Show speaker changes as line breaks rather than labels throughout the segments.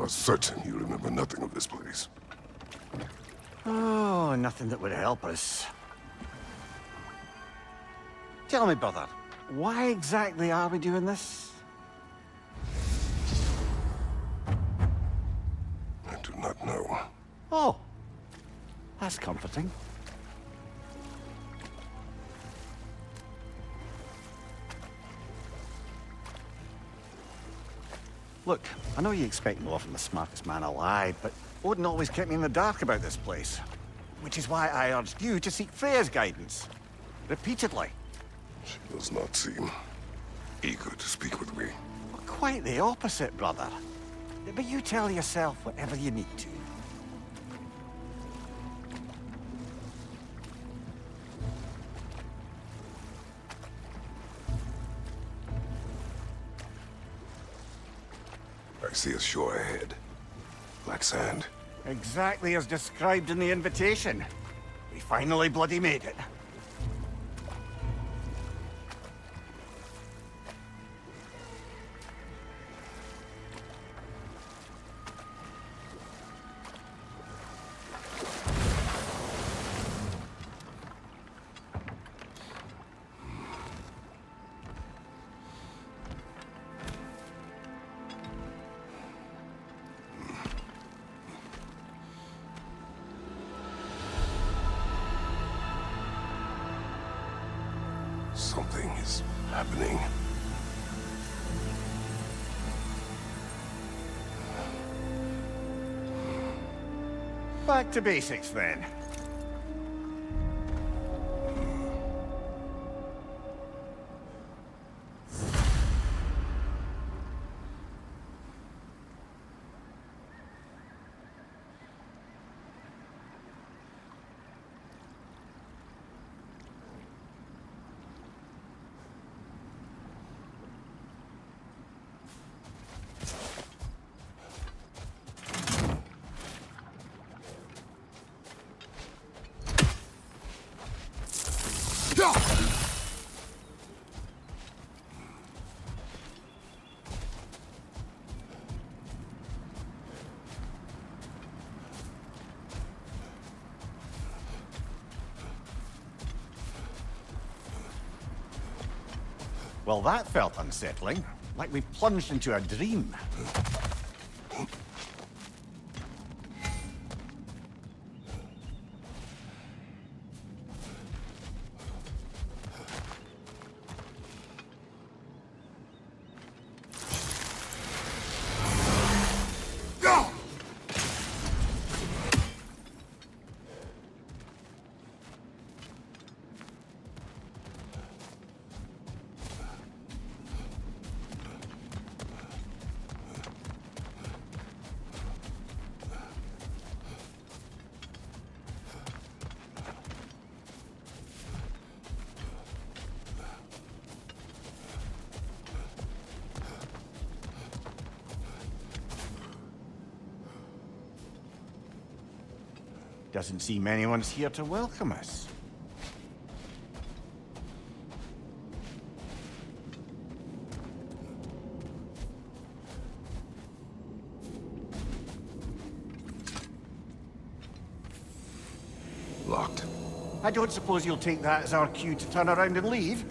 are certain you remember nothing of this place.
Oh, nothing that would help us. Tell me, brother, why exactly are we doing this?
I do not know.
Oh, that's comforting. Look, I know you expect more from the smartest man alive, but Odin always kept me in the dark about this place. Which is why I urged you to seek Freya's guidance. Repeatedly.
She does not seem eager to speak with me.
Well, quite the opposite, brother. But you tell yourself whatever you need to.
I see a shore ahead. Black sand.
Exactly as described in the invitation. We finally bloody made it.
Something is happening.
Back to basics, then. Well, that felt unsettling. Like we plunged into a dream. Doesn't seem anyone's here to welcome us.
Locked.
I don't suppose you'll take that as our cue to turn around and leave?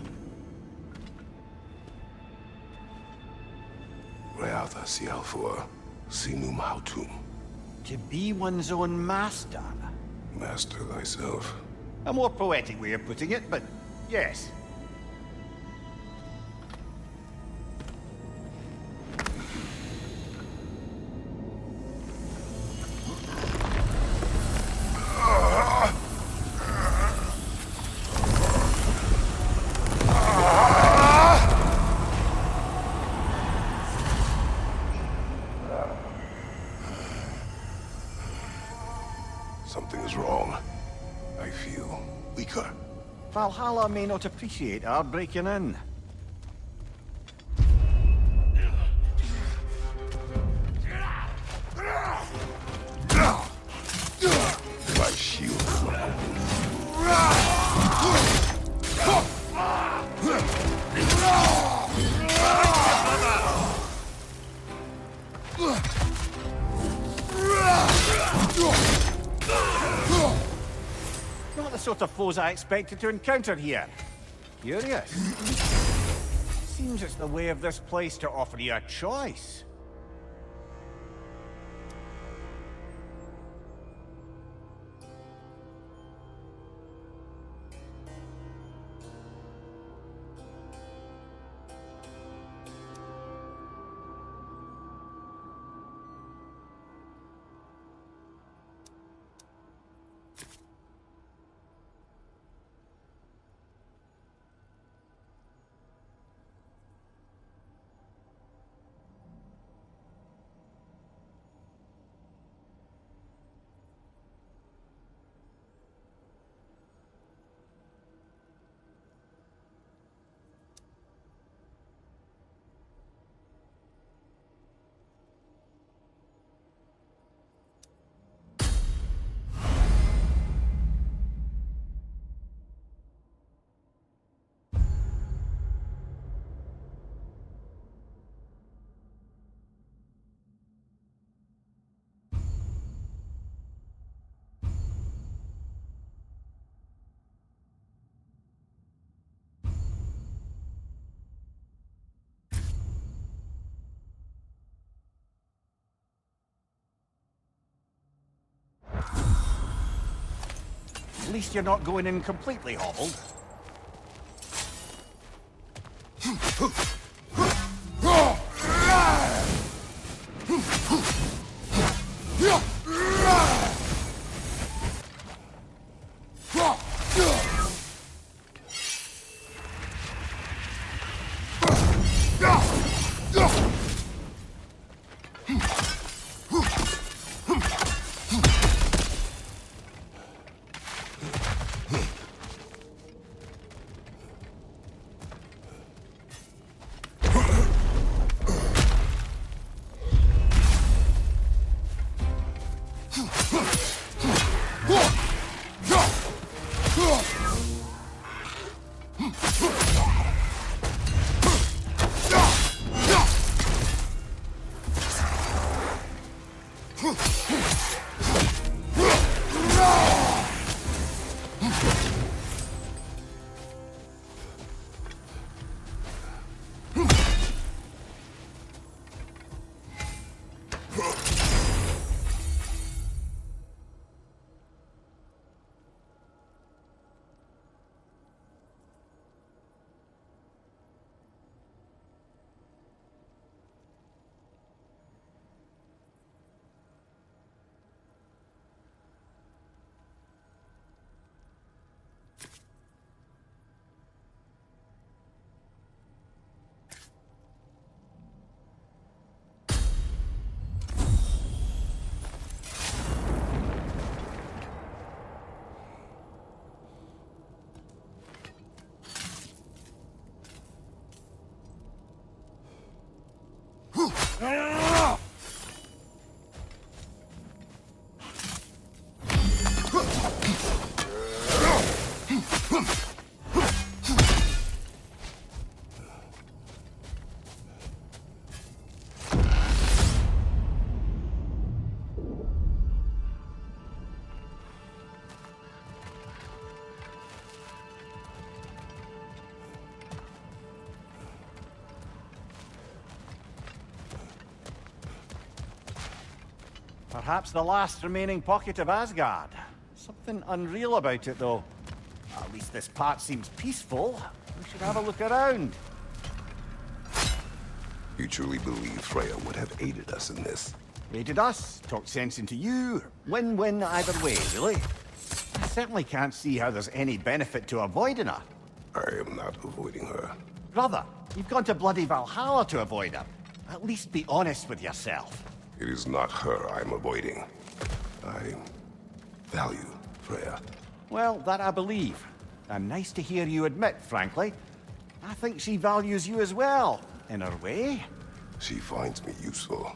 Reatha Sialfua, Sinum Hautum.
To be one's own master.
Master thyself.
A more poetic way of putting it, but yes.
Something is wrong. I feel weaker.
Valhalla may not appreciate our breaking in.
My shield is not open.
sort of foes I expected to encounter here. Curious. Seems it's the way of this place to offer you a choice. At least you're not going in completely hobbled. Perhaps the last remaining pocket of Asgard. Something unreal about it, though. At least this part seems peaceful. We should have a look around.
You truly believe Freya would have aided us in this?
Aided us, talked sense into you. Win-win either way, really. I certainly can't see how there's any benefit to avoiding her.
I am not avoiding her.
Brother, you've gone to bloody Valhalla to avoid her. At least be honest with yourself.
It is not her I'm avoiding. I value Freya.
Well, that I believe. And nice to hear you admit, frankly. I think she values you as well, in her way.
She finds me useful.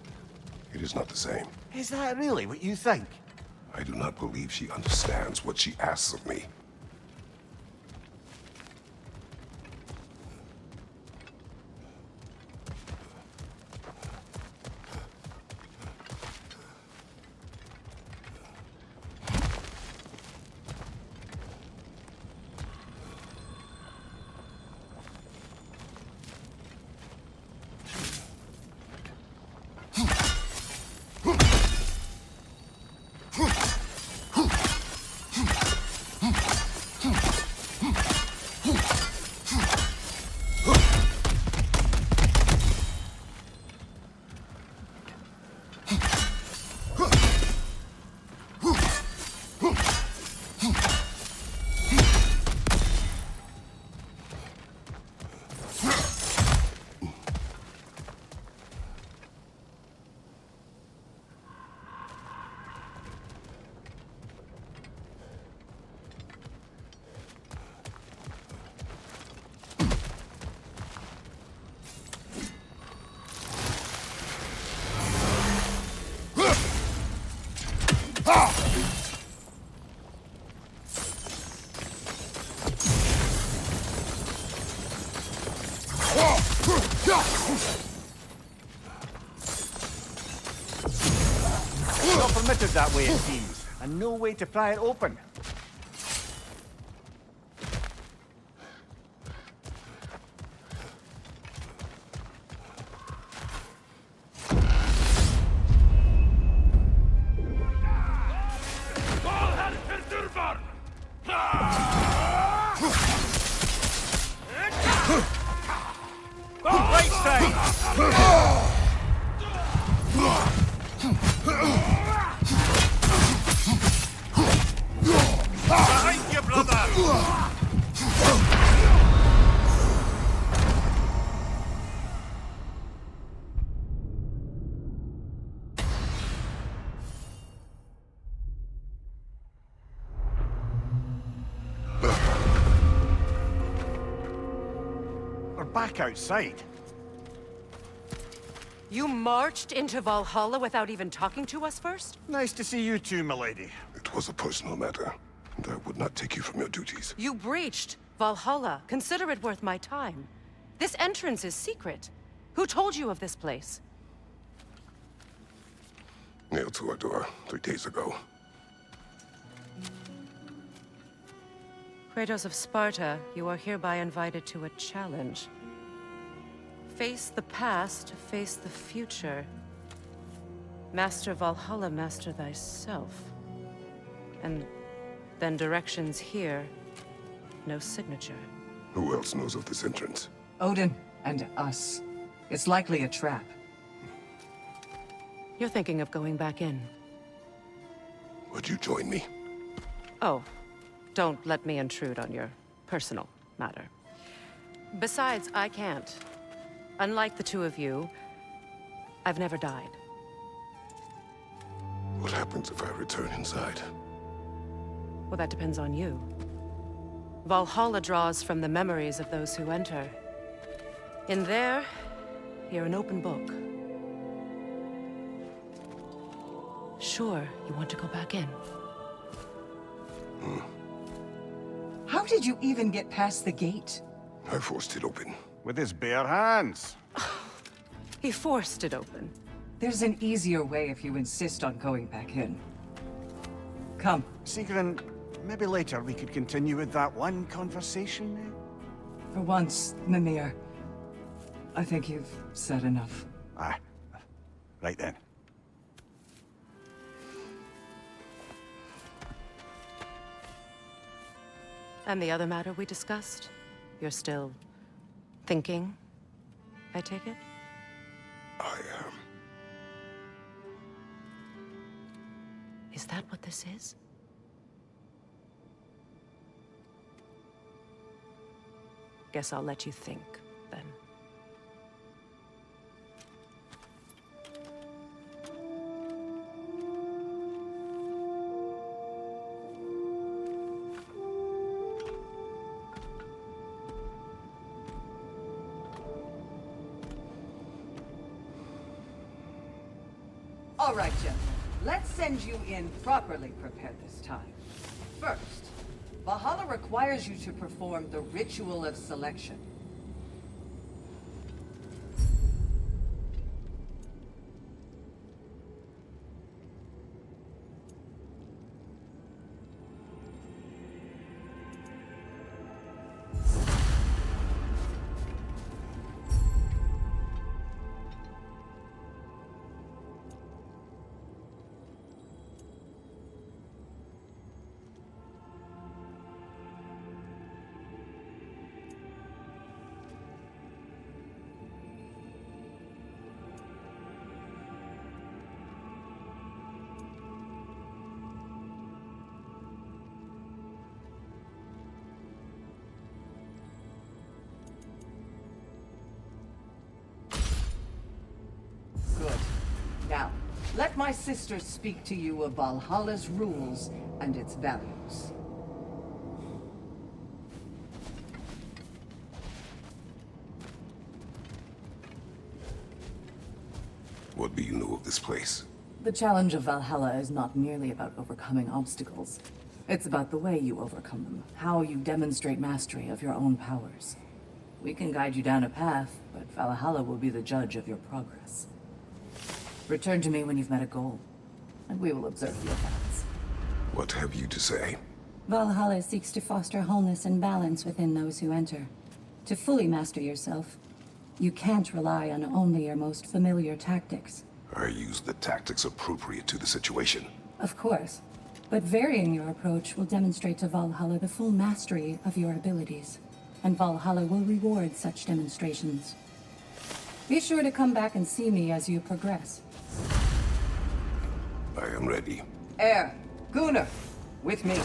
It is not the same.
Is that really what you think?
I do not believe she understands what she asks of me.
Not permitted that way, it seems, and no way to pry it open. Right side! Behind you, brother! We're back outside.
You marched into Valhalla without even talking to us first?
Nice to see you too, milady.
It was a personal matter, and I would not take you from your duties.
You breached Valhalla. Consider it worth my time. This entrance is secret. Who told you of this place?
Nailed to our door 3 days ago.
Kratos of Sparta, you are hereby invited to a challenge. Face the past, face the future. Master Valhalla, master thyself. And then directions here, no signature.
Who else knows of this entrance?
Odin and us. It's likely a trap.
You're thinking of going back in.
Would you join me?
Oh, don't let me intrude on your personal matter. Besides, I can't. Unlike the two of you, I've never died.
What happens if I return inside?
Well, that depends on you. Valhalla draws from the memories of those who enter. In there, you're an open book. Sure, you want to go back in.
How did you even get past the gate?
I forced it open.
With his bare hands.
He forced it open.
There's an easier way if you insist on going back in. Come.
Sigrun, maybe later we could continue with that one conversation.
For once, Mimir. I think you've said enough.
Ah, right then.
And the other matter we discussed? You're still thinking, I take it?
I am.
Is that what this is? Guess I'll let you think, then.
All right, gentlemen. Let's send you in properly prepared this time. First, Valhalla requires you to perform the ritual of selection. Now, let my sister speak to you of Valhalla's rules and its values.
What do you know of this place?
The challenge of Valhalla is not merely about overcoming obstacles. It's about the way you overcome them, how you demonstrate mastery of your own powers. We can guide you down a path, but Valhalla will be the judge of your progress. Return to me when you've met a goal, and we will observe your paths.
What have you to say?
Valhalla seeks to foster wholeness and balance within those who enter. To fully master yourself, you can't rely on only your most familiar tactics.
I use the tactics appropriate to the situation.
Of course, but varying your approach will demonstrate to Valhalla the full mastery of your abilities, and Valhalla will reward such demonstrations. Be sure to come back and see me as you progress.
I am ready.
Air, Gunnar, with me.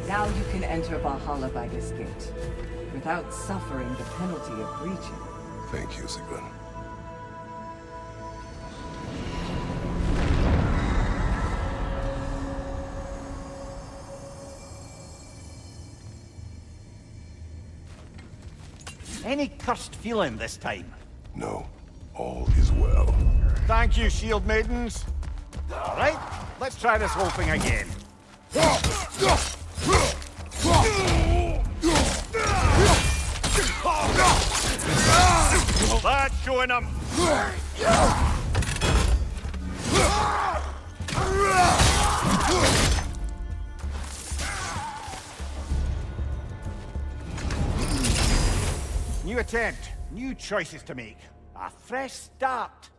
Now you can enter Valhalla by this gate, without suffering the penalty of breaching.
Thank you, Glement.
Any cursed feeling this time?
No, all is well.
Thank you, shield maidens. All right, let's try this whole thing again. That's showing them. New attempt, new choices to make. A fresh start.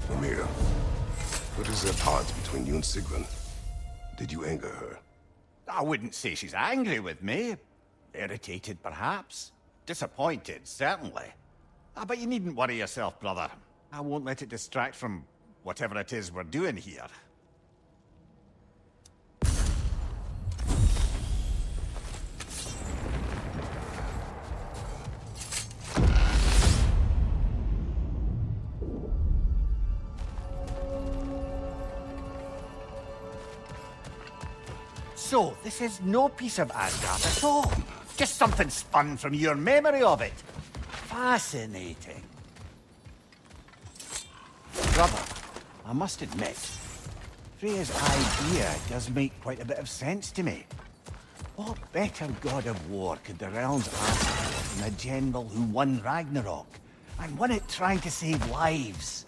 Amira, what is at odds between you and Sigvin? Did you anger her?
I wouldn't say she's angry with me. Irritated, perhaps. Disappointed, certainly. But you needn't worry yourself, brother. I won't let it distract from whatever it is we're doing here. So, this is no piece of Asgard at all. Just something spun from your memory of it. Fascinating. Brother, I must admit, Freya's idea does make quite a bit of sense to me. What better god of war could the realms ask than a general who won Ragnarok, and won it trying to save lives?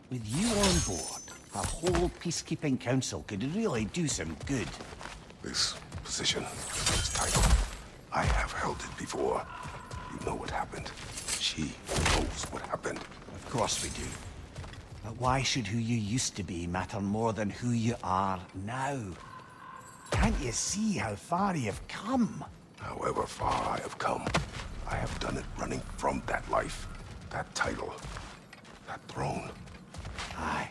With you on board, a whole peacekeeping council could really do some good.
This position, this title, I have held it before. You know what happened. She knows what happened.
Of course we do. But why should who you used to be matter more than who you are now? Can't you see how far you've come?
However far I have come, I have done it running from that life, that title, that throne.
Aye.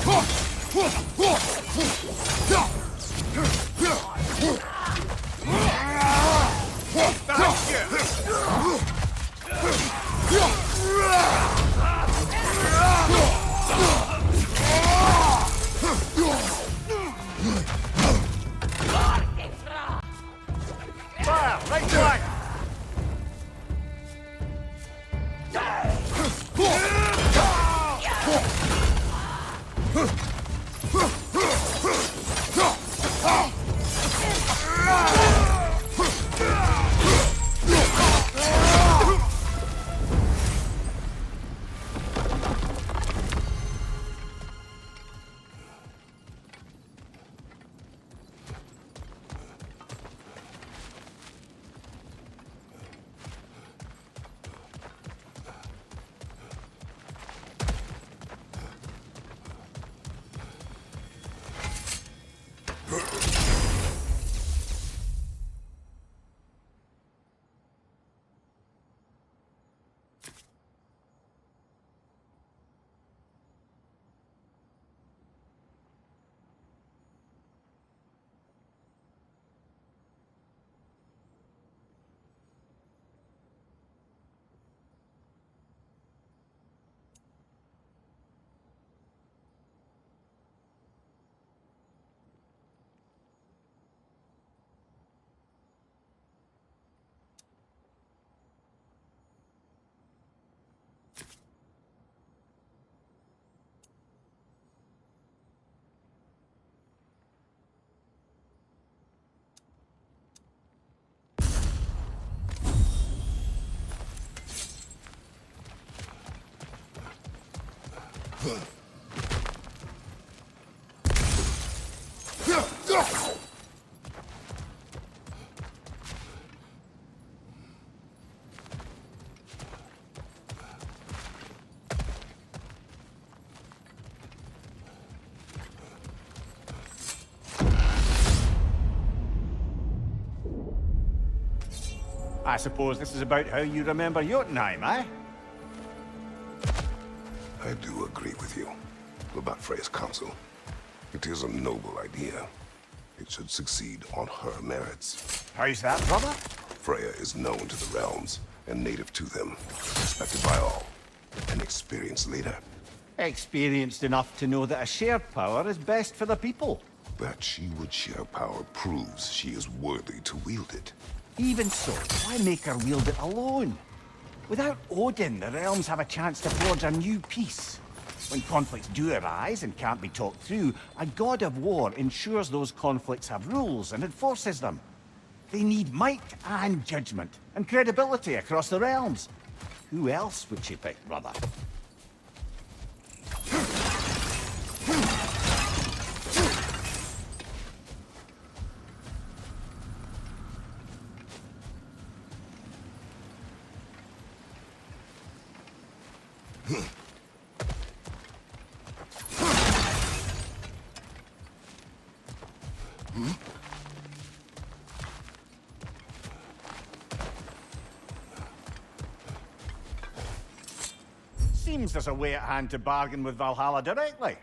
Fire! Right flank! I suppose this is about how you remember Jotunheim, eh?
I do agree with you about Freya's council. It is a noble idea. It should succeed on her merits.
How's that, brother?
Freya is known to the realms and native to them, respected by all, an experienced leader.
Experienced enough to know that a shared power is best for the people.
That she would share power proves she is worthy to wield it.
Even so, why make her wield it alone? Without Odin, the realms have a chance to forge a new peace. When conflicts do arise and can't be talked through, a god of war ensures those conflicts have rules and enforces them. They need might and judgment, and credibility across the realms. Who else would she pick, brother? Seems there's a way at hand to bargain with Valhalla directly.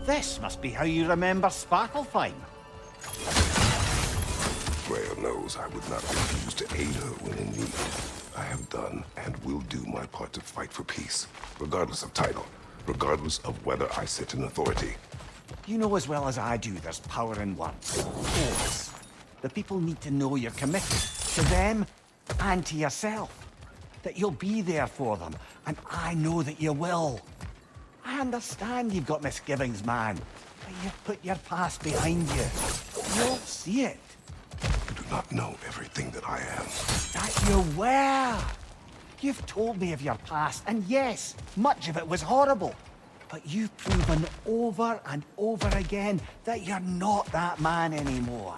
This must be how you remember Sparklefine.
Freya knows I would not refuse to aid her when in need. I have done and will do my part to fight for peace, regardless of title, regardless of whether I sit in authority.
You know as well as I do there's power in words. Force. The people need to know you're committed. To them and to yourself. That you'll be there for them. And I know that you will. I understand you've got misgivings, man. But you've put your past behind you. You'll see it.
You do not know everything that I am.
That you were. You've told me of your past, and yes, much of it was horrible. But you've proven over and over again that you're not that man anymore.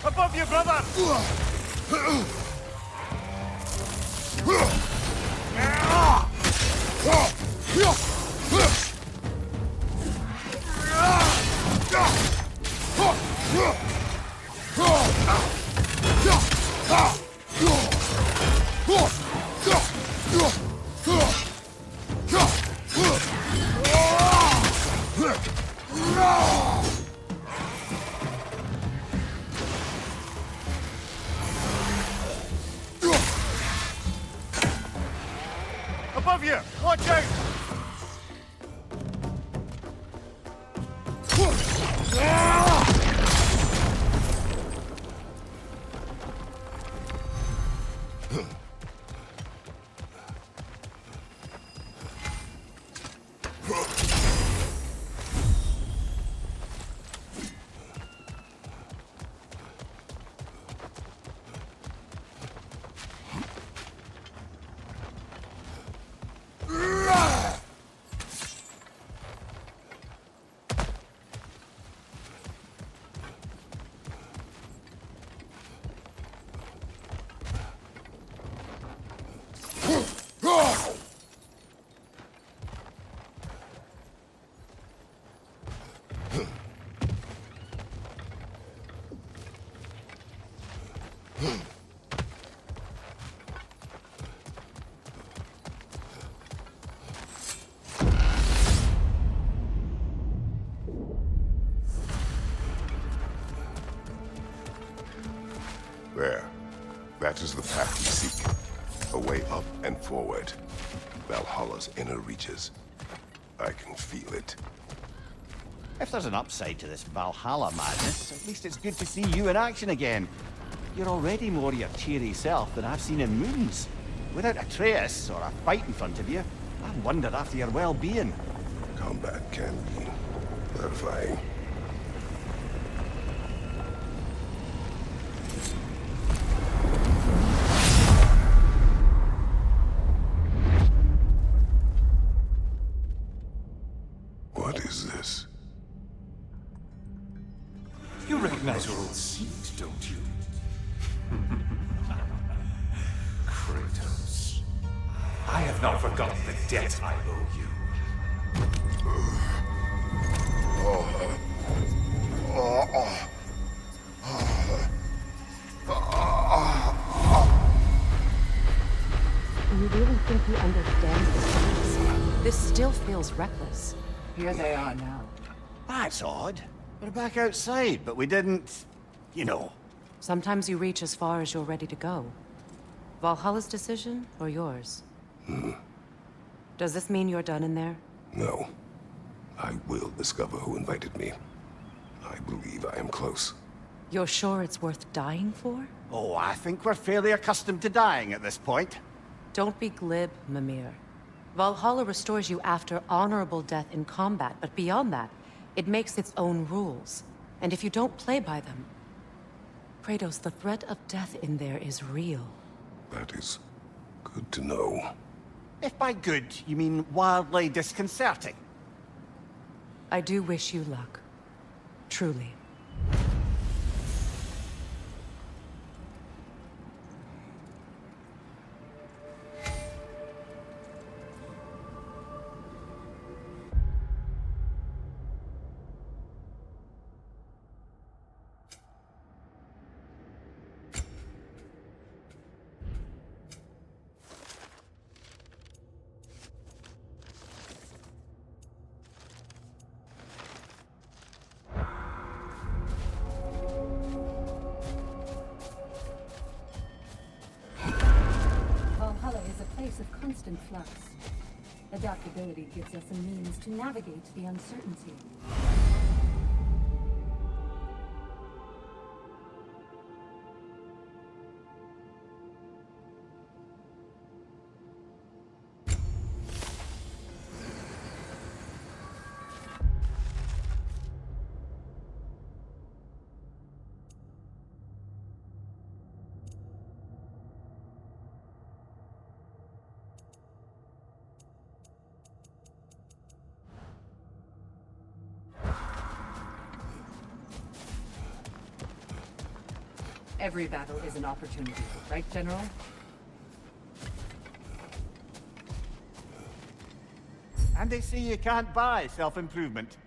Above you, brother! Above you! Watch out!
There. That is the path we seek. A way up and forward. Valhalla's inner reaches. I can feel it.
If there's an upside to this Valhalla madness, at least it's good to see you in action again. You're already more your cheery self than I've seen in moons. Without Atreus or a fight in front of you, I wonder after your well-being.
Combat can be gratifying. What is this?
You recognize your old seat, don't you? Kratos. I have not forgotten the debt I owe you.
You really think you understand this?
This still feels reckless.
Here they are now.
That's odd. We're back outside, but we didn't... you know.
Sometimes you reach as far as you're ready to go. Valhalla's decision, or yours? Does this mean you're done in there?
No. I will discover who invited me. I believe I am close.
You're sure it's worth dying for?
Oh, I think we're fairly accustomed to dying at this point.
Don't be glib, Mimir. Valhalla restores you after honorable death in combat, but beyond that, it makes its own rules. And if you don't play by them... Kratos, the threat of death in there is real.
That is good to know.
If by good, you mean wildly disconcerting.
I do wish you luck. Truly.
Valhalla is a place of constant flux. Adaptability gives us a means to navigate the uncertainty.
Every battle is an opportunity, right, General?
And they say you can't buy self-improvement.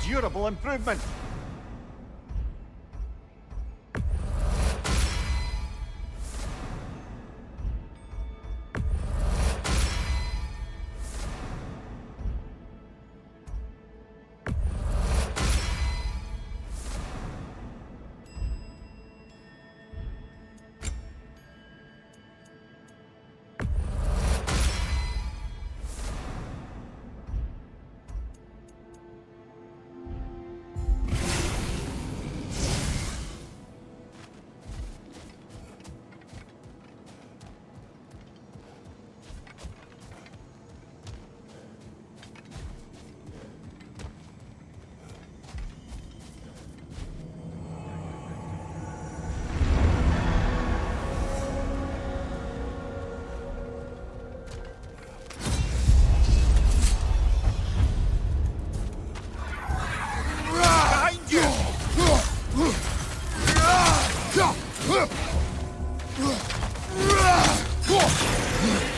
Durable improvement.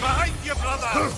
Behind you, brother!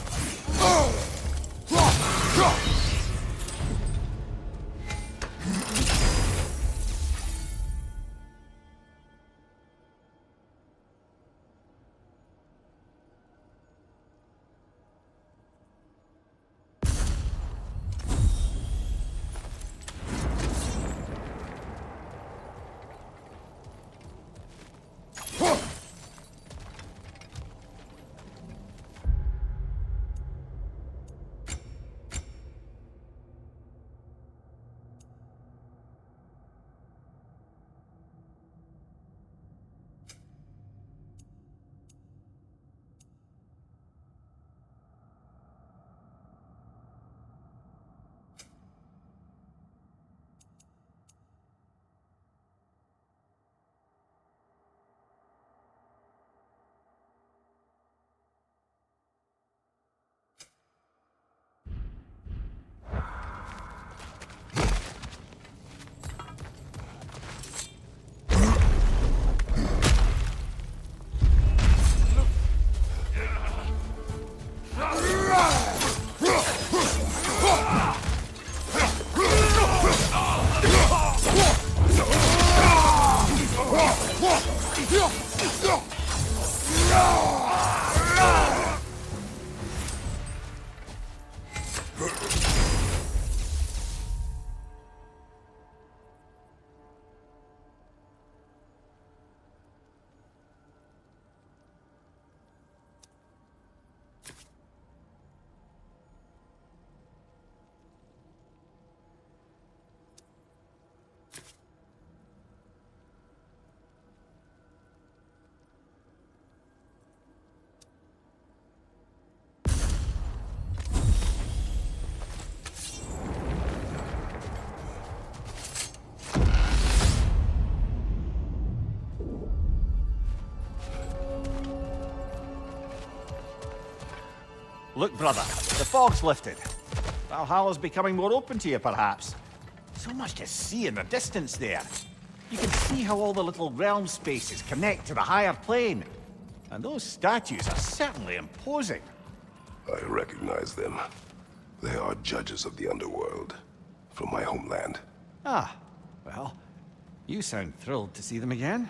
Look, brother, the fog's lifted. Valhalla's becoming more open to you, perhaps. So much to see in the distance there. You can see how all the little realm spaces connect to the higher plane. And those statues are certainly imposing.
I recognize them. They are judges of the underworld, from my homeland.
Ah, well, you sound thrilled to see them again.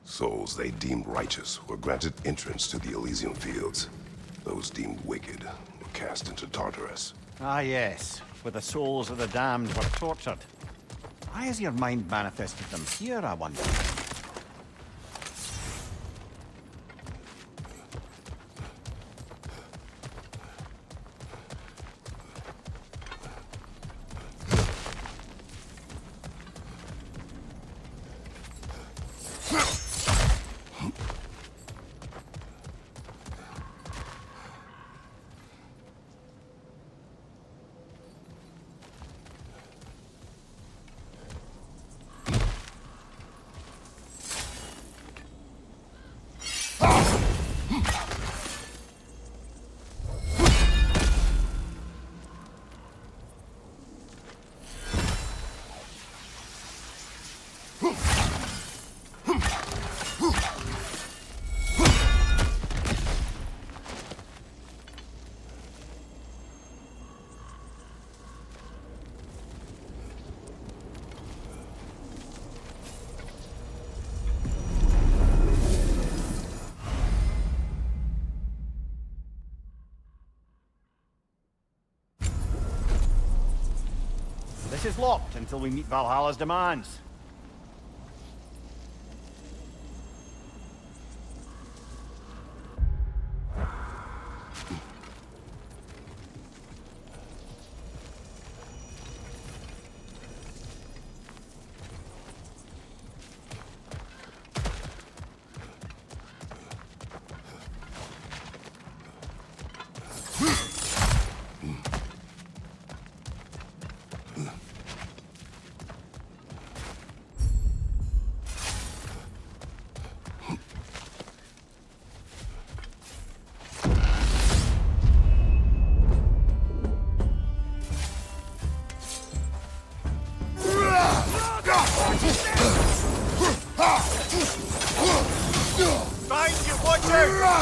Souls they deemed righteous were granted entrance to the Elysium fields. Those deemed wicked were cast into Tartarus.
Ah, yes, where the souls of the damned were tortured. Why has your mind manifested them here, I wonder? This is locked until we meet Valhalla's demands. Behind you, watch out!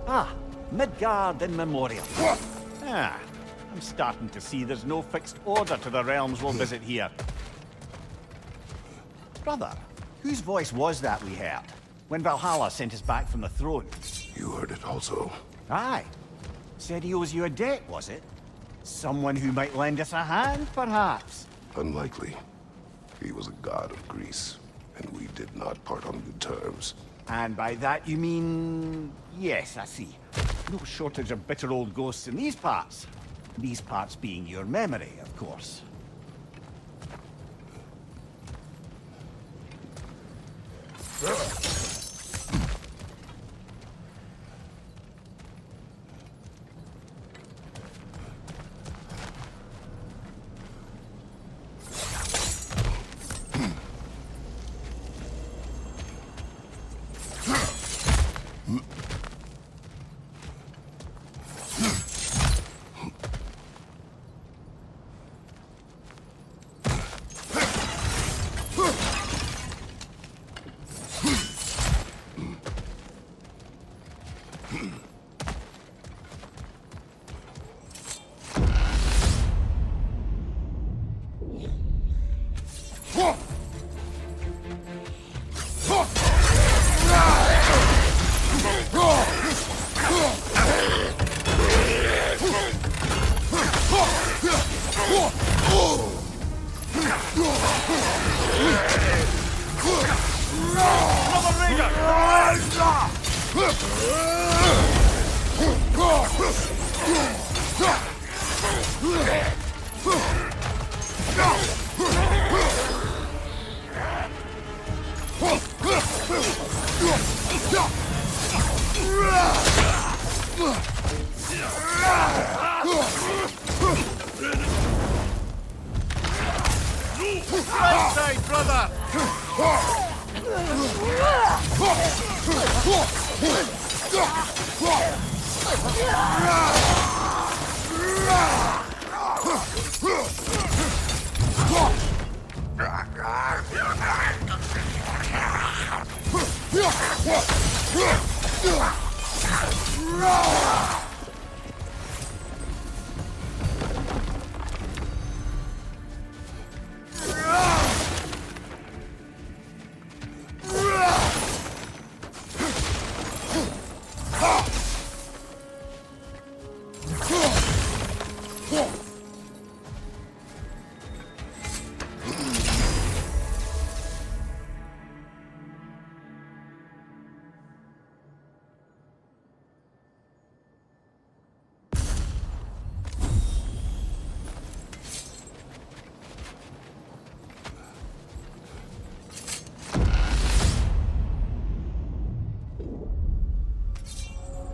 Ah, Midgard in memoriam. Ah, I'm starting to see there's no fixed order to the realms we'll visit here. Brother, whose voice was that we heard when Valhalla sent us back from the throne?
You heard it also.
Aye. Said he owes you a debt, was it? Someone who might lend us a hand, perhaps?
Unlikely. He was a god of Greece, and we did not part on good terms.
And by that you mean... Yes, I see. No shortage of bitter old ghosts in these parts. These parts being your memory, of course.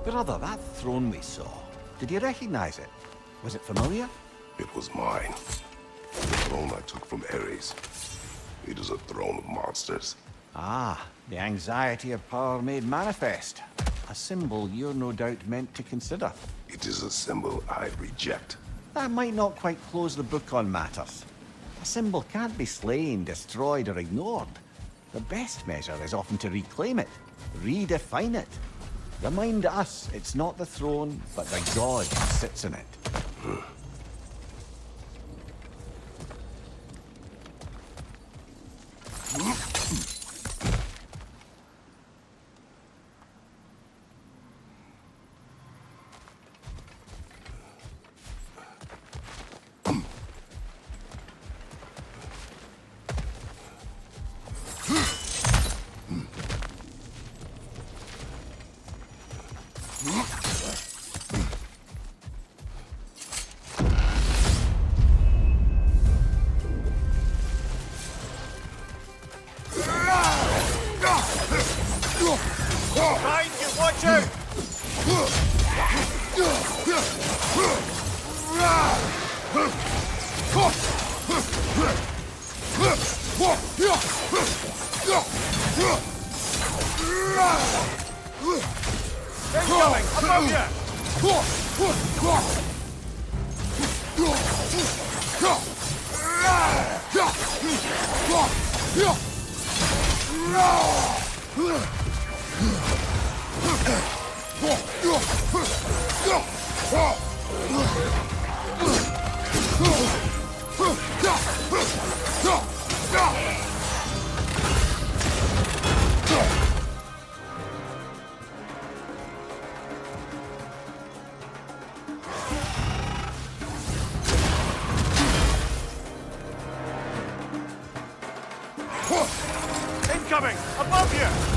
Brother, that throne we saw, did you recognize it? Was it familiar?
It was mine. The throne I took from Ares. It is a throne of monsters.
Ah, the anxiety of power made manifest. A symbol you're no doubt meant to consider.
It is a symbol I reject.
That might not quite close the book on matters. A symbol can't be slain, destroyed, or ignored. The best measure is often to reclaim it, redefine it. Remind us it's not the throne, but the god who sits in it.
Incoming! Above you!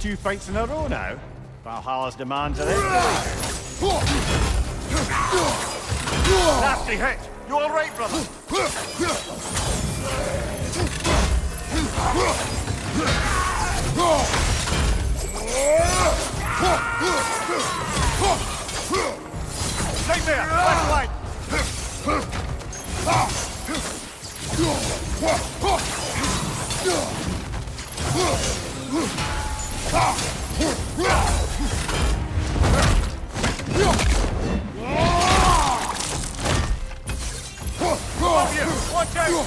2 fights in a row now. Valhalla's demands are it. Nasty hit! You alright, brother? Stay there! Left line! Watch out!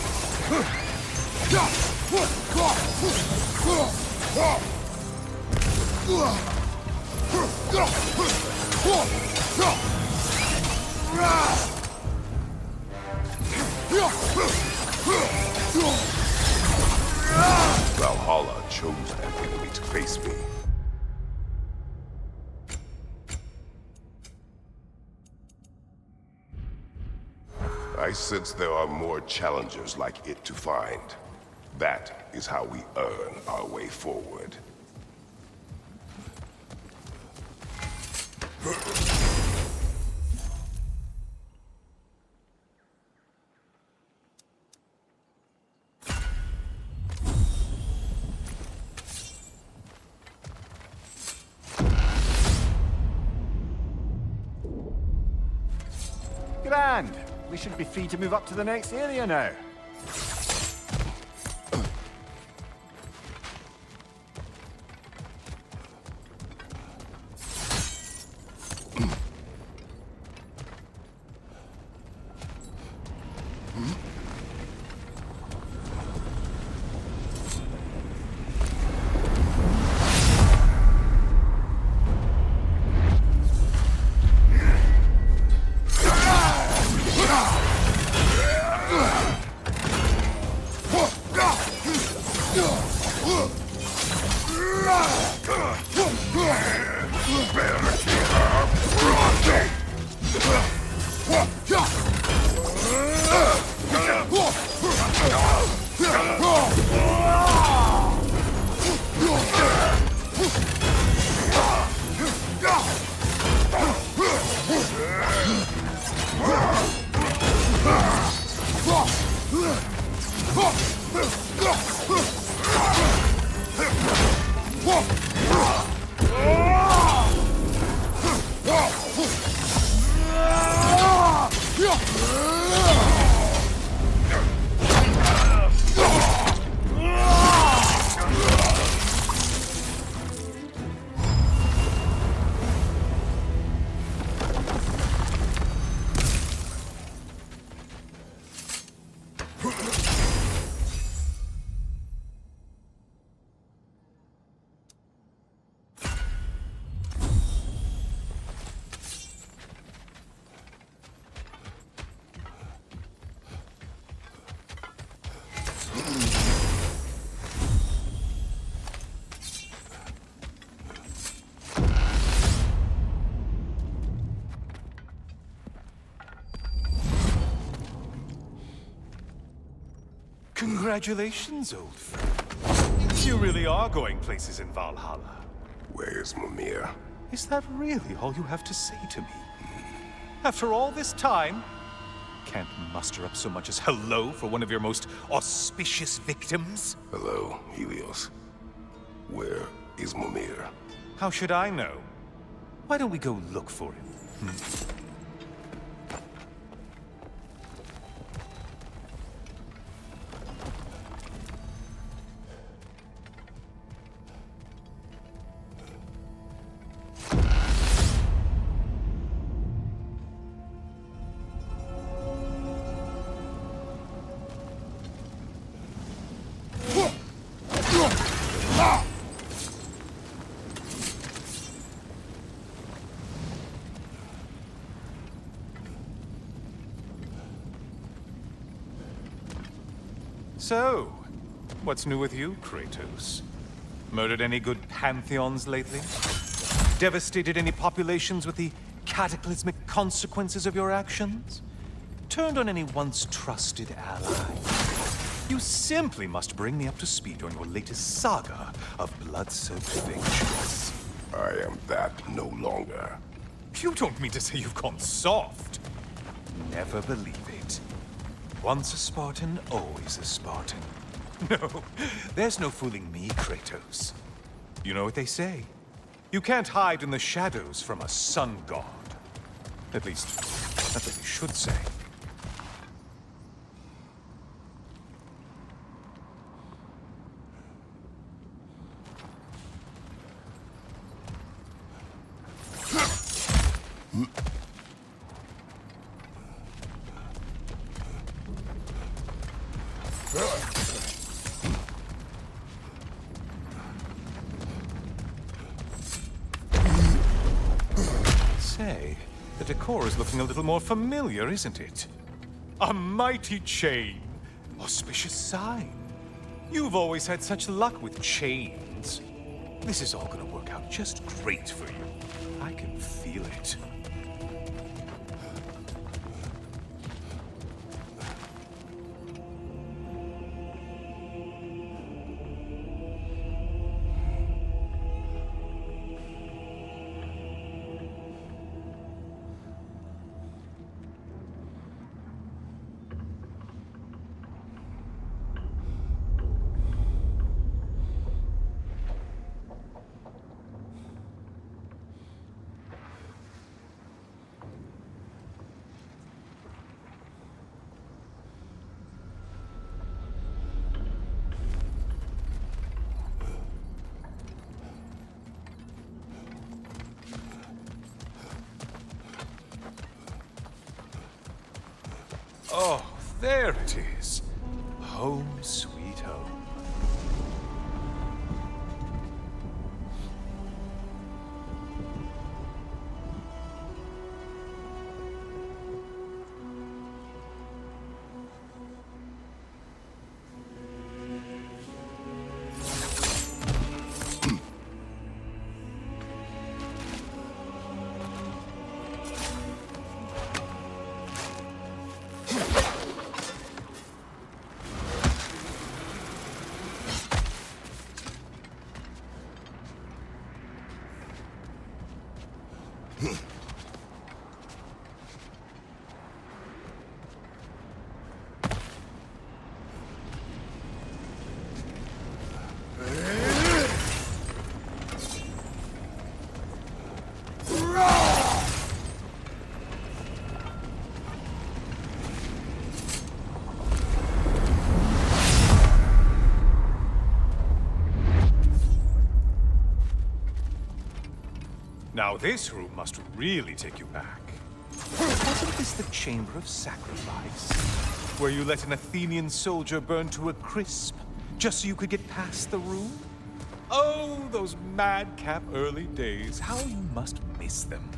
Valhalla chose an enemy to face me. I sense there are more challengers like it to find. That is how we earn our way forward.
Grand! We should be free to move up to the next area now.
Congratulations, old friend. You really are going places in Valhalla.
Where's Mimir?
Is that really all you have to say to me? After all this time, can't muster up so much as hello for one of your most auspicious victims?
Hello, Helios. Where is Mimir?
How should I know? Why don't we go look for him? So, what's new with you, Kratos? Murdered any good pantheons lately? Devastated any populations with the cataclysmic consequences of your actions? Turned on any once trusted ally? You simply must bring me up to speed on your latest saga of blood-soaked vengeance.
I am that no longer.
You don't mean to say you've gone soft? Never believe it. Once a Spartan, always a Spartan. No, there's no fooling me, Kratos. You know what they say? You can't hide in the shadows from a sun god. At least, that's what you should say. Say, the decor is looking a little more familiar, isn't it? A mighty chain. Auspicious sign. You've always had such luck with chains. This is all gonna work out just great for you. I can feel it. Oh, there it is. Home sweet home. Now this room must really take you back. Wasn't this the Chamber of Sacrifice? Where you let an Athenian soldier burn to a crisp, just so you could get past the room? Oh, those madcap early days. How you must miss them.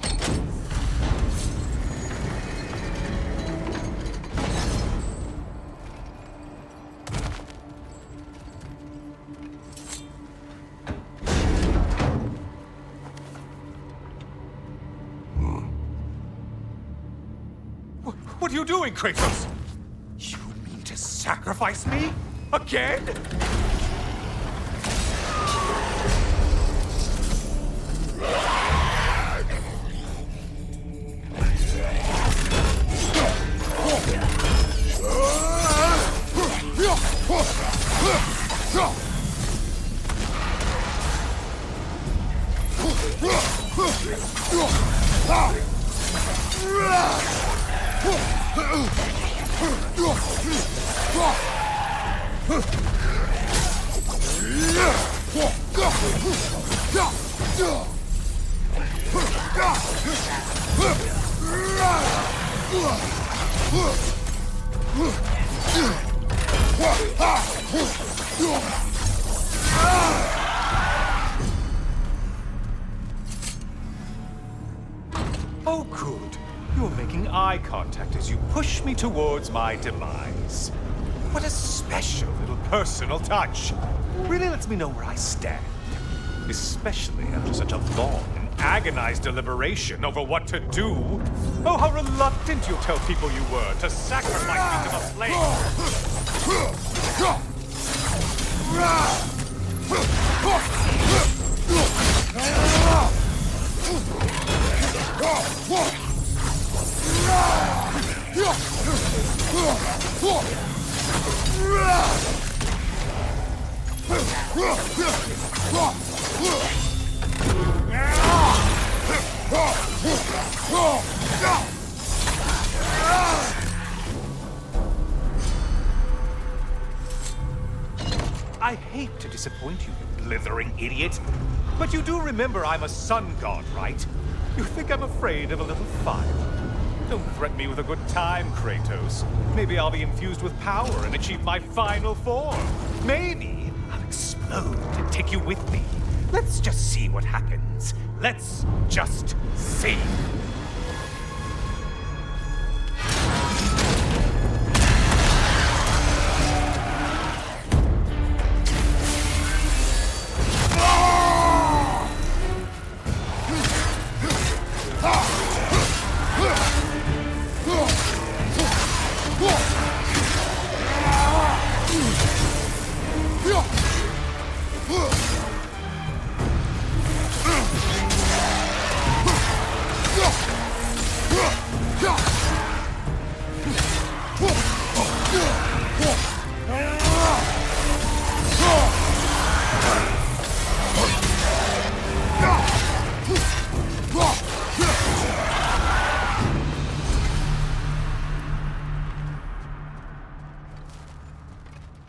What are you doing, Kratos? You mean to sacrifice me? Again? Oh, good. You're making eye contact as you push me towards my demise. What a special little personal touch. Really lets me know where I stand. Especially after such a long and agonized deliberation over what to do. Oh, how reluctant you'll tell people you were to sacrifice me to the flames. I hate to disappoint you, you blithering idiot. But you do remember I'm a sun god, right? You think I'm afraid of a little fire? Don't threaten me with a good time, Kratos. Maybe I'll be infused with power and achieve my final form. Maybe I'll explode and take you with me. Let's just see what happens. Let's just see.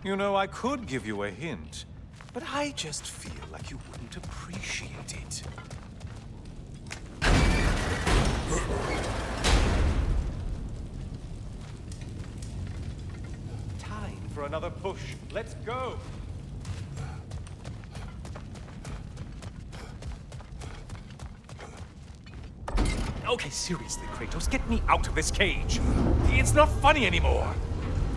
You know, I could give you a hint, but I just feel like you wouldn't appreciate it. Time for another push. Let's go! Okay, seriously, Kratos, get me out of this cage. It's not funny anymore.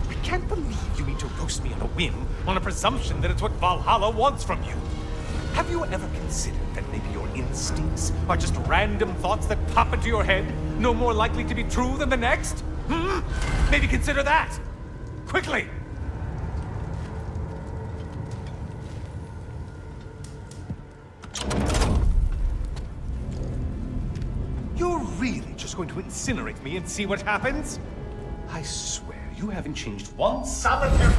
I can't believe you mean to roast me on a whim, on a presumption that it's what Valhalla wants from you. Have you ever considered that maybe your instincts are just random thoughts that pop into your head, no more likely to be true than the next? Maybe consider that! Quickly! You're really just going to incinerate me and see what happens? I swear, you haven't changed one solitary...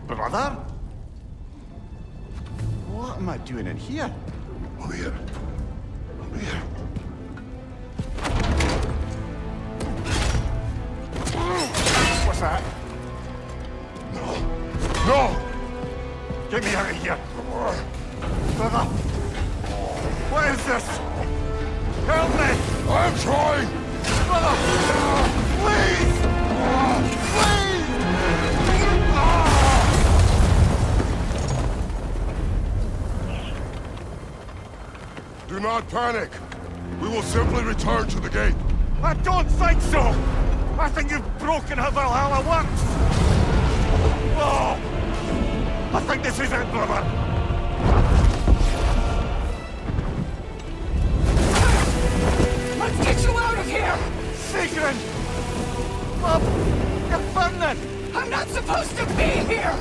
Brother? What am I doing in here?
Over here. Over here.
What's that?
No. No!
Get me out of here! Brother! What is this? Help me!
I'm trying!
Brother! Please! Please!
Do not panic. We will simply return to the gate.
I don't think so! I think you've broken how Valhalla works! Oh! I think this is it, brother!
Let's get you out of here!
Sigrun! Bob! You're burning!
I'm not supposed to be here!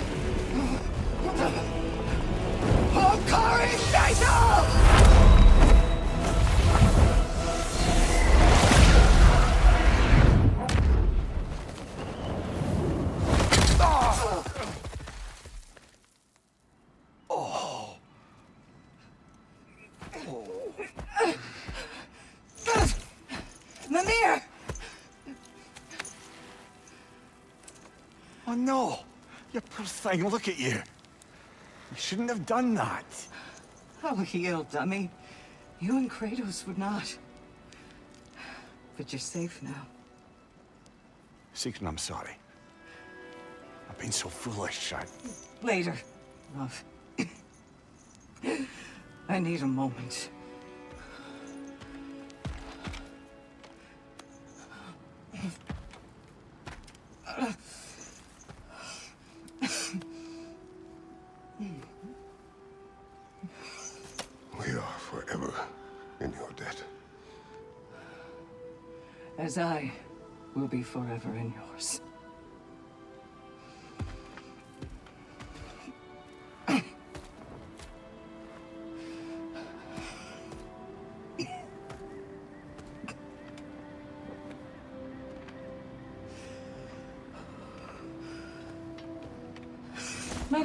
Hokari Naito! Mimir!
Oh no! You poor thing, look at you! You shouldn't have done that.
Oh, heal, dummy. You and Kratos would not. But you're safe now.
Sigrun, I'm sorry. I've been so foolish,
Later, love. I need a moment.
We are forever in your debt.
As I will be forever in yours.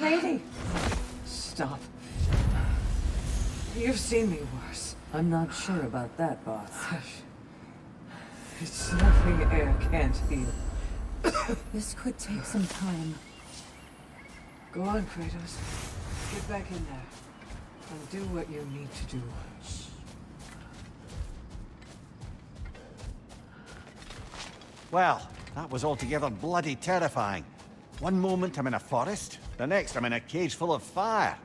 lady!
Stop. You've seen me worse.
I'm not sure about that, boss.
Hush. It's nothing air can't heal.
This could take some time.
Go on, Kratos. Get back in there. And do what you need to do.
Well, that was altogether bloody terrifying. One moment I'm in a forest, the next I'm in a cage full of fire.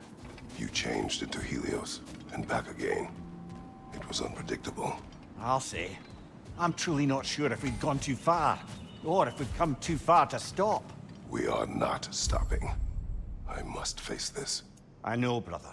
You changed into Helios, and back again. It was unpredictable.
I'll say. I'm truly not sure if we've gone too far, or if we've come too far to stop.
We are not stopping. I must face this.
I know, brother.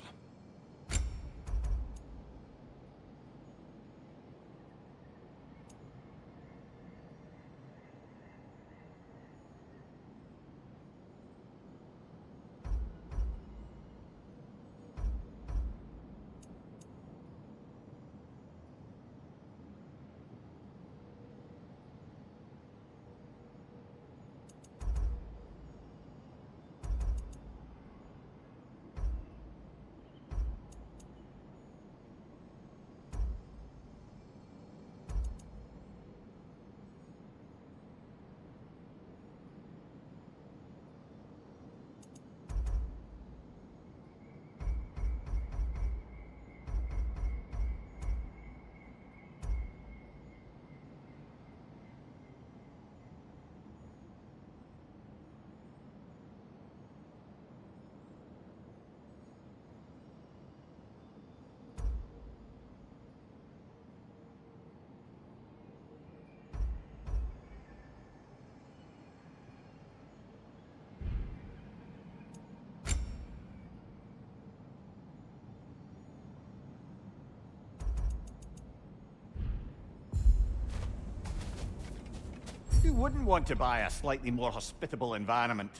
Who wouldn't want to buy a slightly more hospitable environment?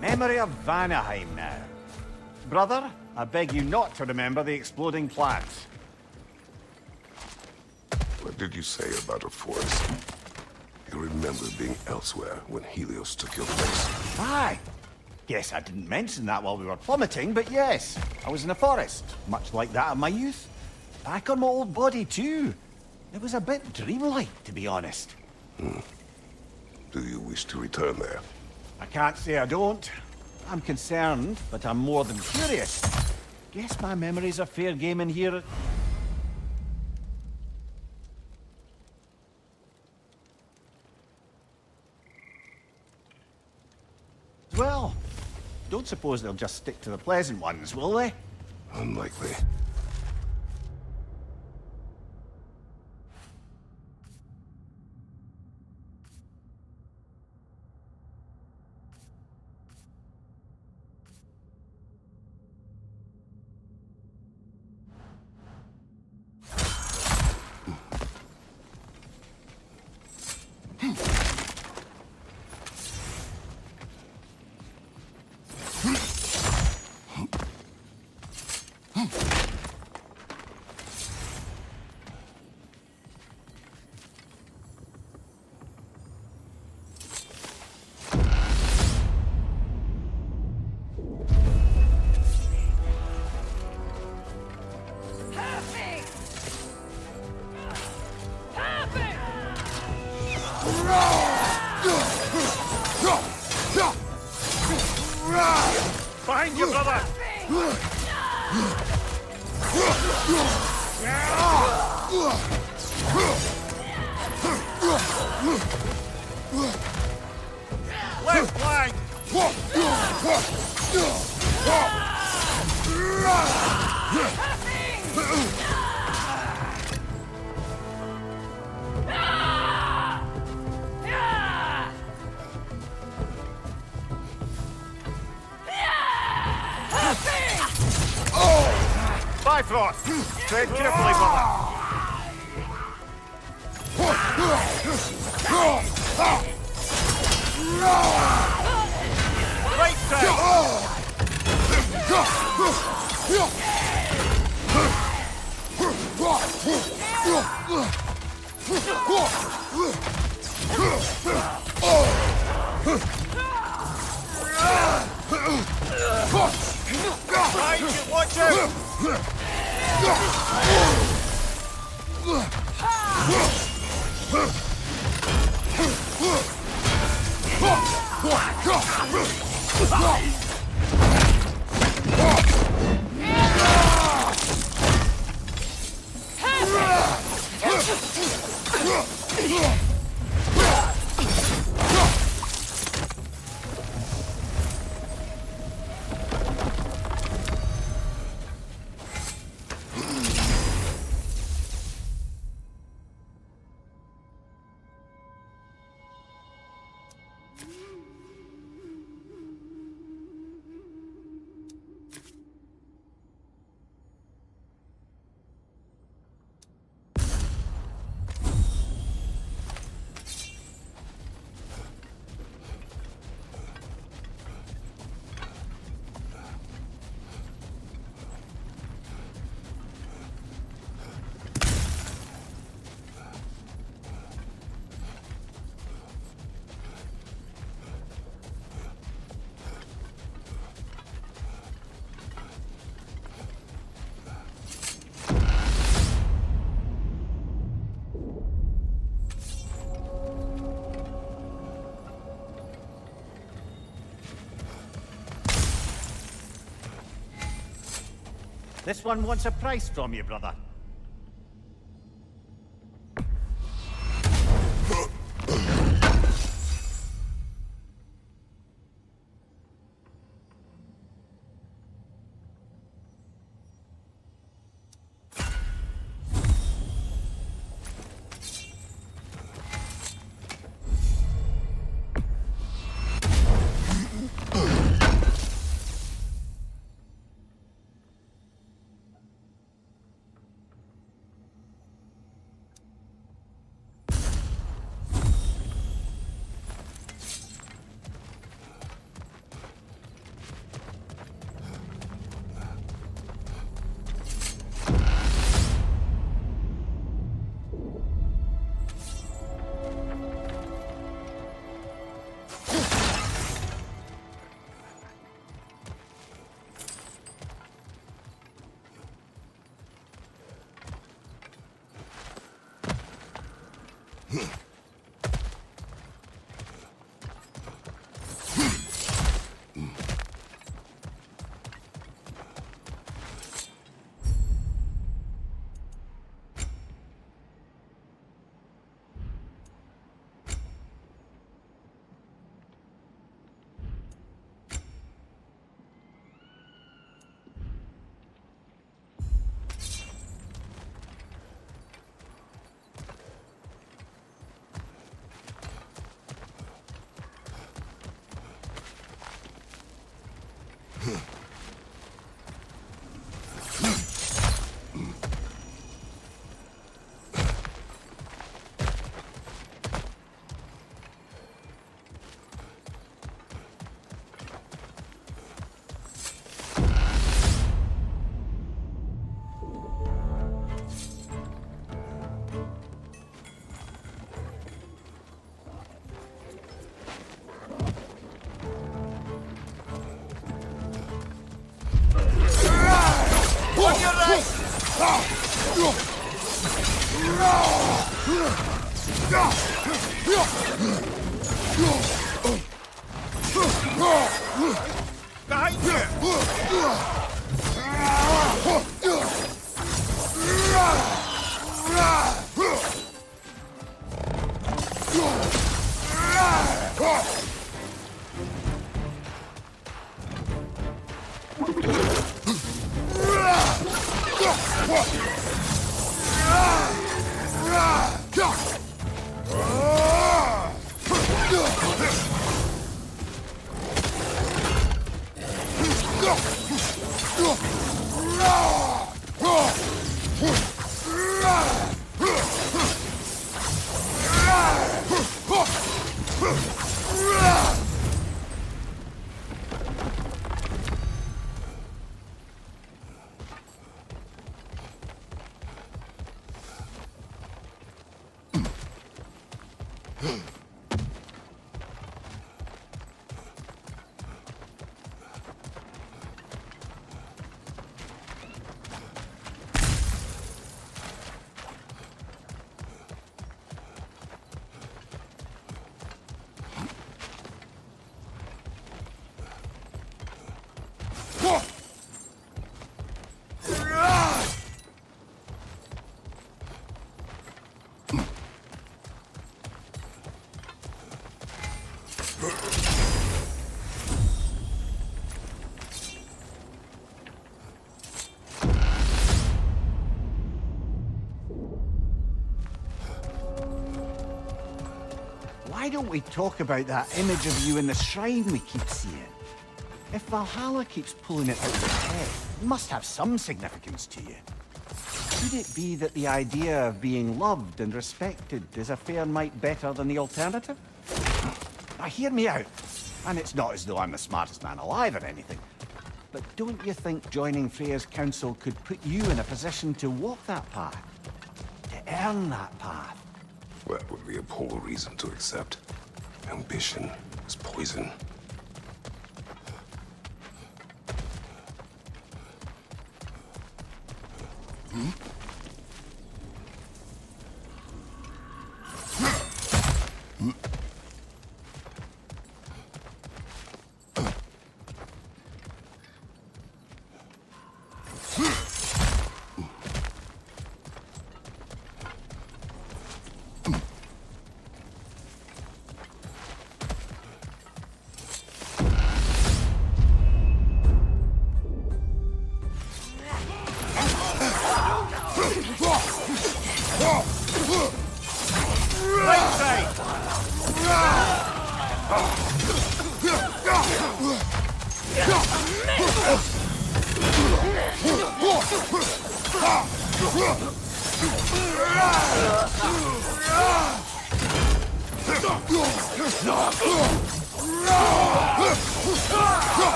Memory of Vanaheim now. Brother, I beg you not to remember the exploding plants.
What did you say about a forest? You remember being elsewhere when Helios took your place.
Aye. Guess I didn't mention that while we were plummeting, but yes, I was in a forest, much like that of my youth. Back on my old body, too. It was a bit dreamlike, to be honest.
Do you wish to return there?
I can't say I don't. I'm concerned, but I'm more than curious. Guess my memory's a fair game in here. Well, don't suppose they'll just stick to the pleasant ones, will they?
Unlikely.
Behind you, brother! Left flank! Bifrost! Tread carefully, brother! Right Right, watch out!
This one wants a price from you, brother. Why don't we talk about that image of you in the shrine we keep seeing? If Valhalla keeps pulling it out of its head, it must have some significance to you. Could it be that the idea of being loved and respected is a fair mite better than the alternative? Now hear me out. And it's not as though I'm the smartest man alive or anything. But don't you think joining Freya's council could put you in a position to walk that path? To earn that path?
That would be a poor reason to accept. Ambition is poison.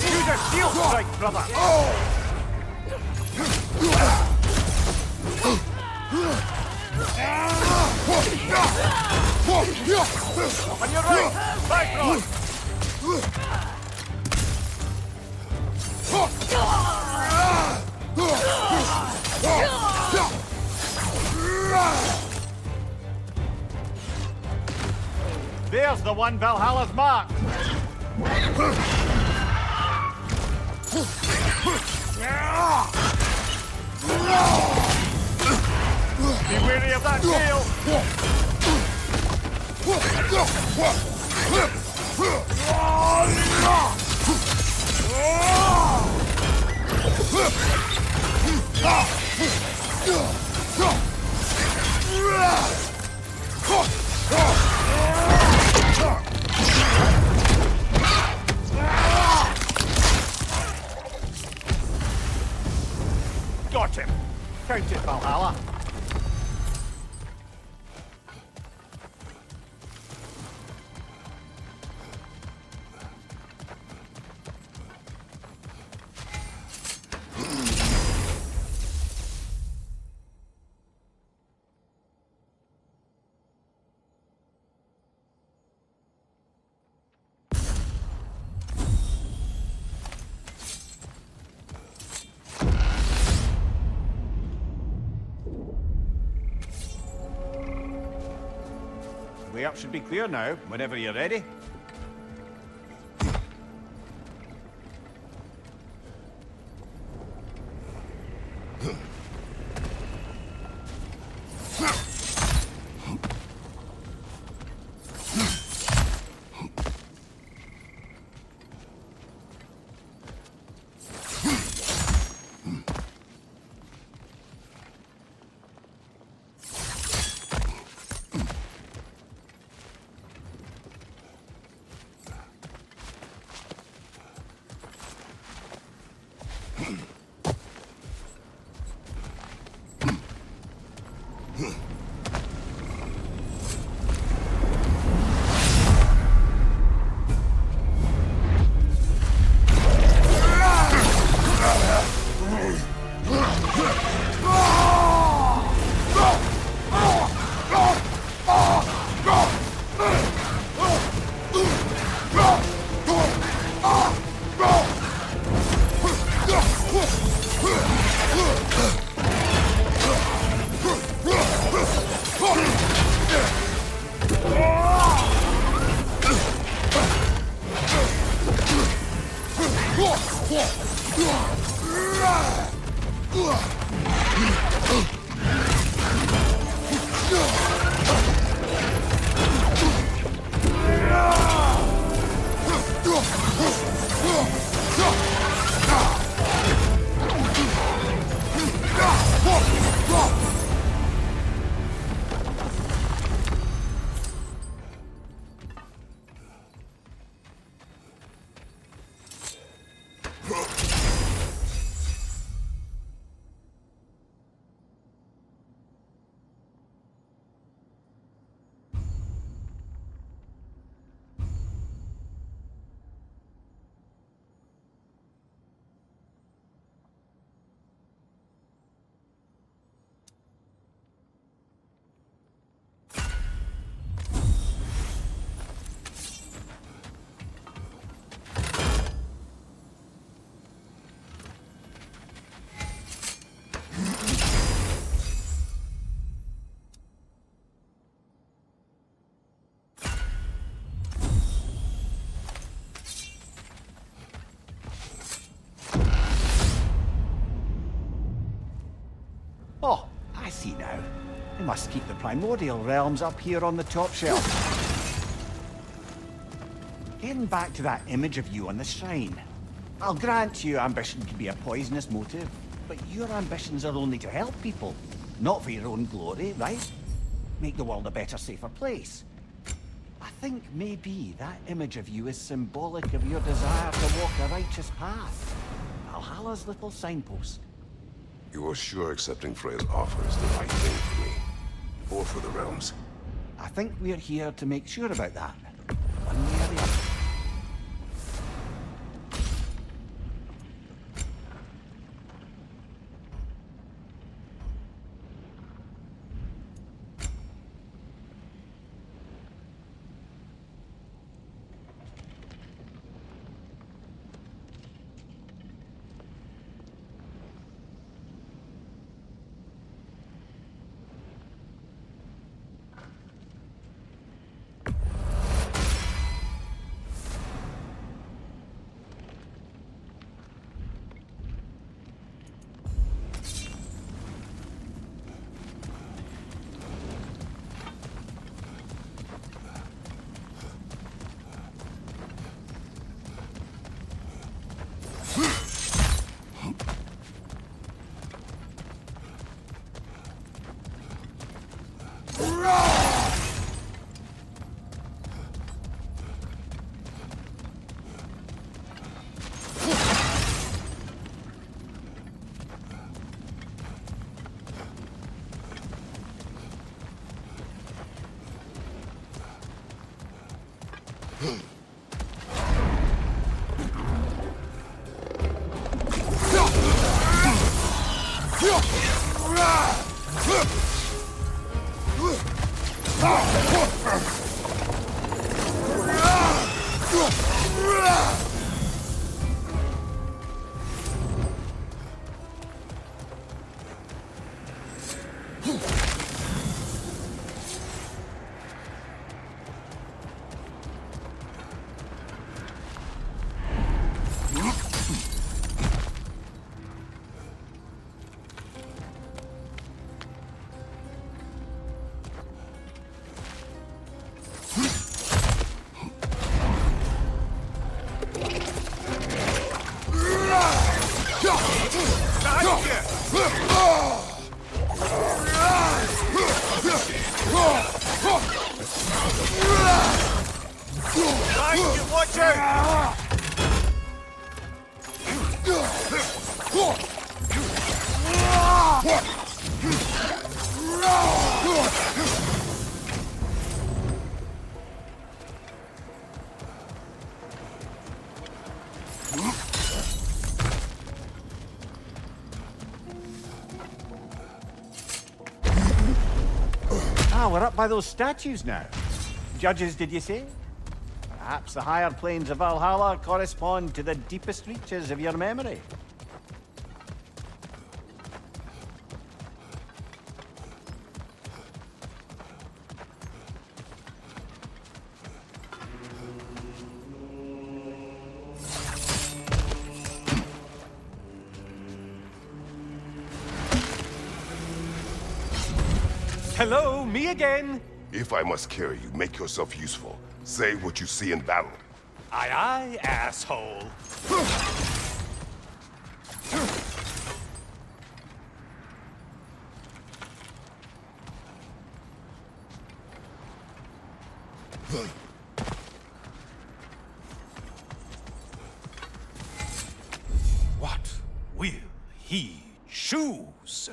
Use a shield strike, brother! On your right! Backrod! There's the one Valhalla's marked! Be wary of that tail! Got him! Count it, Valhalla! Way up should be clear now, whenever you're ready. You must keep the primordial realms up here on the top shelf. Getting back to that image of you on the shrine. I'll grant you ambition can be a poisonous motive, but your ambitions are only to help people, not for your own glory, right? Make the world a better, safer place. I think maybe that image of you is symbolic of your desire to walk a righteous path. Valhalla's little signpost.
You are sure accepting Freya's offer is the right thing for me? Or for the realms?
I think we're here to make sure about that. One way or the other. Ah, we're up by those statues now. Judges, did you say? Perhaps the higher planes of Valhalla correspond to the deepest reaches of your memory.
Hello, me again.
If I must carry you, make yourself useful. Say what you see in battle.
Aye, aye, asshole. What will he choose?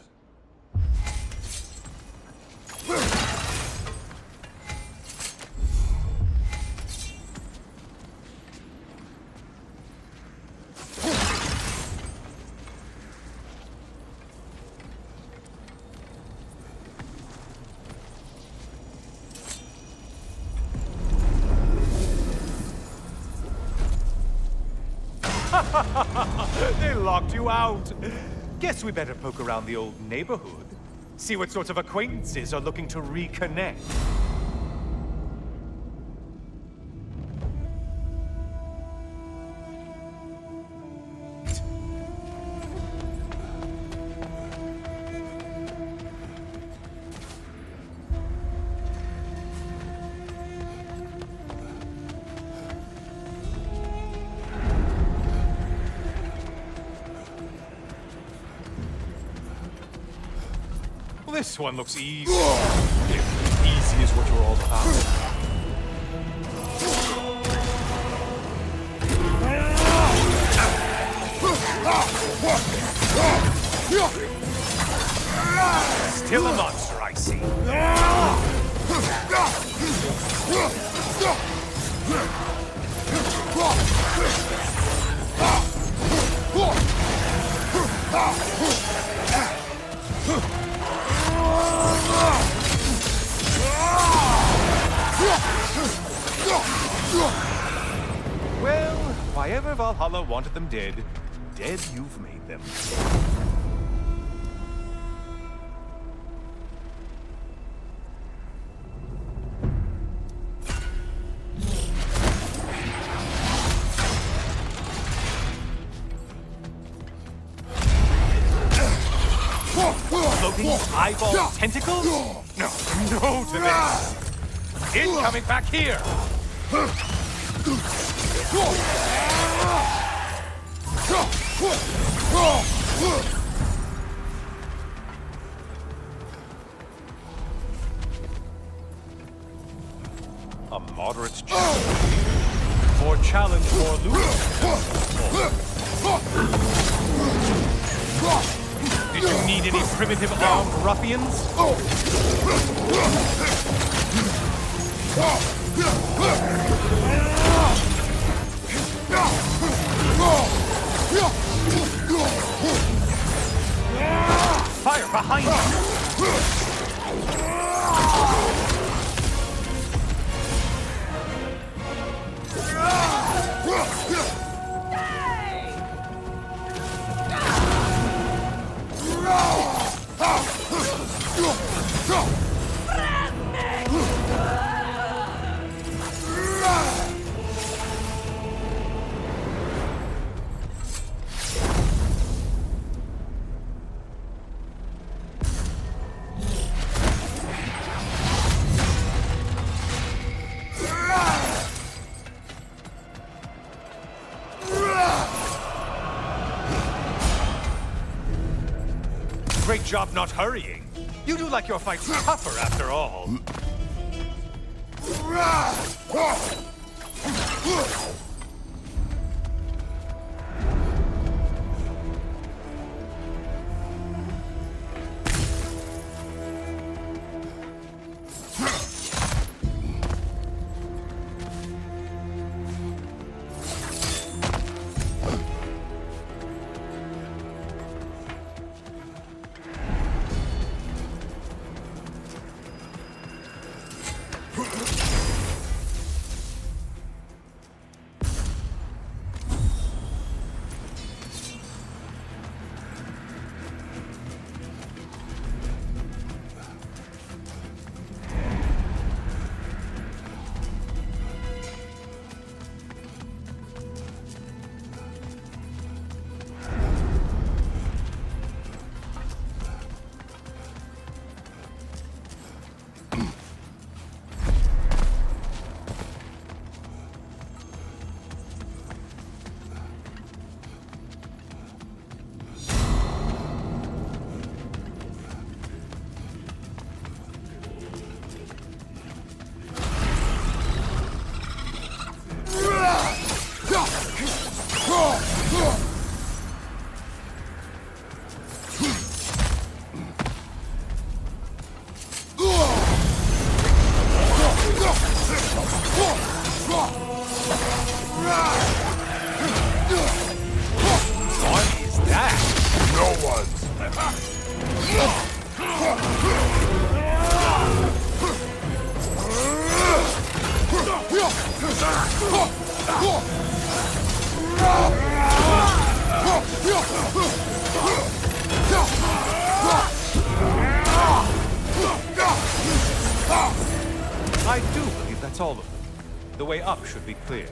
They locked you out. Guess we better poke around the old neighborhood. See what sorts of acquaintances are looking to reconnect. this one looks easy. If easy is what you're all about. Still a monster, I see. Well, why ever Valhalla wanted them dead, dead you've made them. Floating eyeball tentacles? No, no to this. Incoming back here. A moderate challenge. More challenge, more loot. Did you need any primitive armed ruffians? Fire behind you! Great job not hurrying. You do like your fights tougher after all. I do believe that's all of them. The way up should be clear.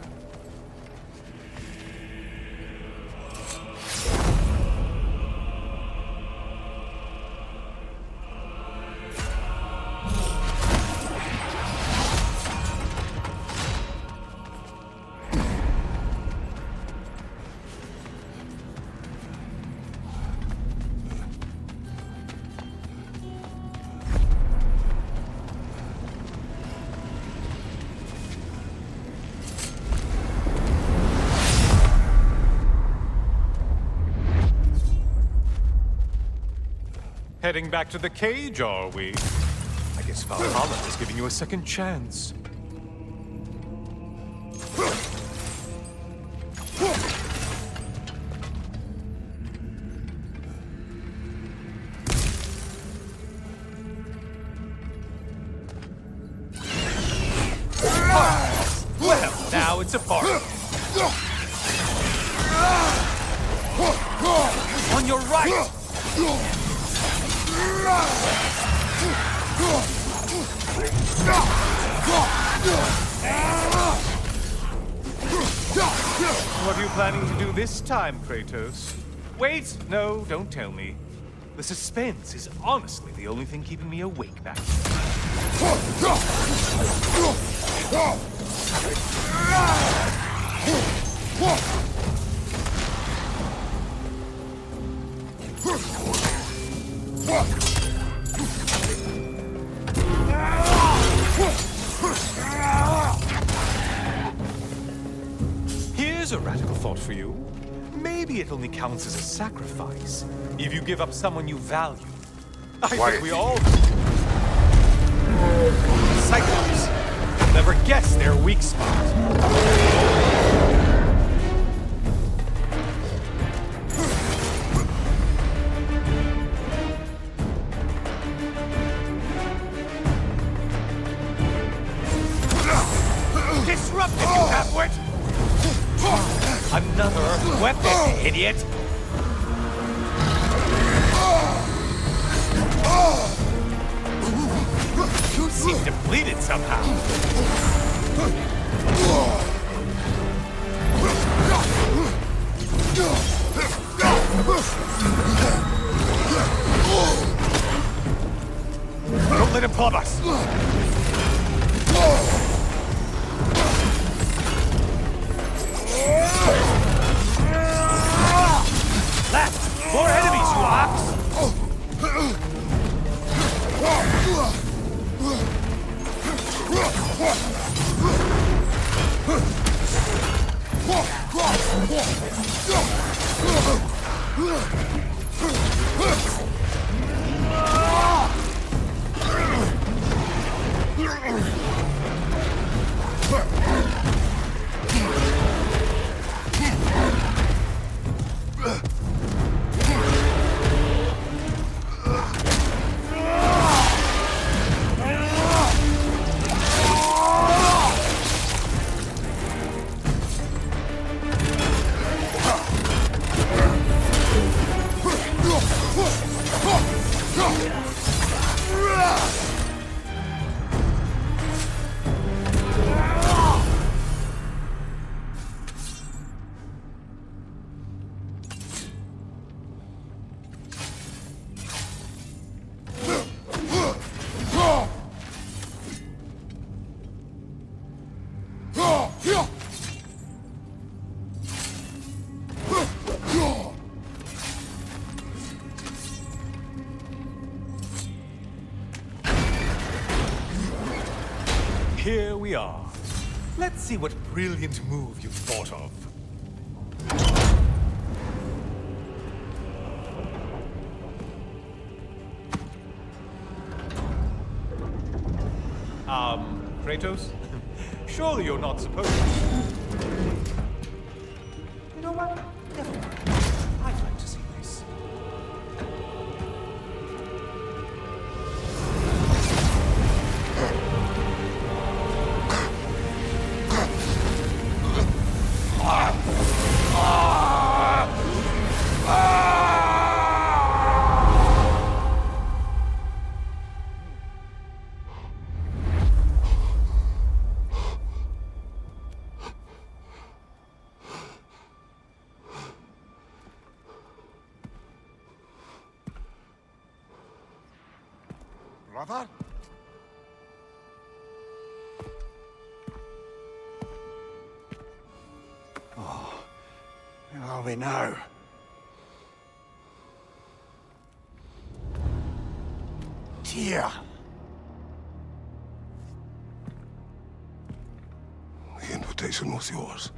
Heading back to the cage, are we? I guess Valhalla is giving you a second chance. Well, now it's a party. On your right! What are you planning to do this time, Kratos? Wait! No, don't tell me. The suspense is honestly the only thing keeping me awake back here. Here's a radical thought for you. Maybe it only counts as a sacrifice if you give up someone you value. I think we all do. Cyclops. You'll never guess their weak spot. Disrupted, you halfwit! Another weapon, idiot! You seem depleted somehow. Don't let him club us! Left! More enemies, you ox! Here we are. Let's see what brilliant move you've thought of. Kratos? Surely you're not supposed to. You know what? Never mind. I'd like to see this.
Brother?
Oh, where are we now? Tyr!
The invitation was yours.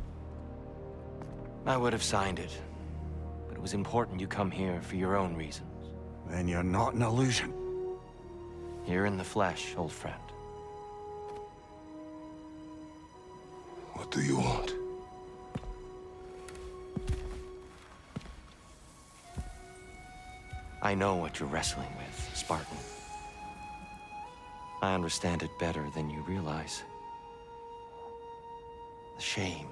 I would have signed it, but it was important you come here for your own reasons.
Then you're not an illusion.
Here in the flesh, old friend.
What do you want?
I know what you're wrestling with, Spartan. I understand it better than you realize. The shame.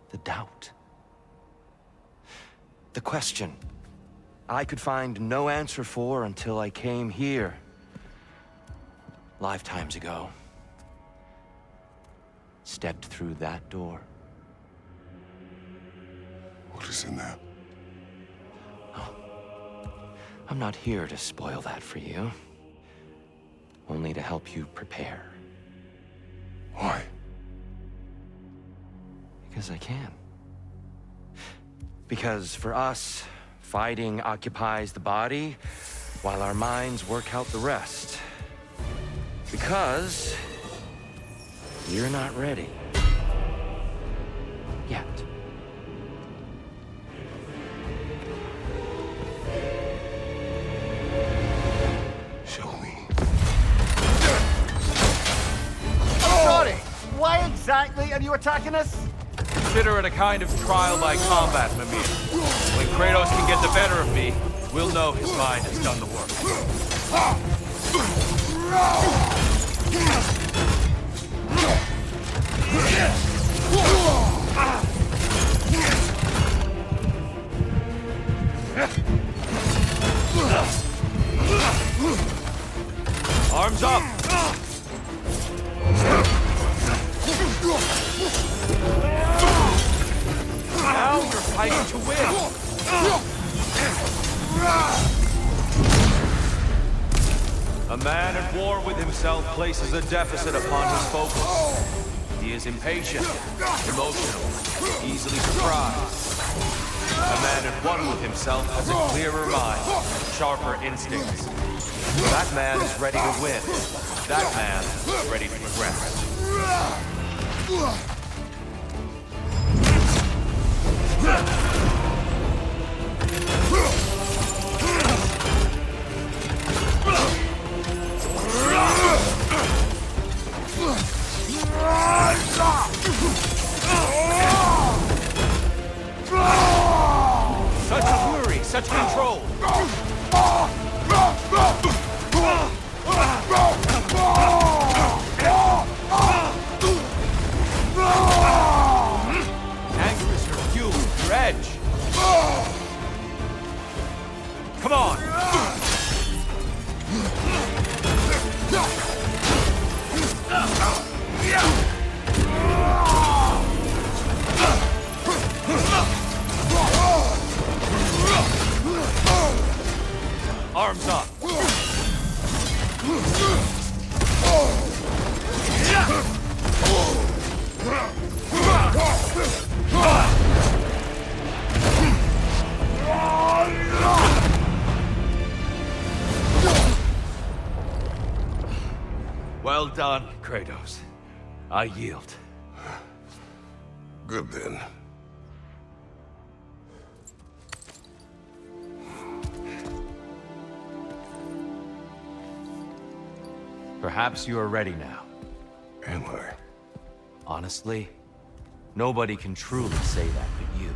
The doubt. The question I could find no answer for until I came here. Lifetimes ago. Stepped through that door.
What is in there?
I'm not here to spoil that for you. Only to help you prepare.
Why?
Because I can. Because for us, fighting occupies the body, while our minds work out the rest. Because you're not ready. Yet.
Show me.
Sorry, why exactly are you attacking us?
Consider it a kind of trial by combat, Mimir. When Kratos can get the better of me, we'll know his mind has done the work. Arms up! Now you're fighting to win! A man at war with himself places a deficit upon his focus. He is impatient, emotional, easily surprised. A man at one with himself has a clearer mind, sharper instincts. That man is ready to win. That man is ready to progress. Such fury, such control. Anger is your fuel, your edge. Come on. Arms up. Well done, Kratos. I yield.
Good then.
Perhaps you are ready now.
Am I?
Honestly, nobody can truly say that but you.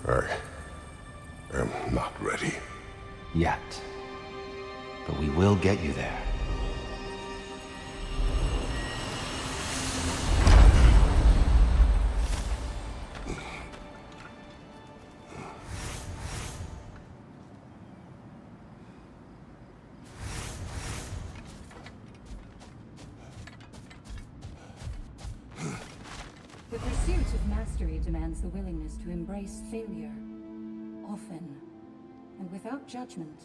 I am not ready.
Yet. But we will get you there.
pursuit of mastery demands the willingness to embrace failure, often, and without judgment.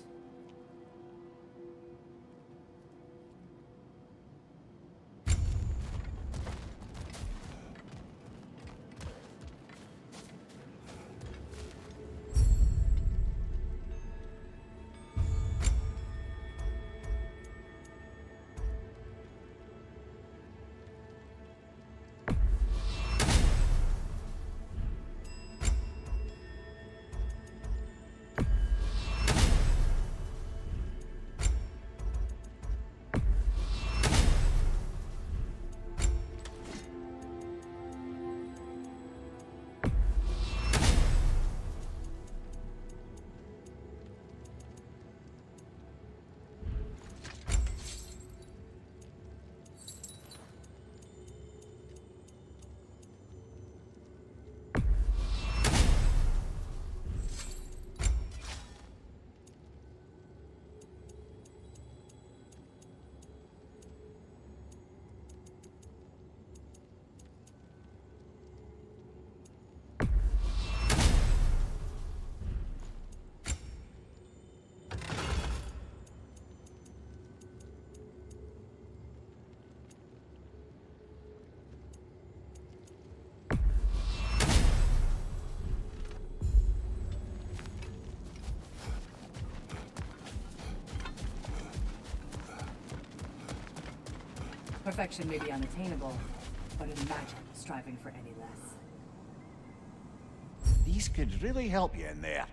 Perfection may be unattainable, but imagine striving for any less.
These could really help you in there.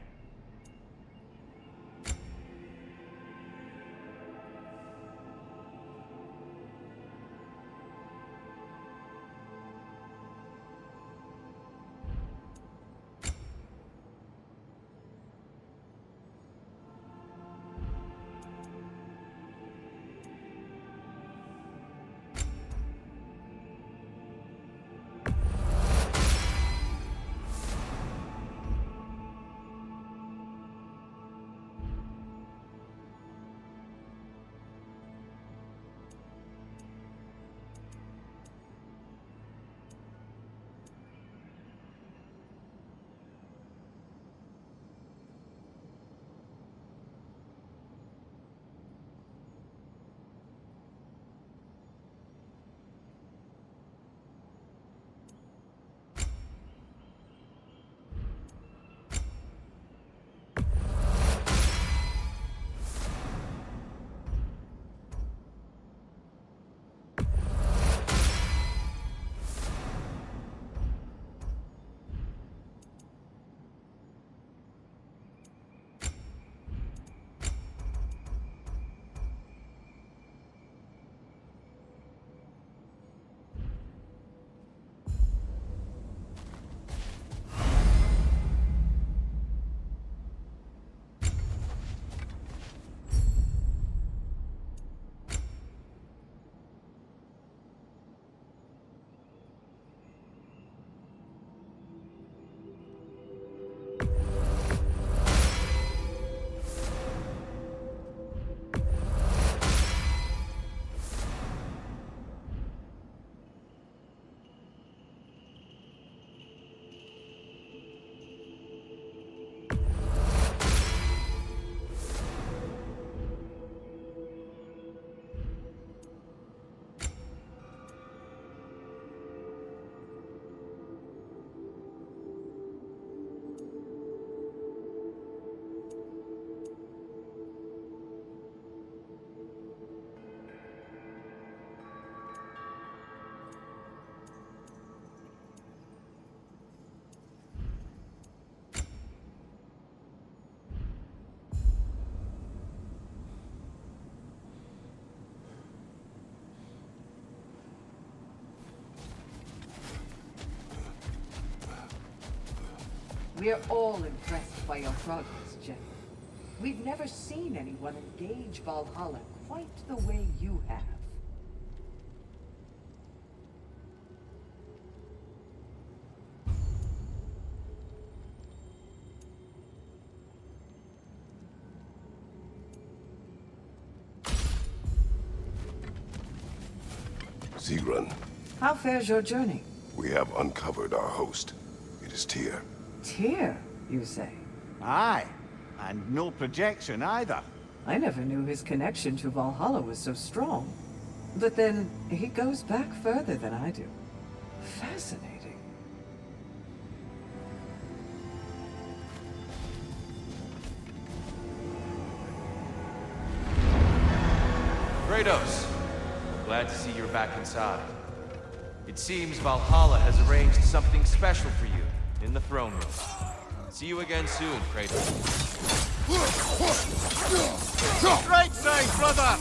We're all impressed by your progress, General. We've never seen anyone engage Valhalla quite the way you have.
Sigrun.
How fares your journey?
We have uncovered our host. It is Tyr.
Tyr, you say?
Aye, and no projection either.
I never knew his connection to Valhalla was so strong. But then, he goes back further than I do. Fascinating.
Kratos, glad to see you're back inside. It seems Valhalla has arranged something special for you in the throne room. See you again soon, Kratos.
Right side, brother!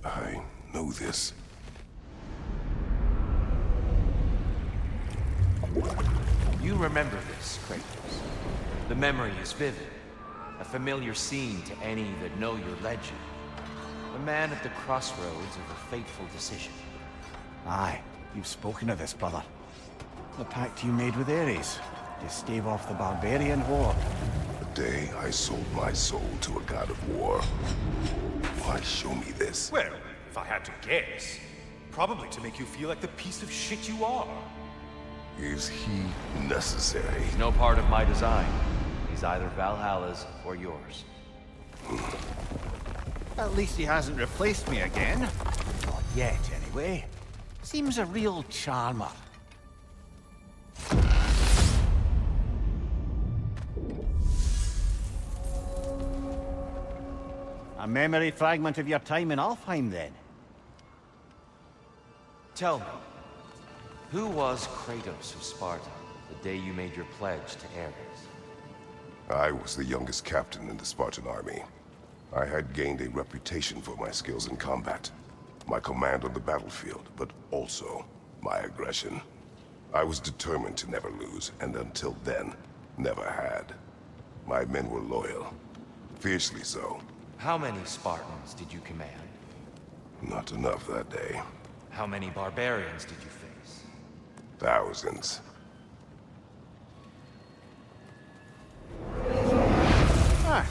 I know this.
You remember this, Kratos. The memory is vivid. A familiar scene to any that know your legend. A man at the crossroads of a fateful decision.
Aye, you've spoken of this, brother. The pact you made with Ares to stave off the barbarian horde.
The day I sold my soul to a god of war. Why show me this?
Well, if I had to guess, probably to make you feel like the piece of shit you are.
Is he necessary?
He's no part of my design. He's either Valhalla's or yours.
At least he hasn't replaced me again. Not yet, anyway. Seems a real charmer. A memory fragment of your time in Alfheim, then?
Tell me, who was Kratos of Sparta the day you made your pledge to Ares?
I was the youngest captain in the Spartan army. I had gained a reputation for my skills in combat, my command on the battlefield, but also my aggression. I was determined to never lose, and until then, never had. My men were loyal, fiercely so.
How many Spartans did you command?
Not enough that day.
How many barbarians did you face?
Thousands.
Ah,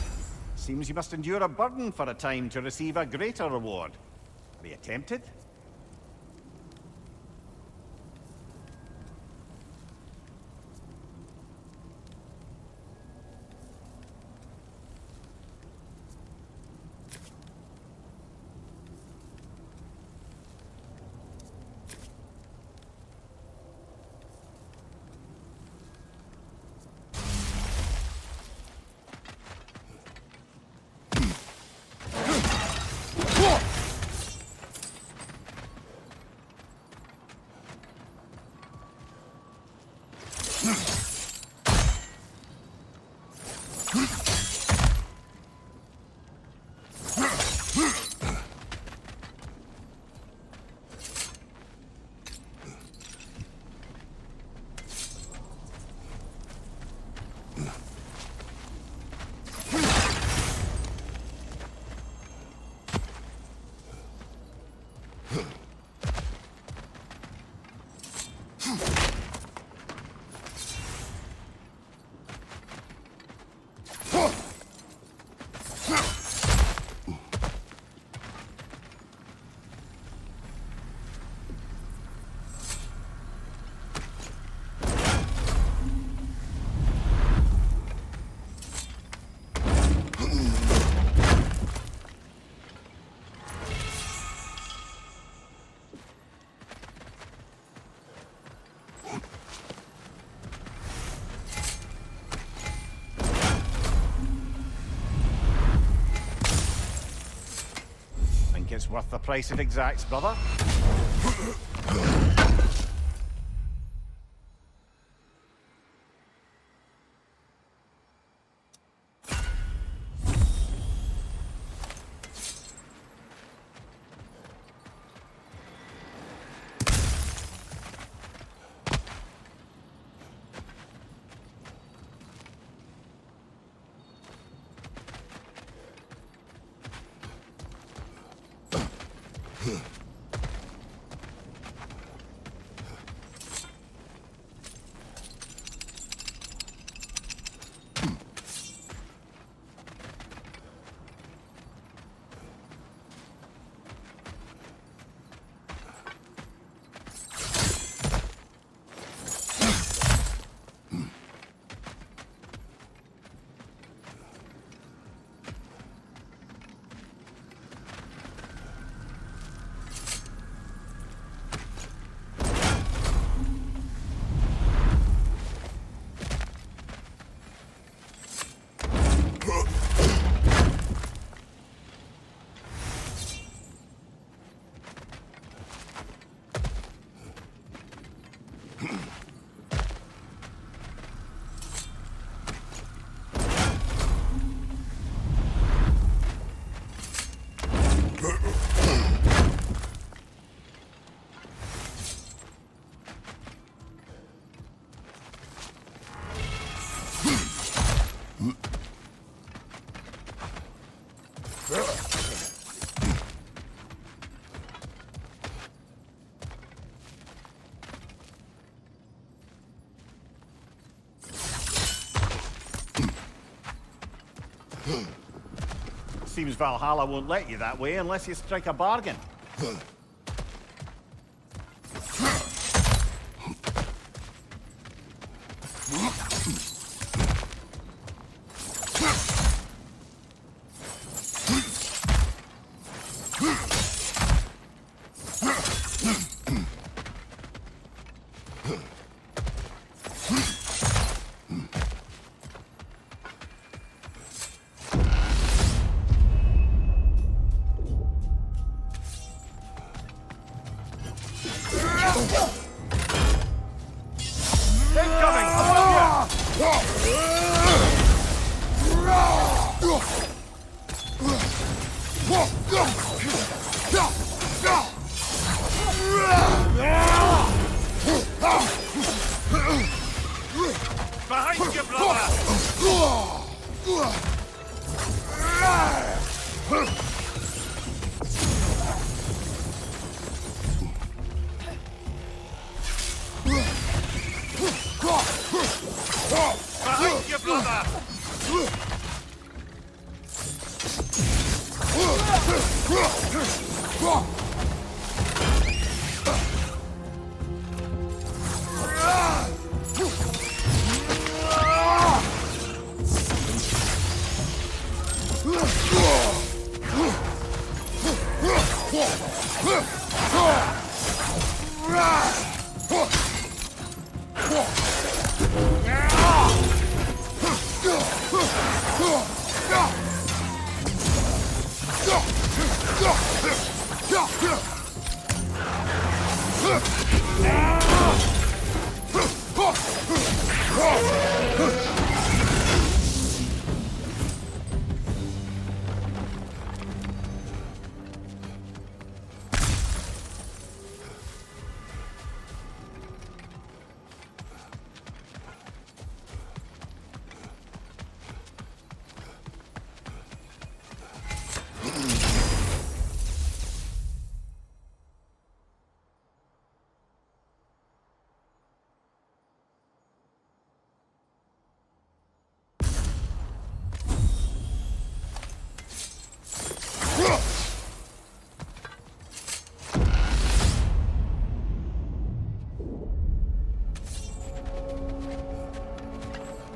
seems you must endure a burden for a time to receive a greater reward. Are you tempted? it's worth the price it exacts, brother. Seems Valhalla won't let you that way unless you strike a bargain.
Behind you, brother! Behind you, brother!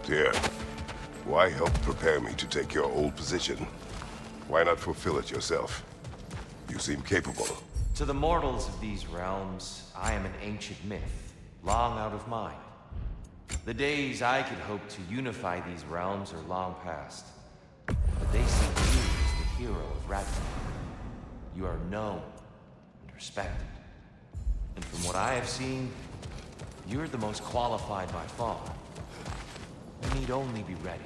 Dear, why help prepare me to take your old position? Why not fulfill it yourself? You seem capable.
To the mortals of these realms, I am an ancient myth, long out of mind. The days I could hope to unify these realms are long past. But they see you as the hero of Ragnarök. You are known and respected. And from what I have seen, you're the most qualified by far. You need only be ready.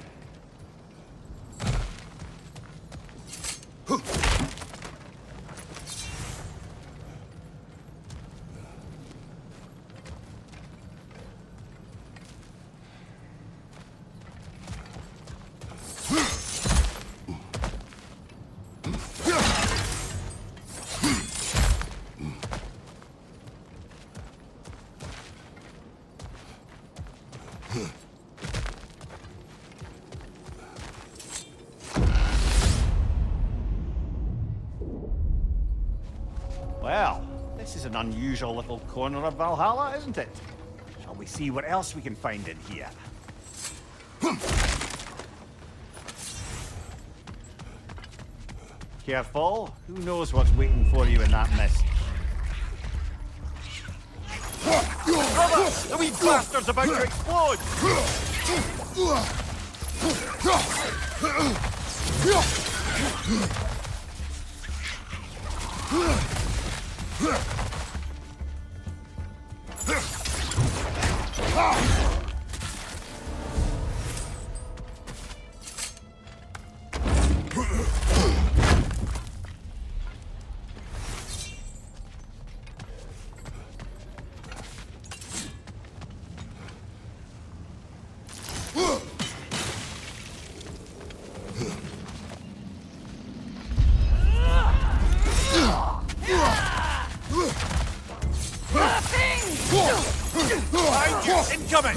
Well, this is an unusual little corner of Valhalla, isn't it? Shall we see what else we can find in here? Careful, who knows what's waiting for you in that mist? Brother! The wee bastard's about to explode! Incoming!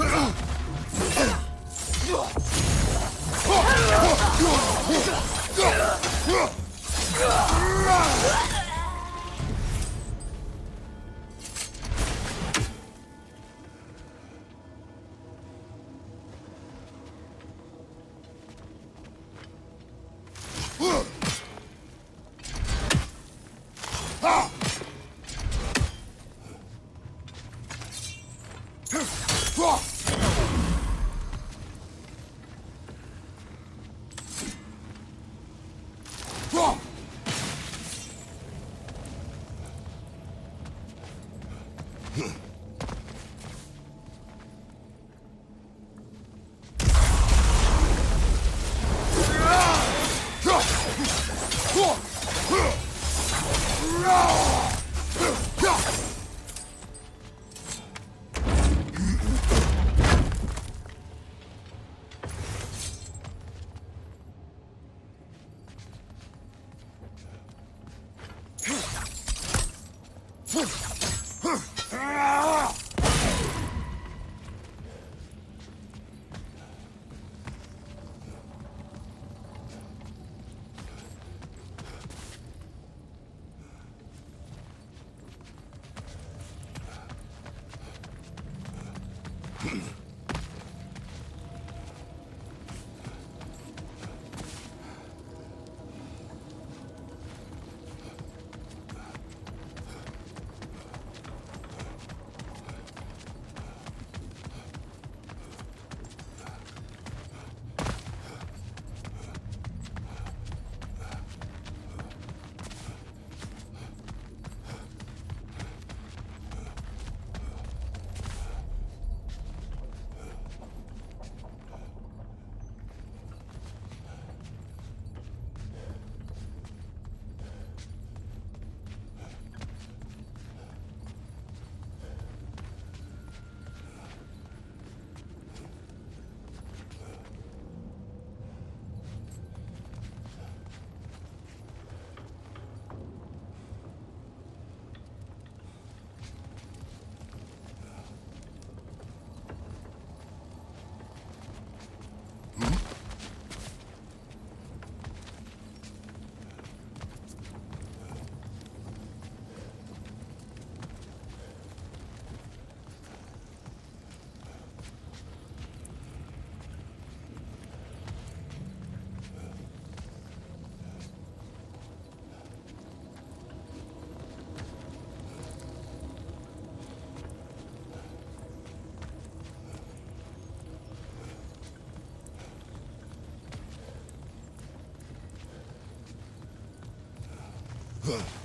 Huh.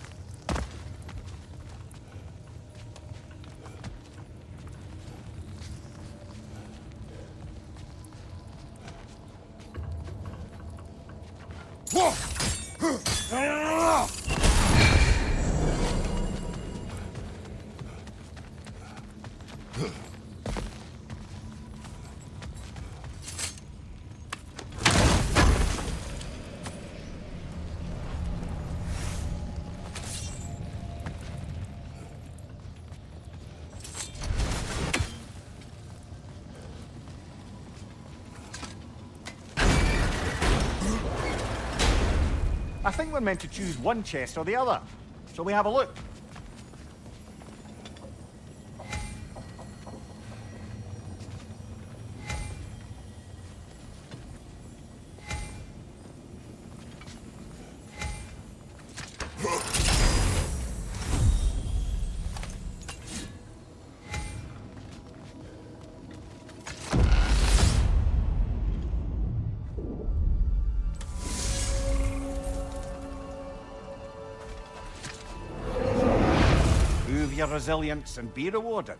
I think we're meant to choose one chest or the other. Shall we have a look? Prove your resilience and be rewarded.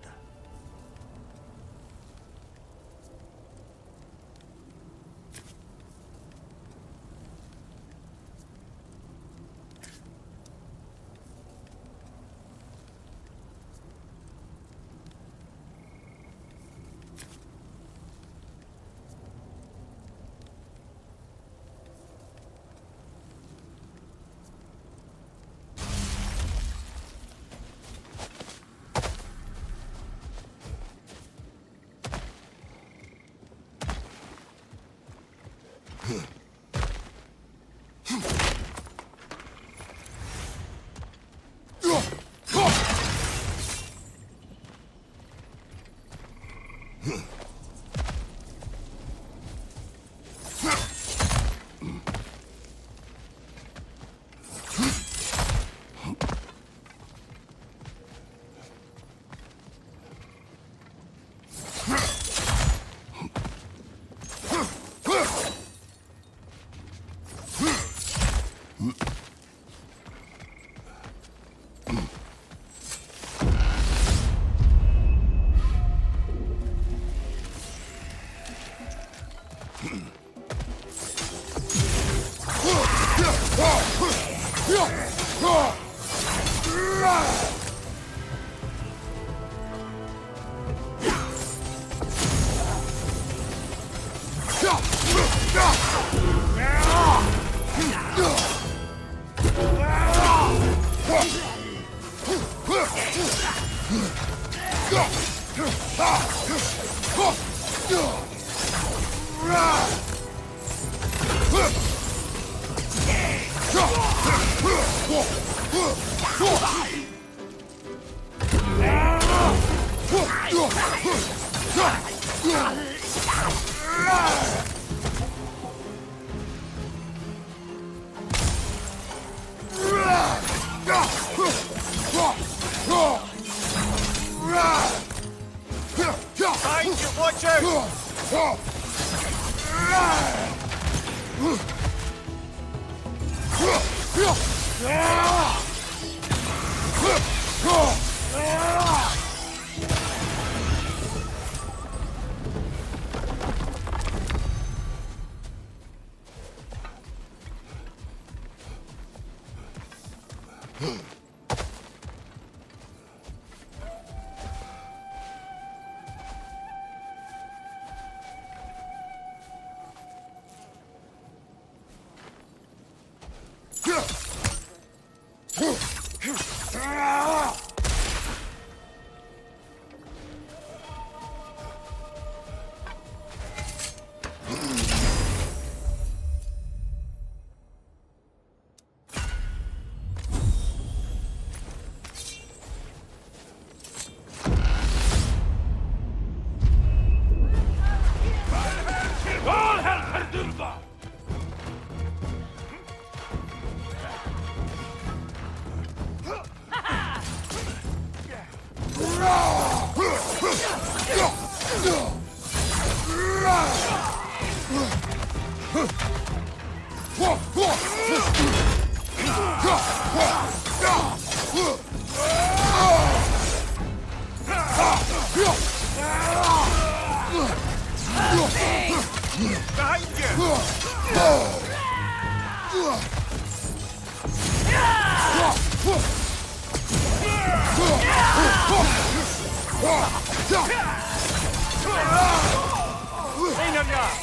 Behind you!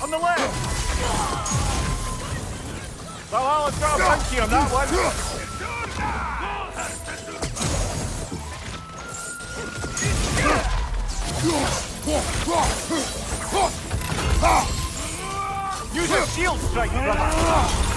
On the left! Valhalla's got a monkey on that one! Use a shield strike, brother!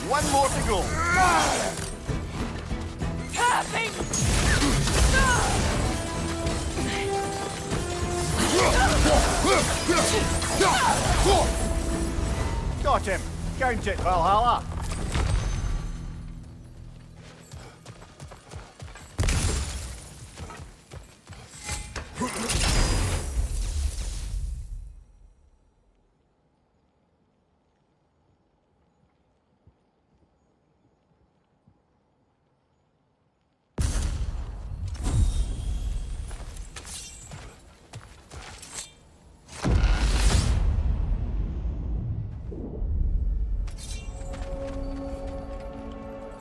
One more to go. Got him. Count it, Valhalla.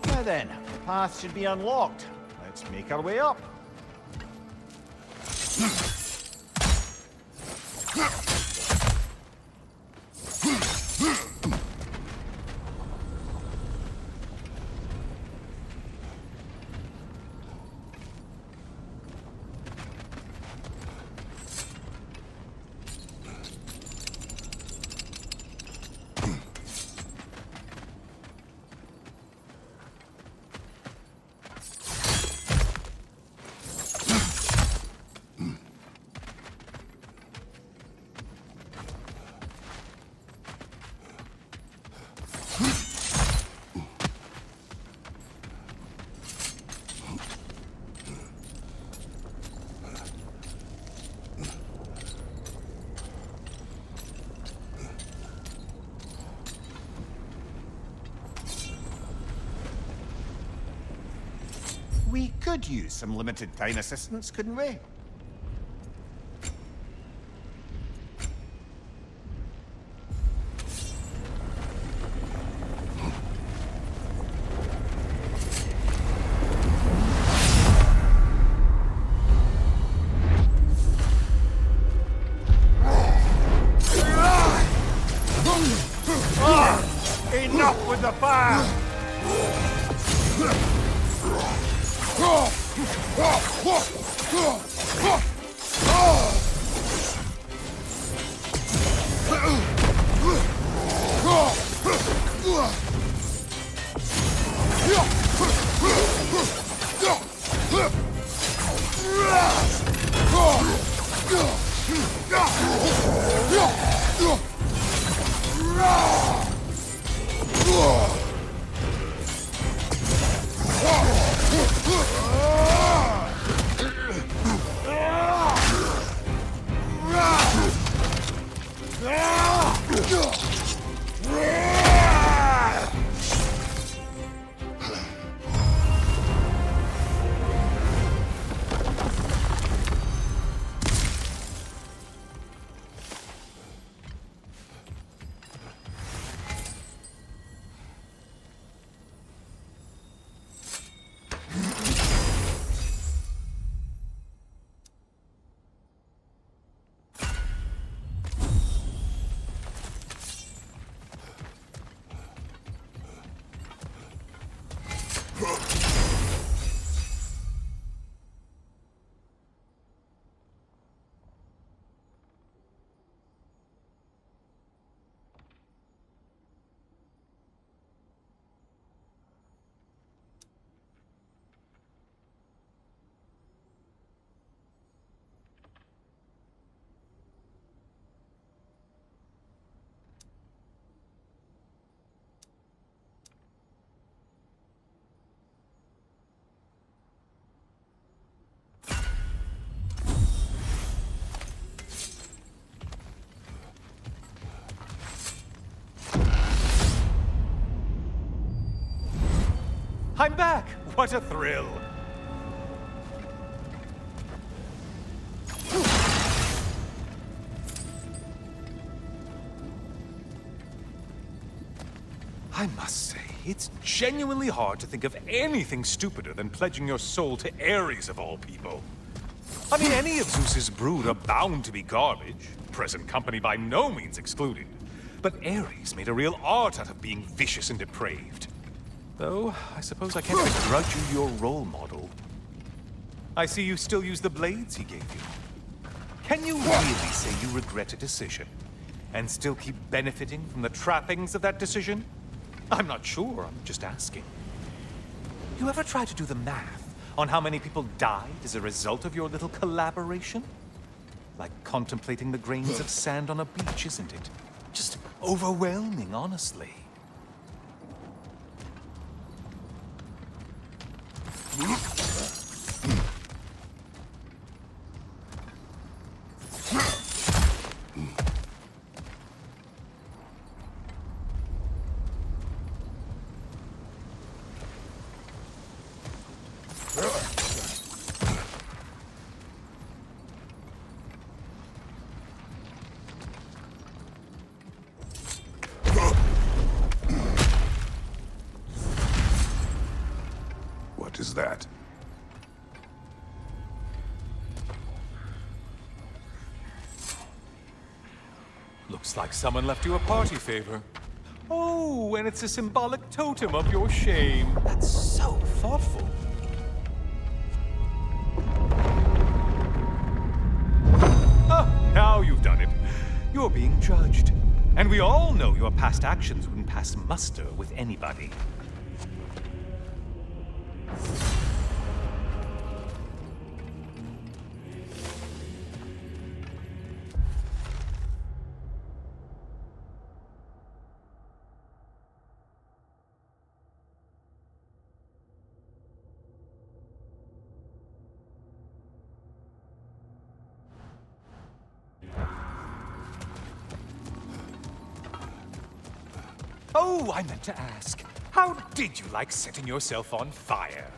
Now then, the path should be unlocked. Let's make our way up. We could use some limited time assistance, couldn't we? Enough with the fire!
I'm back! What a thrill! I must say, it's genuinely hard to think of anything stupider than pledging your soul to Ares of all people. I mean, any of Zeus's brood are bound to be garbage, present company by no means excluded. But Ares made a real art out of being vicious and depraved. Though, I suppose I can't begrudge you your role model. I see you still use the blades he gave you. Can you really say you regret a decision, and still keep benefiting from the trappings of that decision? I'm not sure, I'm just asking. You ever try to do the math on how many people died as a result of your little collaboration? Like contemplating the grains of sand on a beach, isn't it? Just overwhelming, honestly.
What is that?
Looks like someone left you a party favor. Oh, and it's a symbolic totem of your shame. That's so thoughtful. Oh, now you've done it. You're being judged. And we all know your past actions wouldn't pass muster with anybody. Oh, I meant to ask, how did you like setting yourself on fire?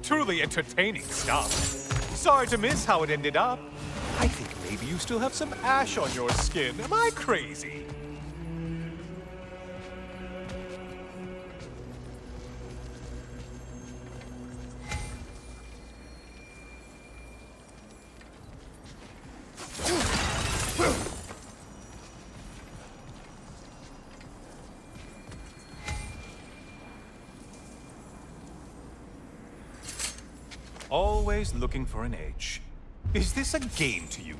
Truly entertaining stuff. Sorry to miss how it ended up. I think maybe you still have some ash on your skin. Am I crazy? Always looking for an edge. Is this a game to you?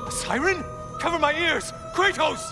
Siren? Cover my ears! Kratos!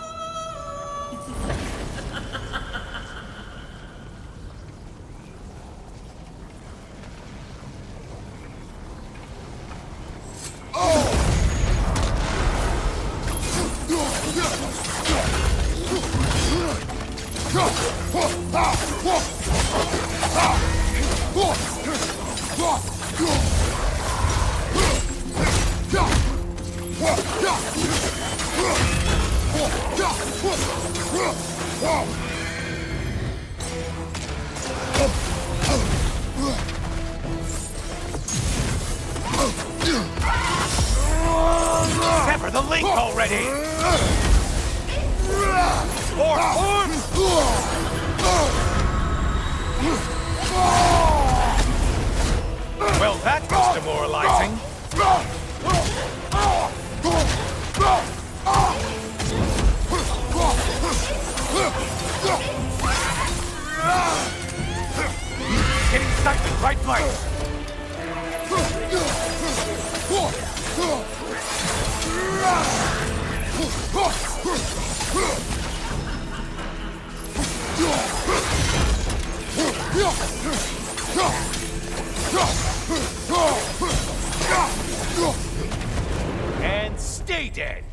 Sever the link already! Well, that was demoralizing. Getting stuck in the right place. And stay dead!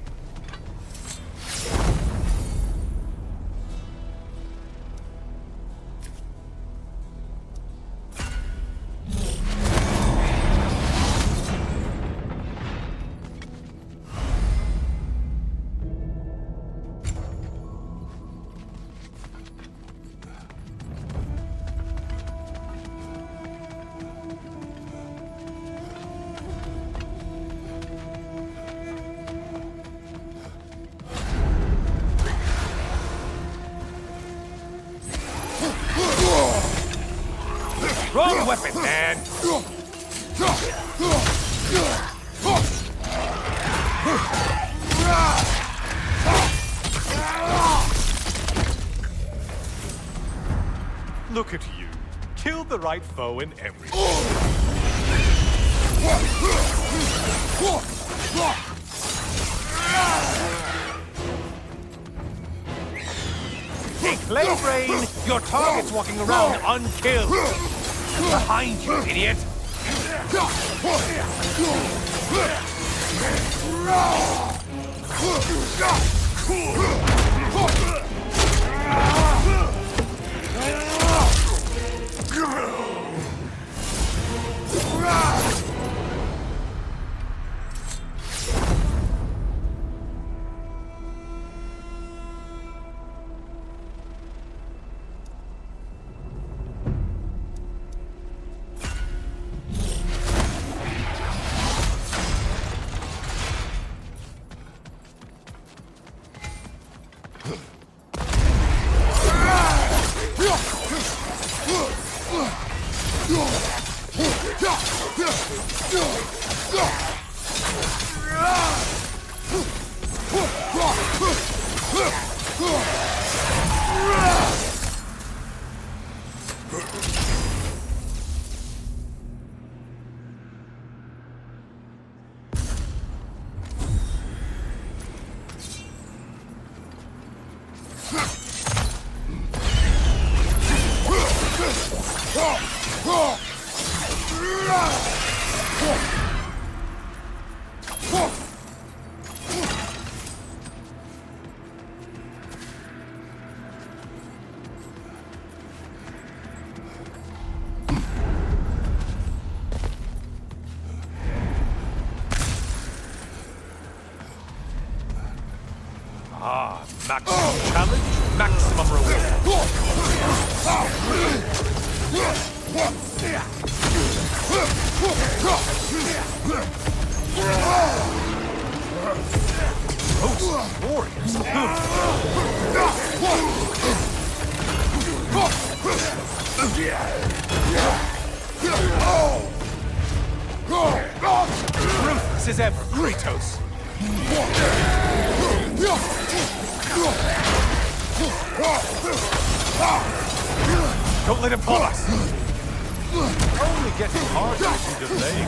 Wrong weapon, man! Look at you. Killed the right foe in everything. Clay Brain, your target's walking around unkilled. Behind you, idiot! Maximum challenge, maximum reward. Most warriors. Ruthless as ever, Kratos. Don't let him pull us! Only getting harder to delay,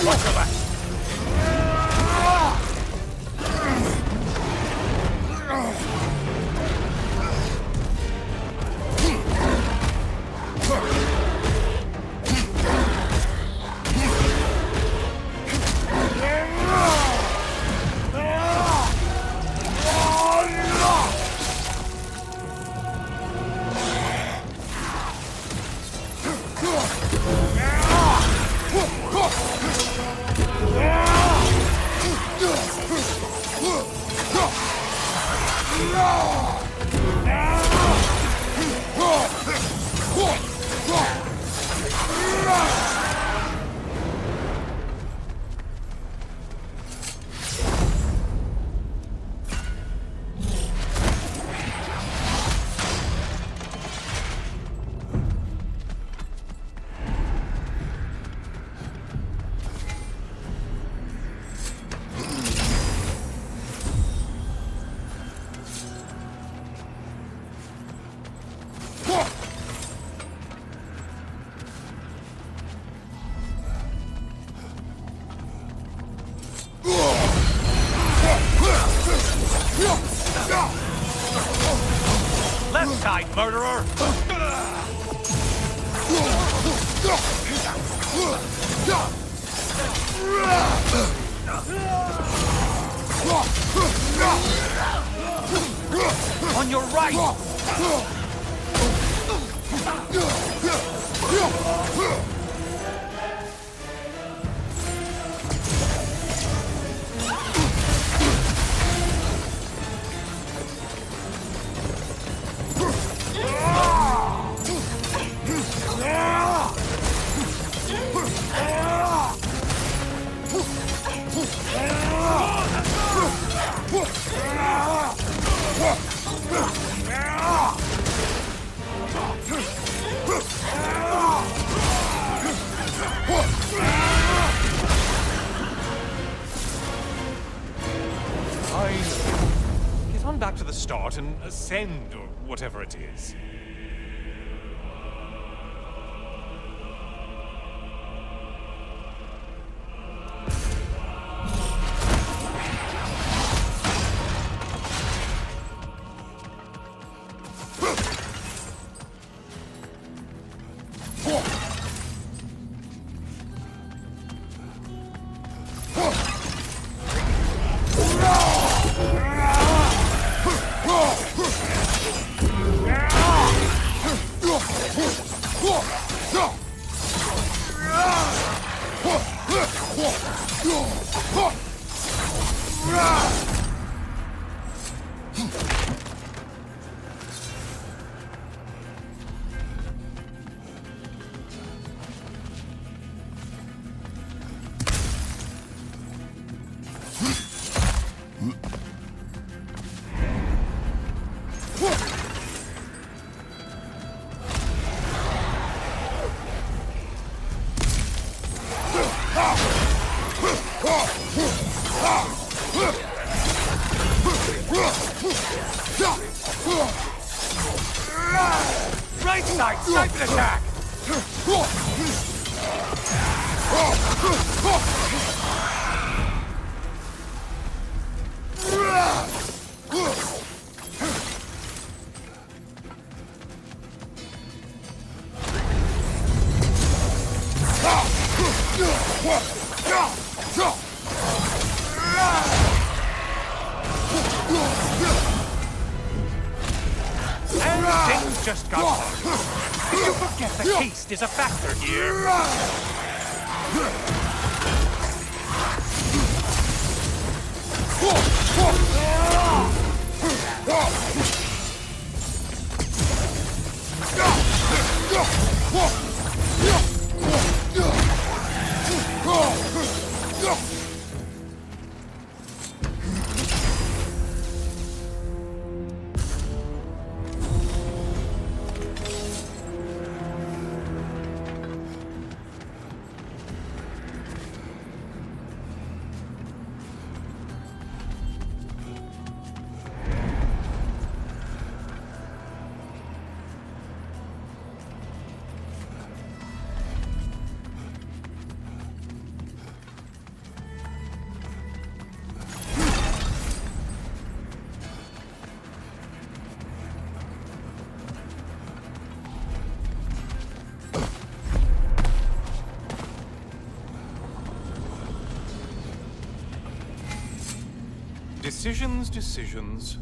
Watch your back!
on your right!
Get on back to the start and ascend, or whatever it is.
Right side, sniper attack!
And things just got hard. Did you forget that haste is a factor here? Decisions.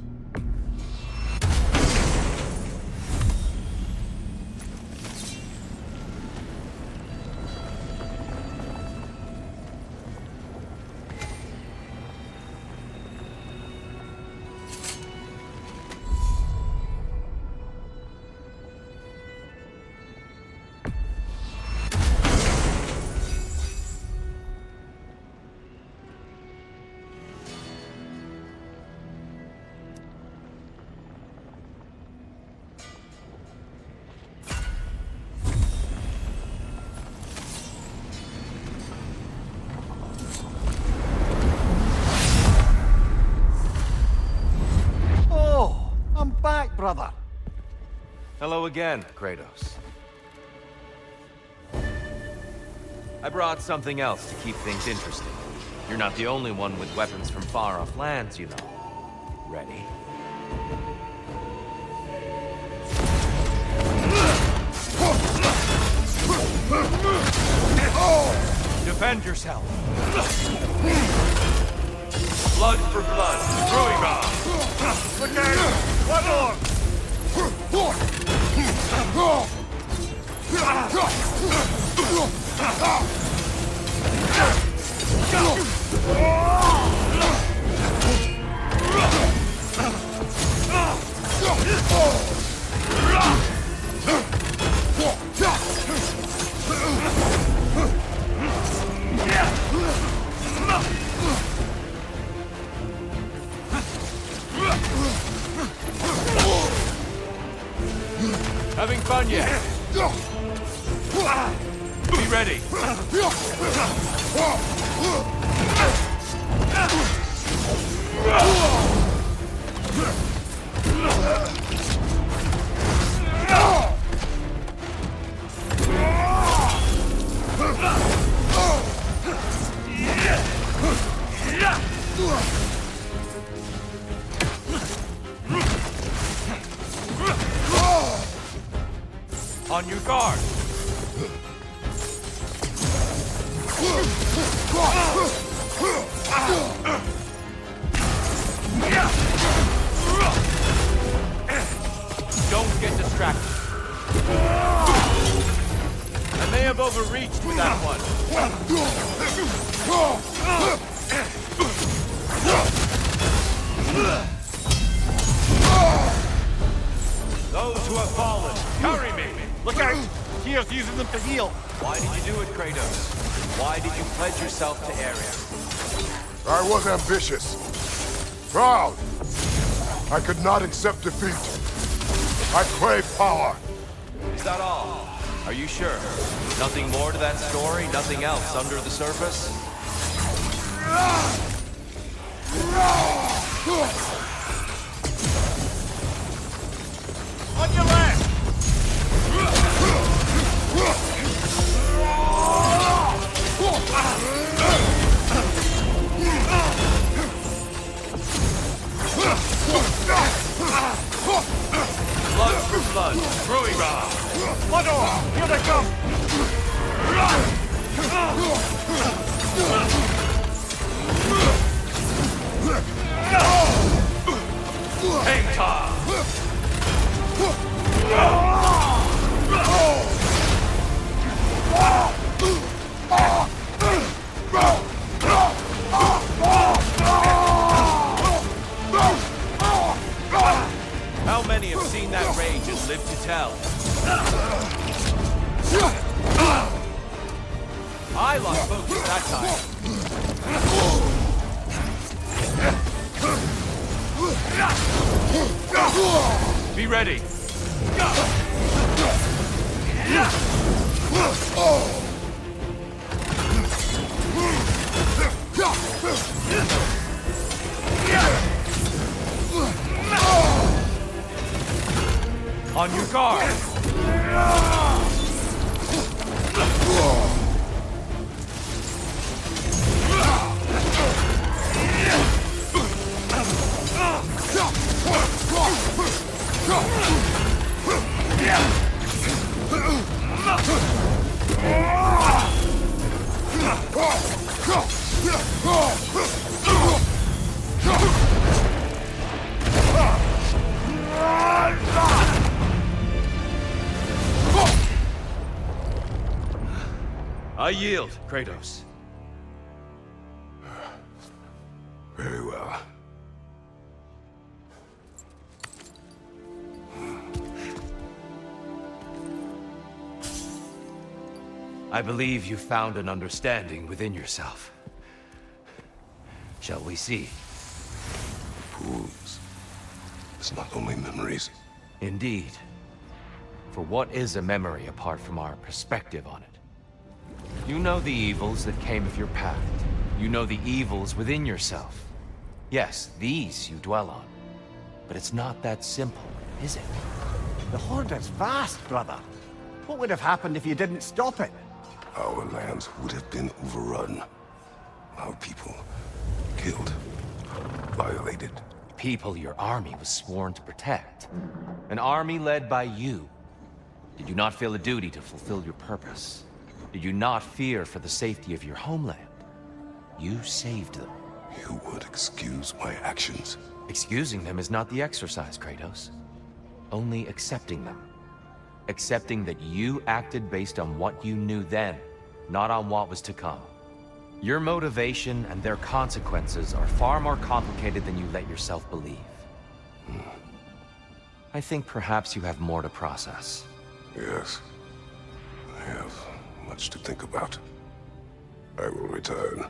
Brother.
Hello again, Kratos. I brought something else to keep things interesting. You're not the only one with weapons from far-off lands, you know. Ready?
Defend yourself.
Blood for blood. Throwing bomb.
Look out!
Having fun yet? Be ready. On your guard. Don't get distracted. I may have overreached with that one. Those who have fallen, carry me!
Look out! Tyr's using them to heal.
Why did you do it, Kratos? Why did you pledge yourself to Ares?
I was ambitious. Proud. I could not accept defeat. I crave power.
Is that all? Are you sure? Nothing more to that story? Nothing else under the surface?
On your left!
Blood for blood. Brewing raw.
Blood off! Here they come!
Hang time! How many have seen that rage and lived to tell? I lost focus that time. Be ready. On your guard. I yield, Kratos.
Very well.
I believe you found an understanding within yourself. Shall we see?
Fools. It's not only memories.
Indeed. For what is a memory apart from our perspective on it? You know the evils that came of your path. You know the evils within yourself. Yes, these you dwell on. But it's not that simple, is it?
The Horde is vast, brother. What would have happened if you didn't stop it?
Our lands would have been overrun. Our people killed, violated.
People your army was sworn to protect. An army led by you. Did you not feel a duty to fulfill your purpose? Did you not fear for the safety of your homeland? You saved them.
You would excuse my actions.
Excusing them is not the exercise, Kratos. Only accepting them. Accepting that you acted based on what you knew then, not on what was to come. Your motivation and their consequences are far more complicated than you let yourself believe. I think perhaps you have more to process.
Yes. I have much to think about. I will return.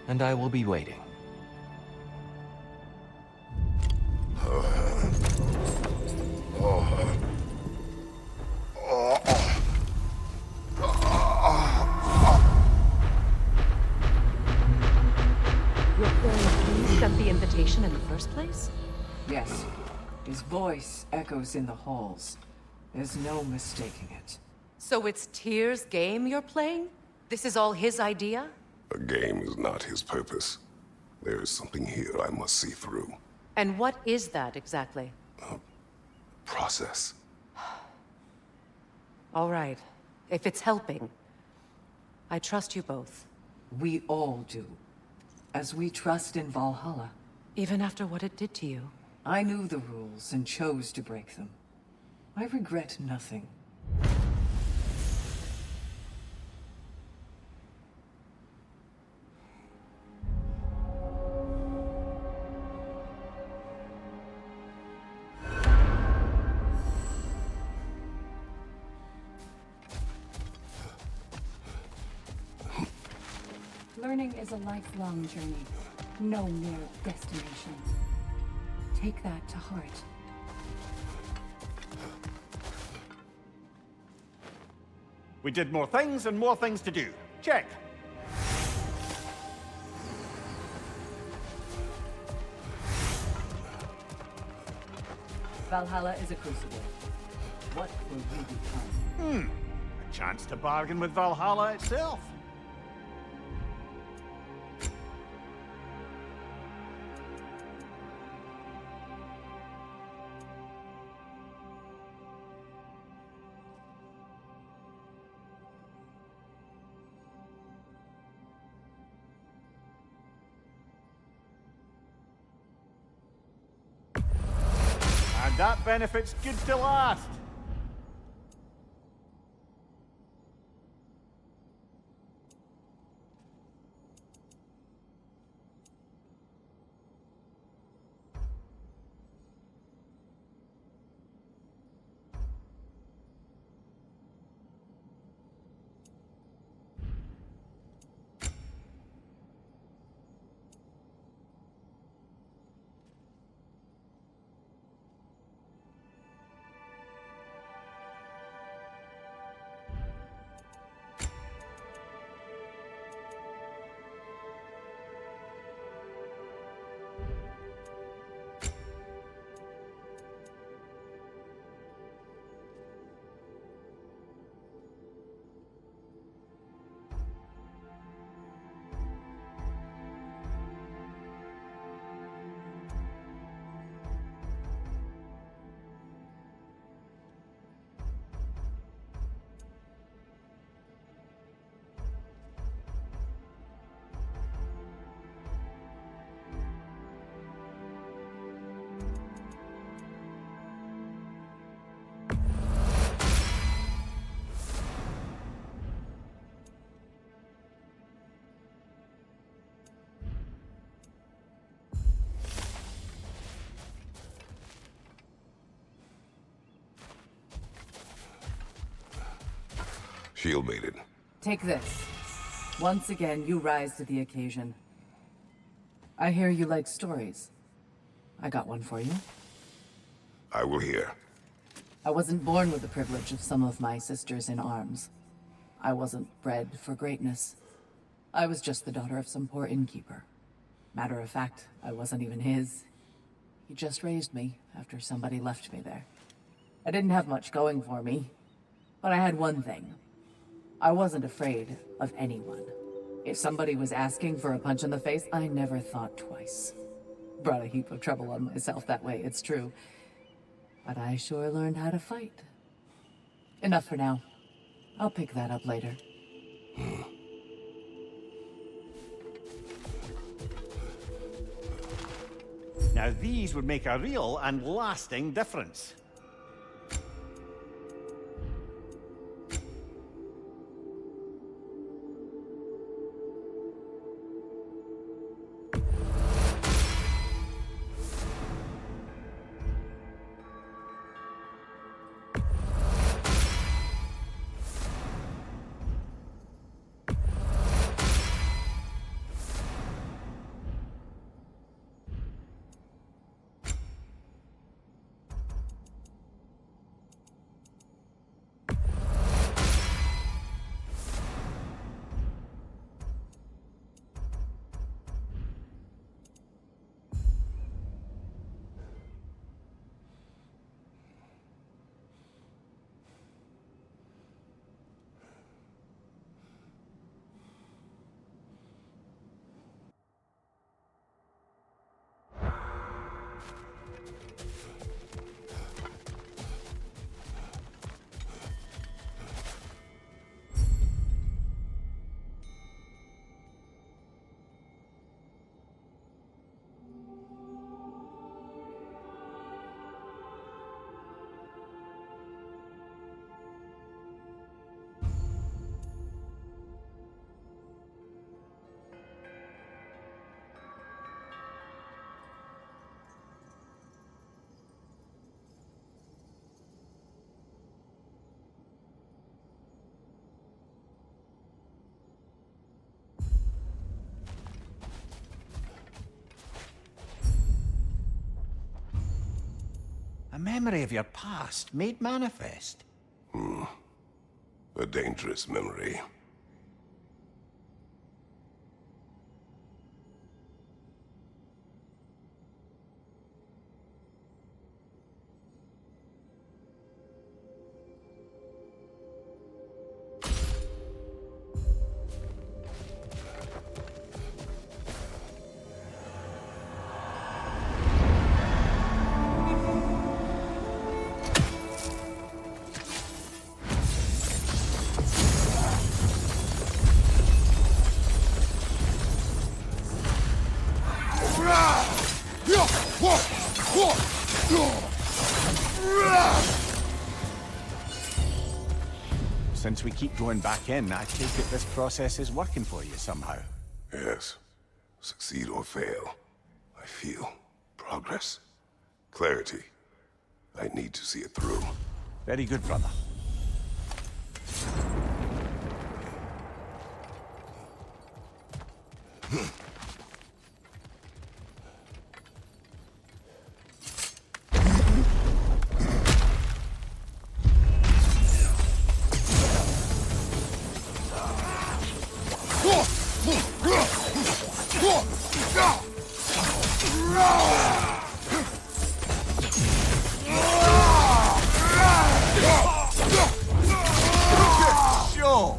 And I will be waiting.
You sent the invitation in the first place?
Yes. His voice echoes in the halls. There's no mistaking it.
So it's Tyr's game you're playing? This is all his idea?
A game is not his purpose. There is something here I must see through.
And what is that exactly?
Process.
All right. If it's helping, I trust you both.
We all do. As we trust in Valhalla.
Even after what it did to you.
I knew the rules and chose to break them. I regret nothing.
Learning is a lifelong journey, no mere destination. Take that to heart.
We did more things and more things to do. Check.
Valhalla is a crucible. What will we become?
A chance to bargain with Valhalla itself. And that benefit's good to last.
Shield maiden.
Take this. Once again, you rise to the occasion. I hear you like stories. I got one for you.
I will hear.
I wasn't born with the privilege of some of my sisters in arms. I wasn't bred for greatness. I was just the daughter of some poor innkeeper. Matter of fact, I wasn't even his. He just raised me after somebody left me there. I didn't have much going for me, but I had one thing. I wasn't afraid of anyone. If somebody was asking for a punch in the face, I never thought twice. Brought a heap of trouble on myself that way, it's true. But I sure learned how to fight. Enough for now. I'll pick that up later.
Now these would make a real and lasting difference. A memory of your past made manifest.
A dangerous memory.
Since we keep going back in, I take it this process is working for you somehow.
Yes. Succeed or fail, I feel progress. Clarity. I need to see it through.
Very good, brother.
Sure.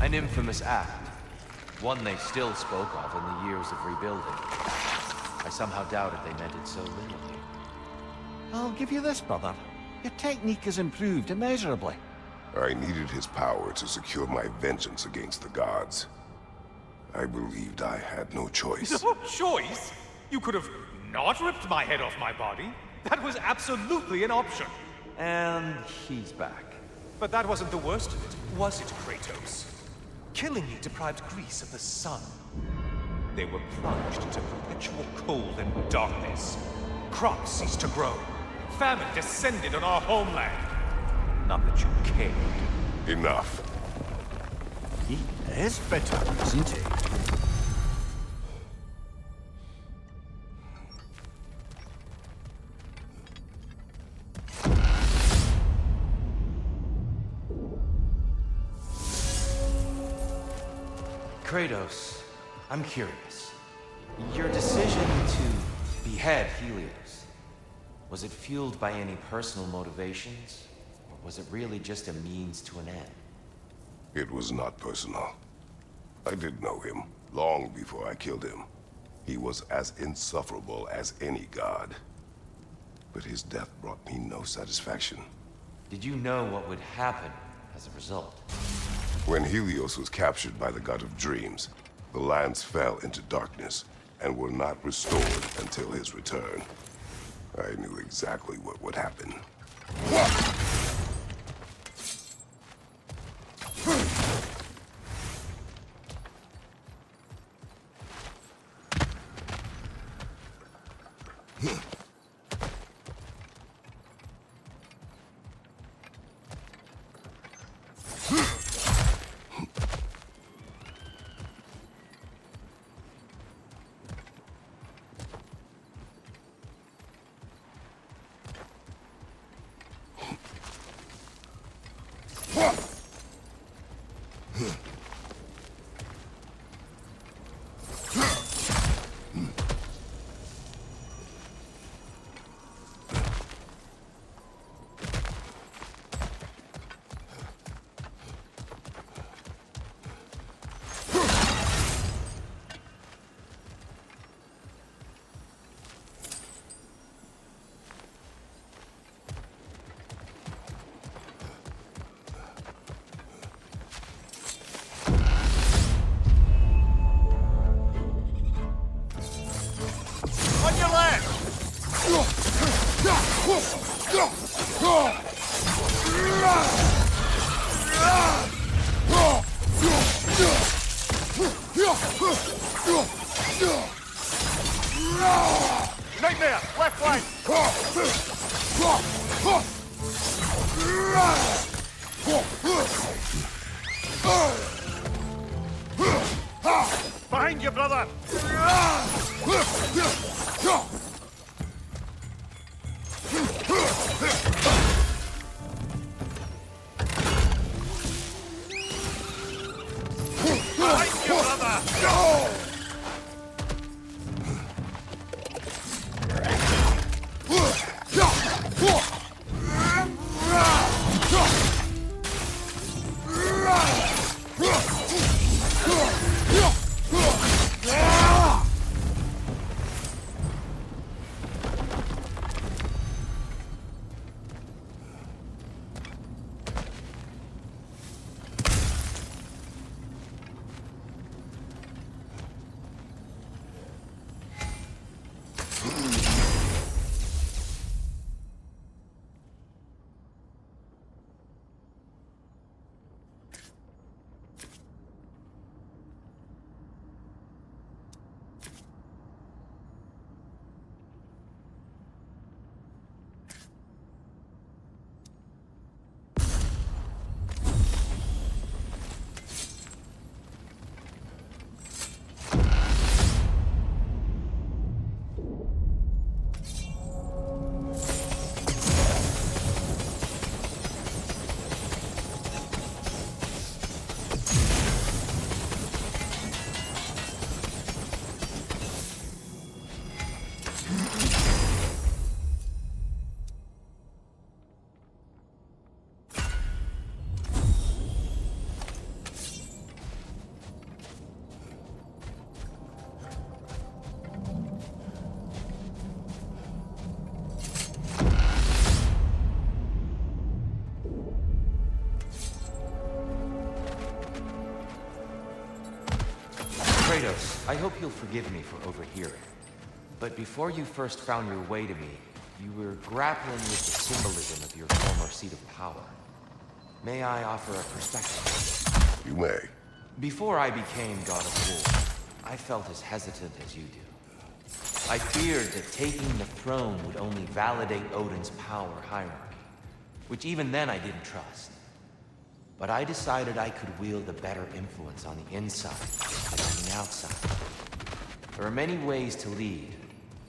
An infamous act. One they still spoke of in the years of rebuilding. I somehow doubted they meant it so literally.
I'll give you this, brother. Your technique has improved immeasurably.
I needed his power to secure my vengeance against the gods. I believed I had no choice.
No choice? You could have not ripped my head off my body. That was absolutely an option.
And he's back.
But that wasn't the worst of it, was it, Kratos? Killing me deprived Greece of the sun. They were plunged into perpetual cold and darkness. Crops ceased to grow. Famine descended on our homeland. Not that you cared.
Enough.
He is bitter, isn't he?
Kratos, I'm curious. Your decision to behead Helios, was it fueled by any personal motivations? Or was it really just a means to an end?
It was not personal. I did know him, long before I killed him. He was as insufferable as any god. But his death brought me no satisfaction.
Did you know what would happen as a result?
When Helios was captured by the god of dreams, the lands fell into darkness and were not restored until his return. I knew exactly what would happen.
Nightmare! Left flank! Behind you, brother! Behind you, brother!
Kratos, I hope you'll forgive me for overhearing. But before you first found your way to me, you were grappling with the symbolism of your former seat of power. May I offer a perspective?
You may.
Before I became God of War, I felt as hesitant as you do. I feared that taking the throne would only validate Odin's power hierarchy, which even then I didn't trust. But I decided I could wield a better influence on the inside than on the outside. There are many ways to lead,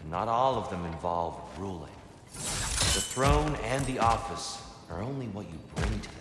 and not all of them involve ruling. The throne and the office are only what you bring to them.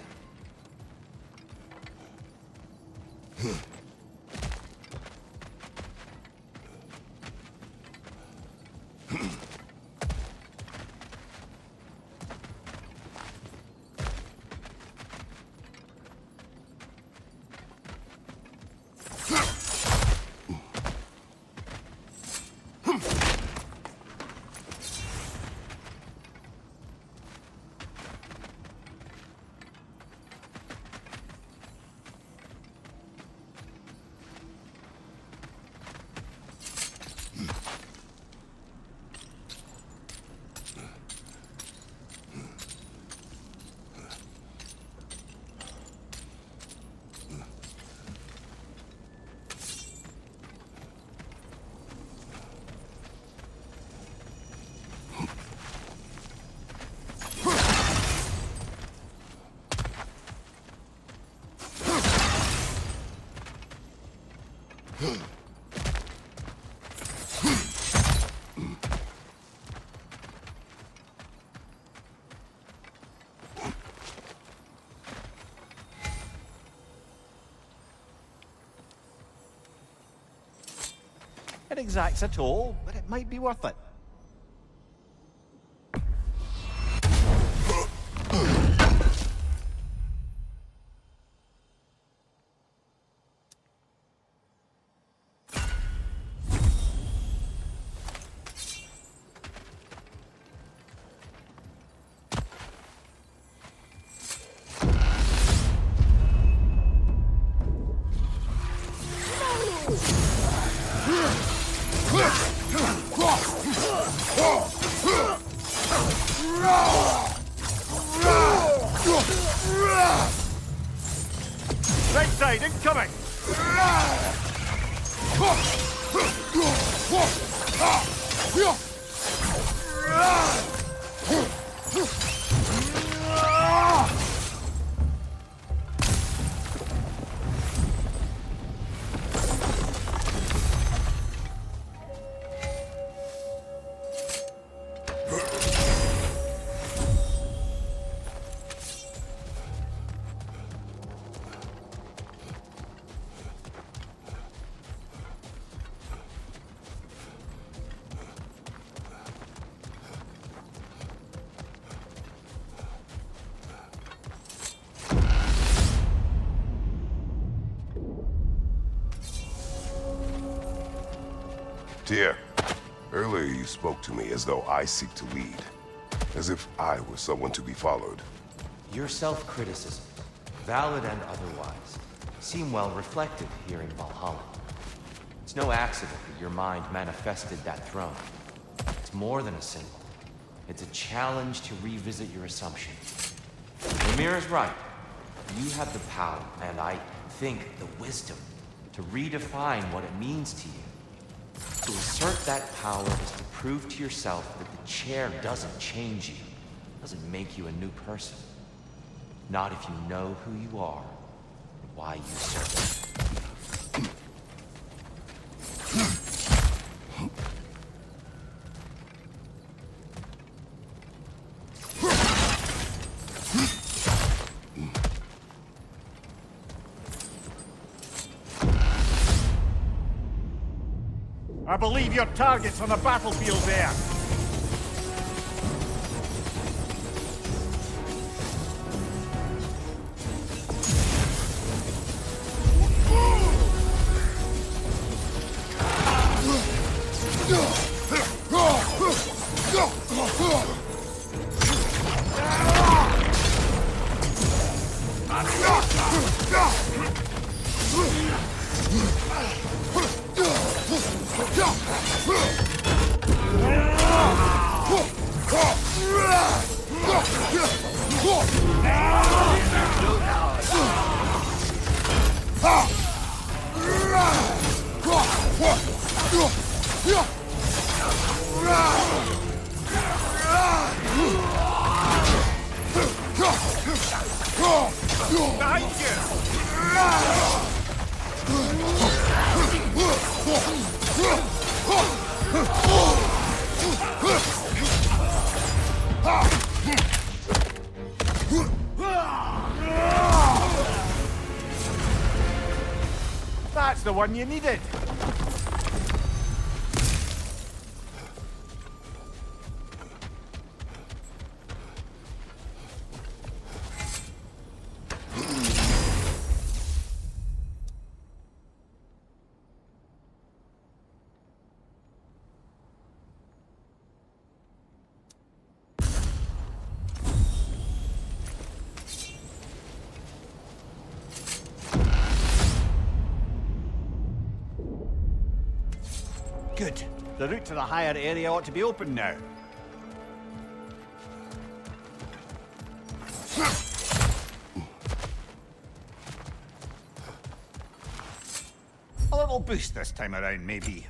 It exacts a toll, but it might be worth it. Right side, incoming!
Tyr, earlier you spoke to me as though I seek to lead. As if I were someone to be followed.
Your self-criticism, valid and otherwise, seem well reflected here in Valhalla. It's no accident that your mind manifested that throne. It's more than a symbol. It's a challenge to revisit your assumptions. Ymir is right. You have the power, and I think the wisdom, to redefine what it means to you. To assert that power is to prove to yourself that the chair doesn't change you, doesn't make you a new person. Not if you know who you are and why you serve.
I believe your target's on the battlefield there. That's the one you needed. Good. The route to the higher area ought to be open now. A little boost this time around, maybe.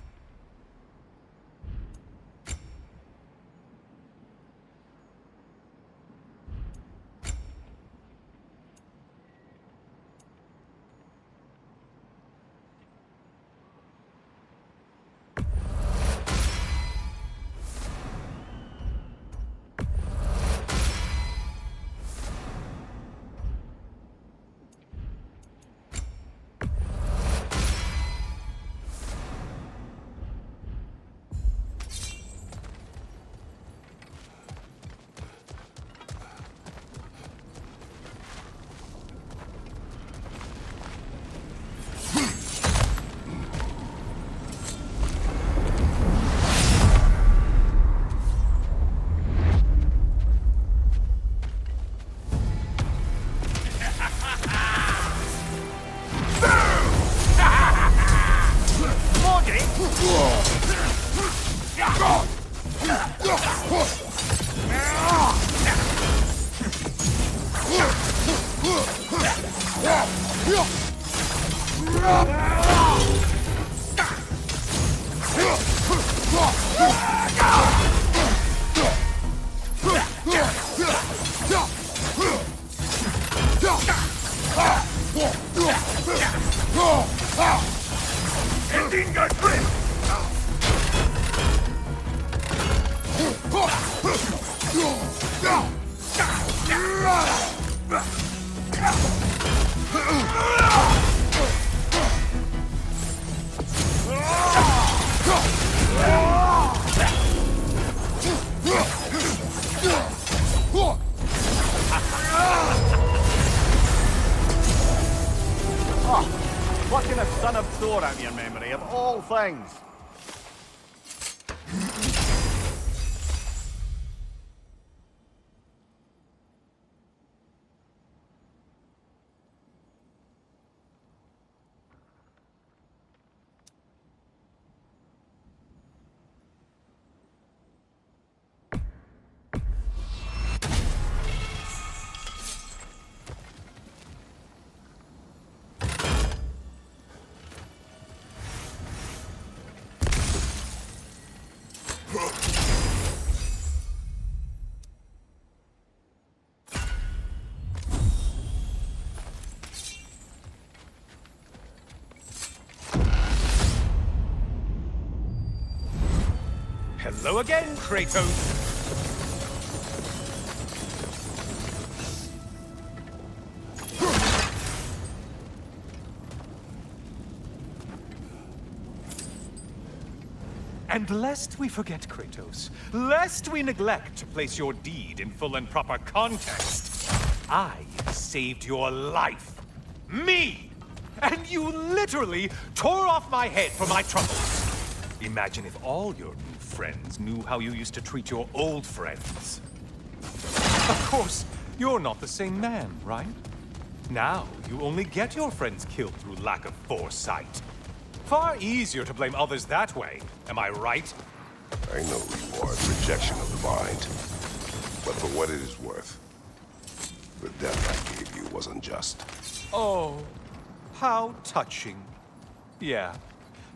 Plucking a son of Thor out of your memory, of all things.
Hello again, Kratos! And lest we forget, Kratos, lest we neglect to place your deed in full and proper context, I saved your life. Me! And you literally tore off my head for my troubles. Imagine if all your new friends knew how you used to treat your old friends. Of course, you're not the same man, right? Now, you only get your friends killed through lack of foresight. Far easier to blame others that way, am I right?
I know you are a rejection of the mind. But for what it is worth, the death I gave you was unjust.
Oh, how touching. Yeah,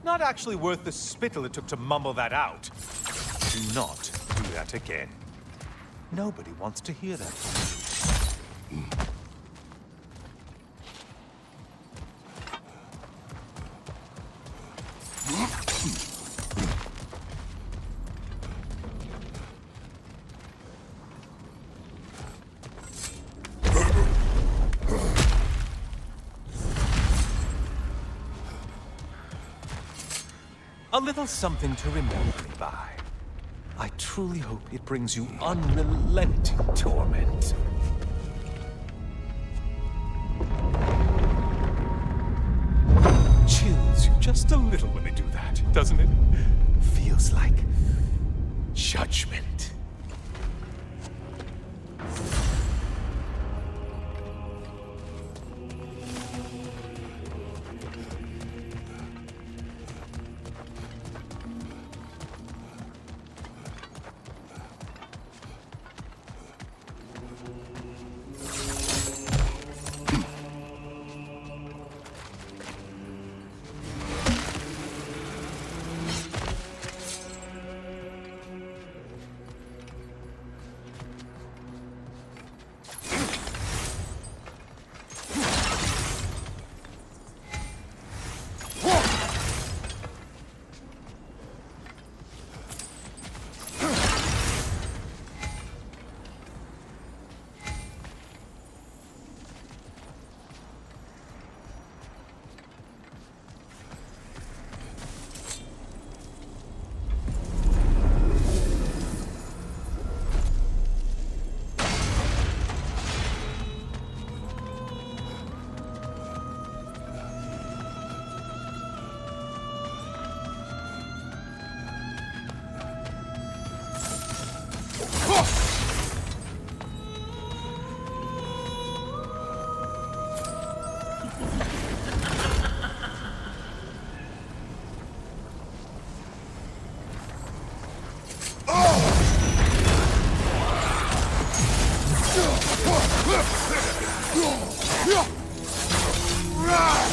Not actually worth the spittle it took to mumble that out. Do not do that again. Nobody wants to hear that from you. A little something to remember me by. I truly hope it brings you unrelenting torment. Chills you just a little when they do that, doesn't it? Feels like judgment.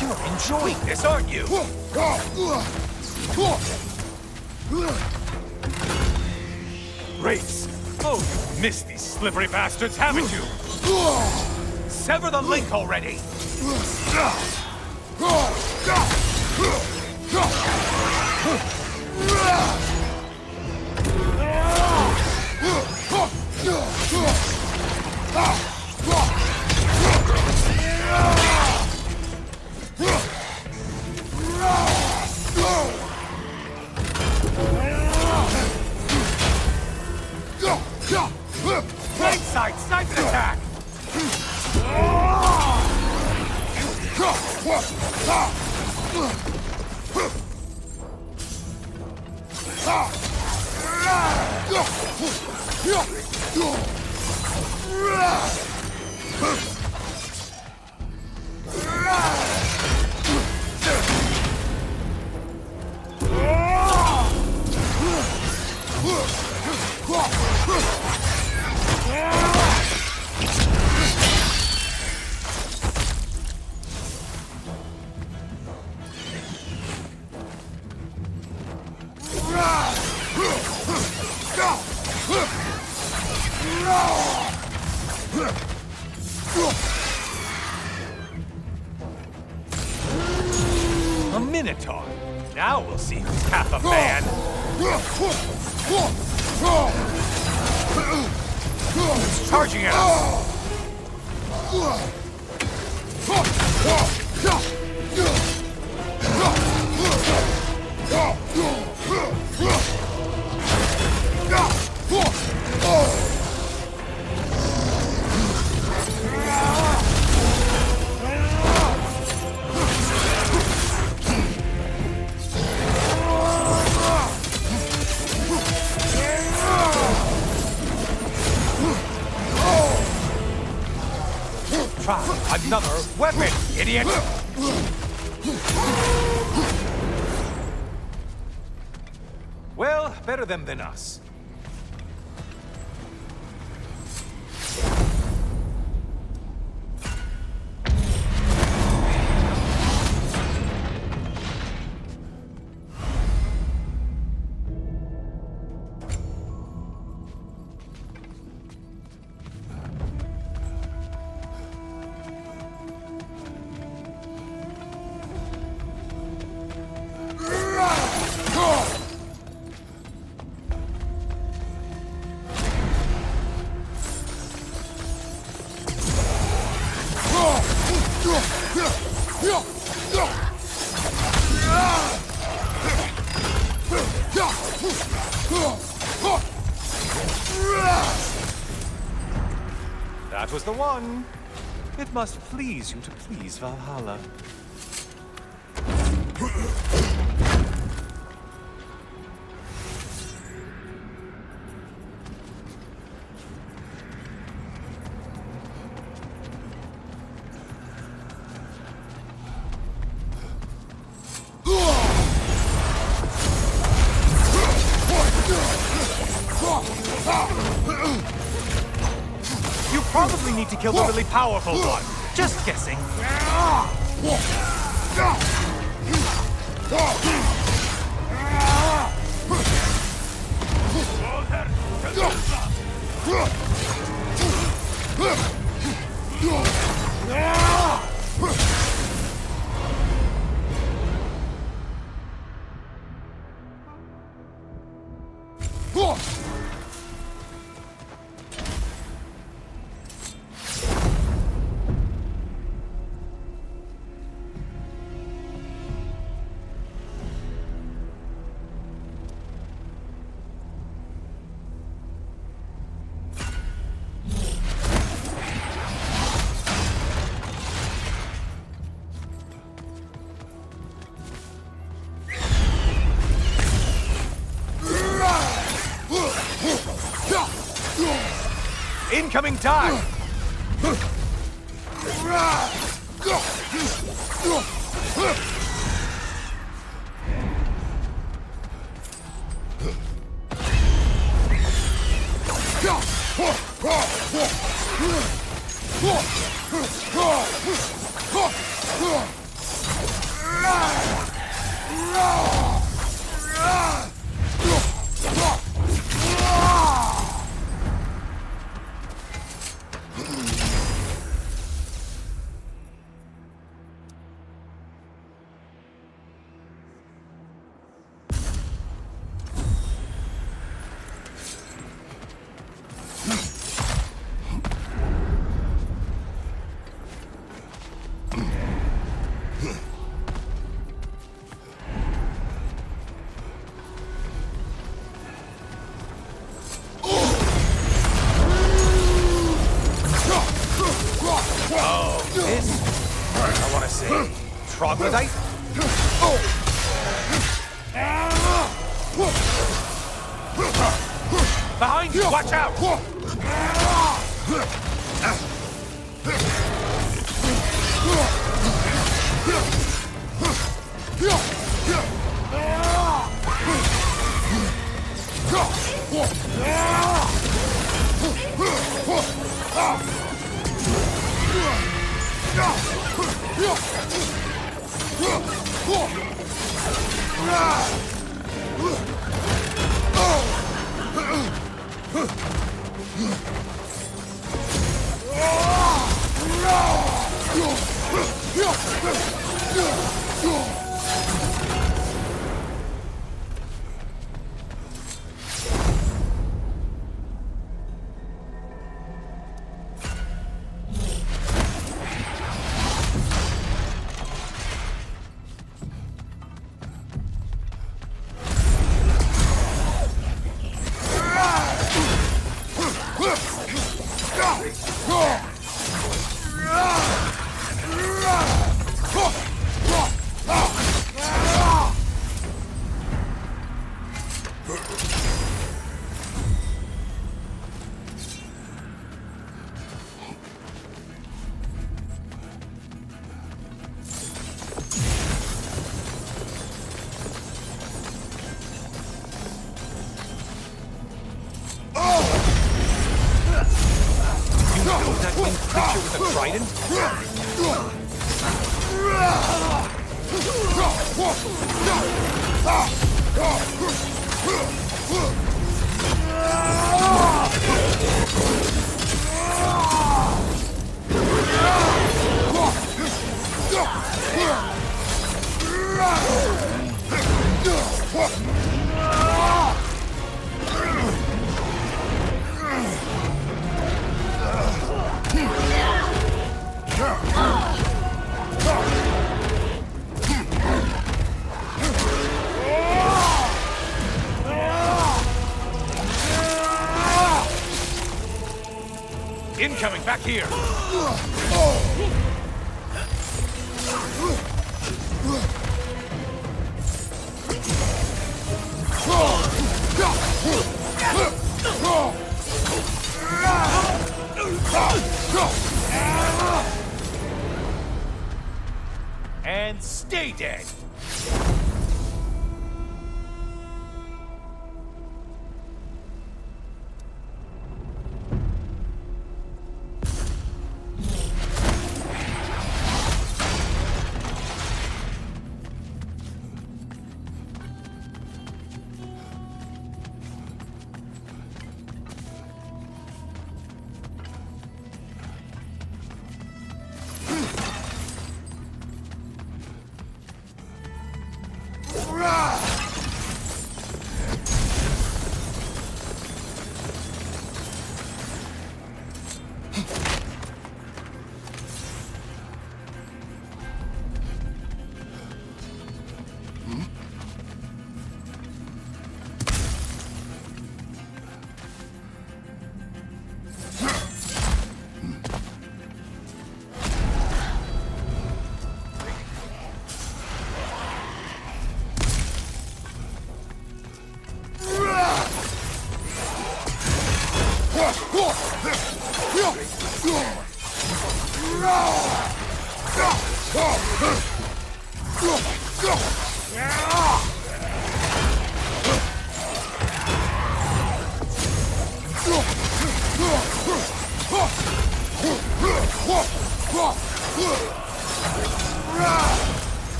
You're enjoying this, aren't you? Race! Oh, you missed these slippery bastards, haven't you? Sever the link already! Right side, snipe and attack! A Minotaur. Now we'll see who's half a man. He's charging at us. Try another weapon, idiot! Well, better them than us. That was the one. It must please you to please Valhalla. You probably need to kill the really powerful one. Just guessing. Incoming dive! I want to say, troglodyte? Behind you! Watch out! That winged creature with a trident? Incoming back here! And stay dead!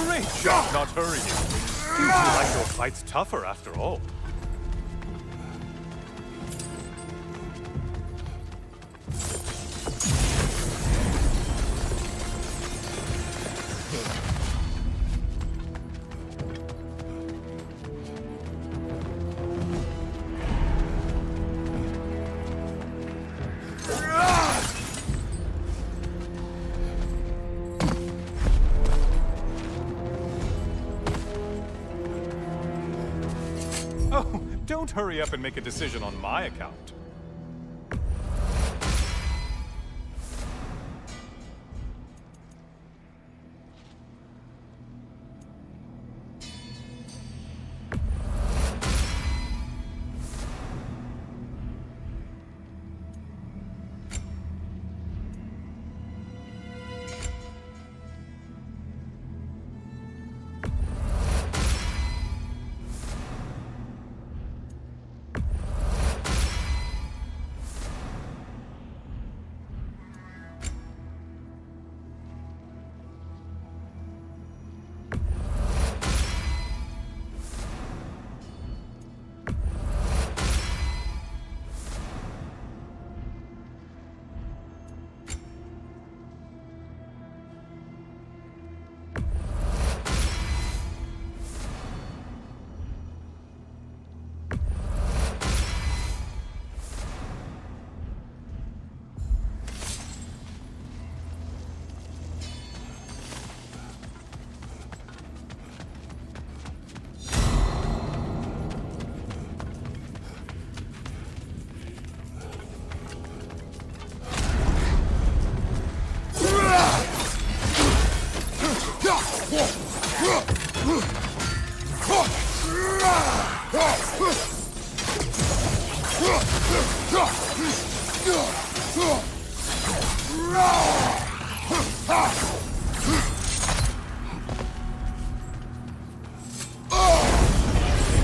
Great job not hurrying. You feel like your fight's tougher after all. Oh, don't hurry up and make a decision on my account.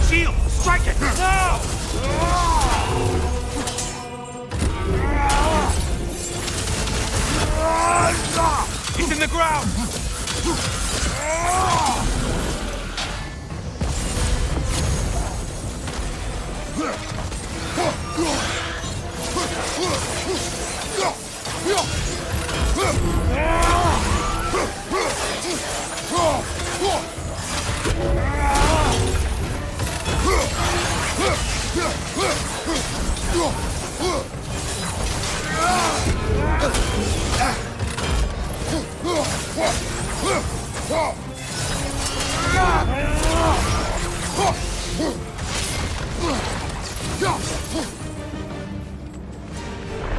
Shield! Strike it! Now! It's in the ground!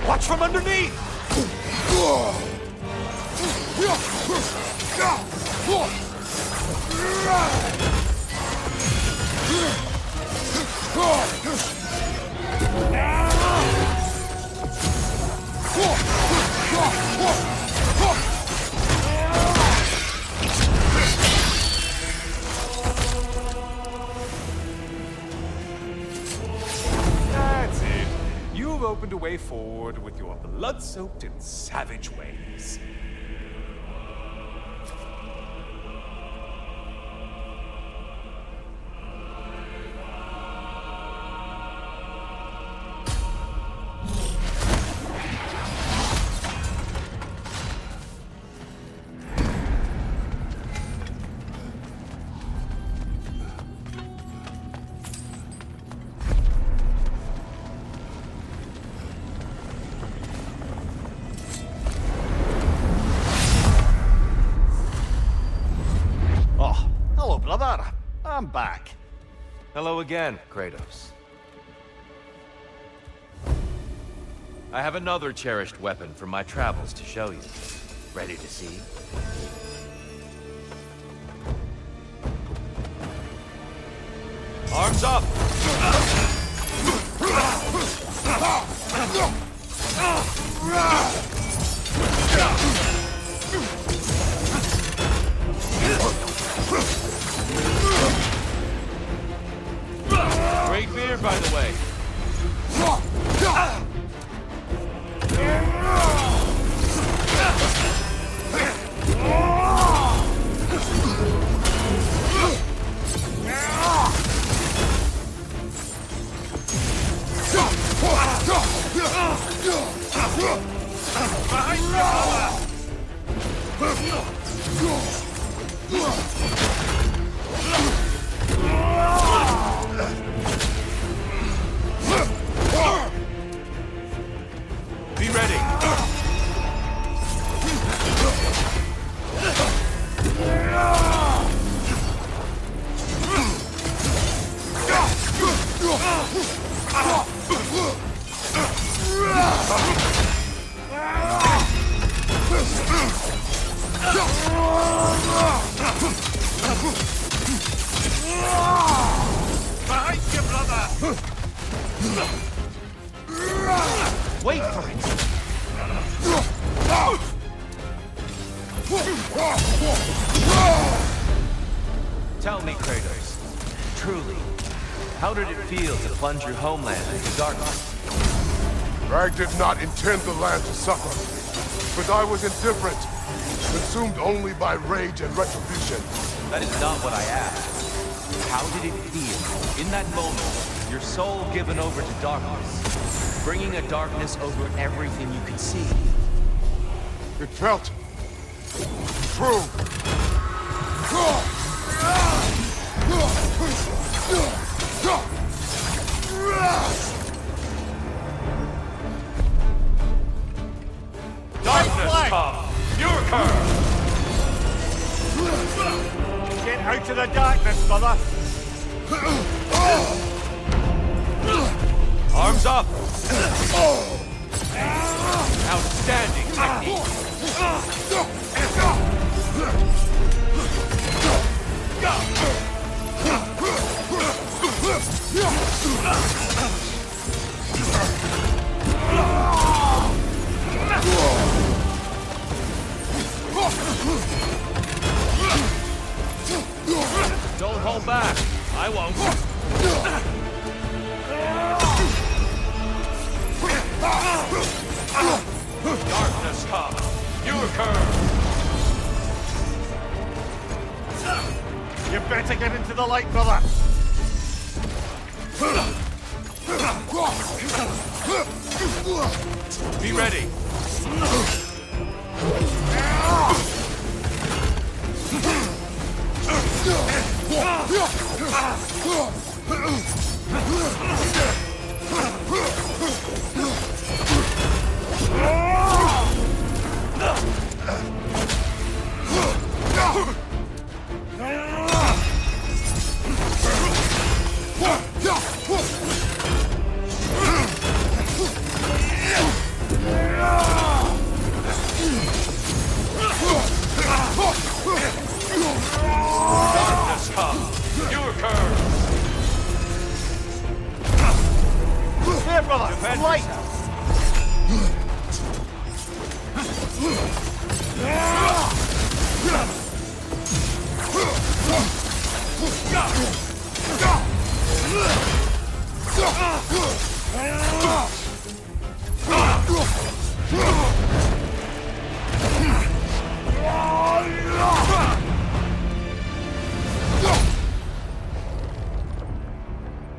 Watch from underneath! That's it. You've opened a way forward with your blood-soaked and savage ways.
Oh, hello, brother. I'm back.
Hello again, Kratos. I have another cherished weapon from my travels to show you. Ready to see? Arms up! Great beer, by the way. Be ready. Behind you, brother! Wait for it! Tell me, Kratos, truly, how did it feel to plunge your homeland into darkness?
I did not intend the land to suffer, but I was indifferent, consumed only by rage and retribution.
That is not what I asked. How did it feel, in that moment, your soul given over to darkness, bringing a darkness over everything you could see?
It felt true.
Darkness come! Your curse!
Get out of the darkness, brother.
Arms up! Outstanding technique! Don't hold back. I won't. Darkness come. Your curve.
You better get into the light, brother.
Be ready.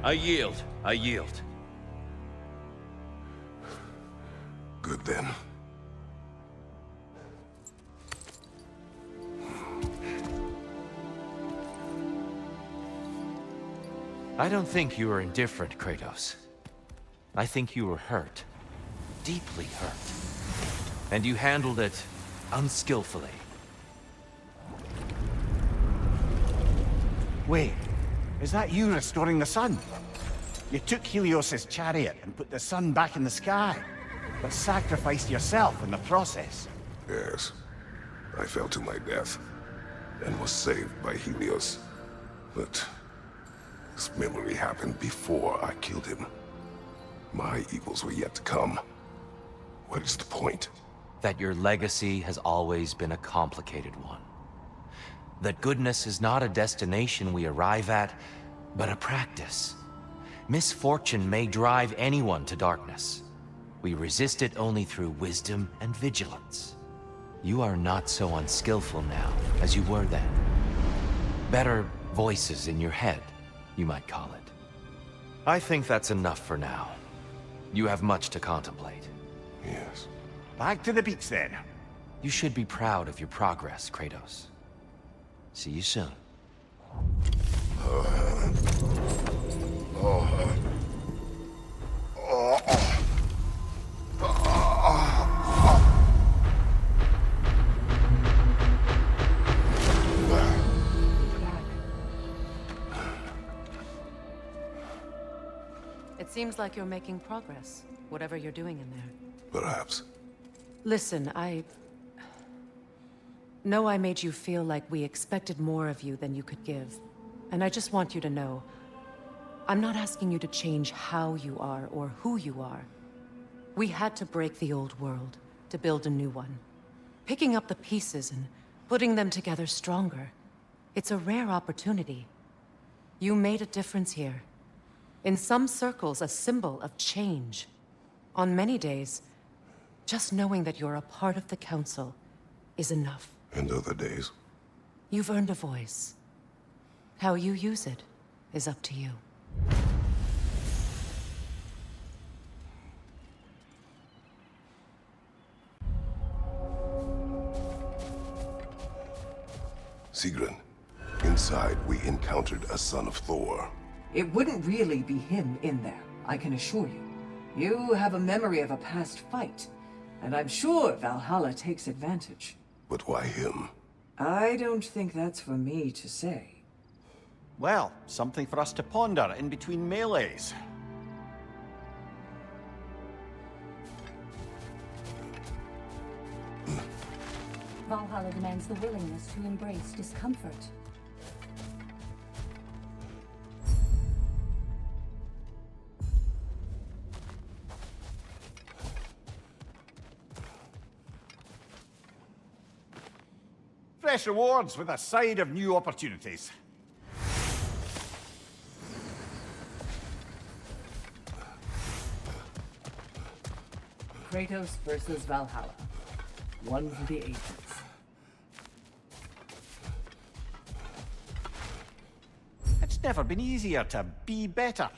I yield. I yield.
Good then.
I don't think you were indifferent, Kratos. I think you were hurt. Deeply hurt. And you handled it unskillfully.
Wait, is that you restoring the sun? You took Helios's chariot and put the sun back in the sky, but sacrificed yourself in the process.
Yes. I fell to my death, and was saved by Helios. But this memory happened before I killed him. My evils were yet to come. What is the point?
That your legacy has always been a complicated one. That goodness is not a destination we arrive at, but a practice. Misfortune may drive anyone to darkness. We resist it only through wisdom and vigilance. You are not so unskillful now as you were then. Better voices in your head, you might call it. I think that's enough for now. You have much to contemplate.
Yes.
Back to the beach then.
You should be proud of your progress, Kratos. See you soon.
It seems like you're making progress, whatever you're doing in there.
Perhaps.
Listen, I know I made you feel like we expected more of you than you could give. And I just want you to know, I'm not asking you to change how you are or who you are. We had to break the old world to build a new one. Picking up the pieces and putting them together stronger. It's a rare opportunity. You made a difference here. In some circles, a symbol of change. On many days, just knowing that you're a part of the Council is enough.
And other days?
You've earned a voice. How you use it is up to you.
Sigrun, inside we encountered a son of Thor.
It wouldn't really be him in there, I can assure you. You have a memory of a past fight, and I'm sure Valhalla takes advantage.
But why him?
I don't think that's for me to say.
Well, something for us to ponder in between melees.
Valhalla demands the willingness to embrace discomfort.
Fresh rewards with a side of new opportunities.
Kratos versus Valhalla. One for the ages.
It's never been easier to be better.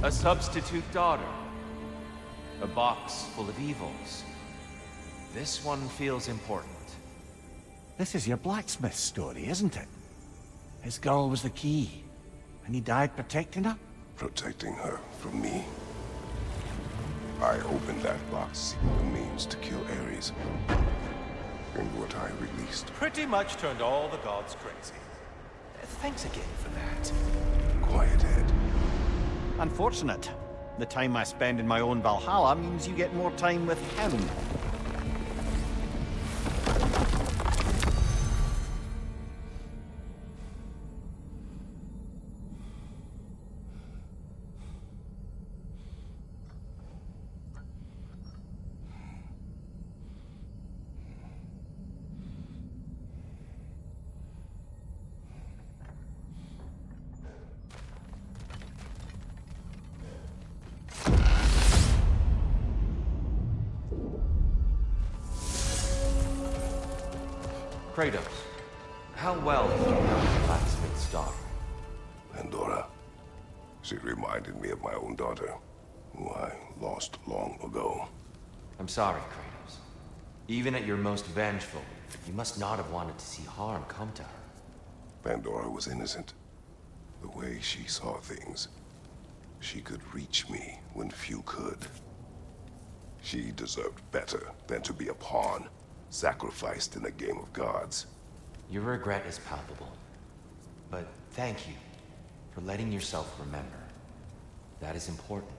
A substitute daughter. A box full of evils. This one feels important.
This is your blacksmith story, isn't it? His girl was the key, and he died protecting her?
Protecting her from me. I opened that box seeking the means to kill Ares. And what I released.
Pretty much turned all the gods crazy. Thanks again for that.
Quiet, Ed.
Unfortunate. The time I spend in my own Valhalla means you get more time with him.
Kratos, how well do you know the blacksmith's daughter?
Pandora. She reminded me of my own daughter, who I lost long ago.
I'm sorry, Kratos. Even at your most vengeful, you must not have wanted to see harm come to her.
Pandora was innocent. The way she saw things, she could reach me when few could. She deserved better than to be a pawn, sacrificed in a game of gods.
Your regret is palpable. But thank you for letting yourself remember. That is important.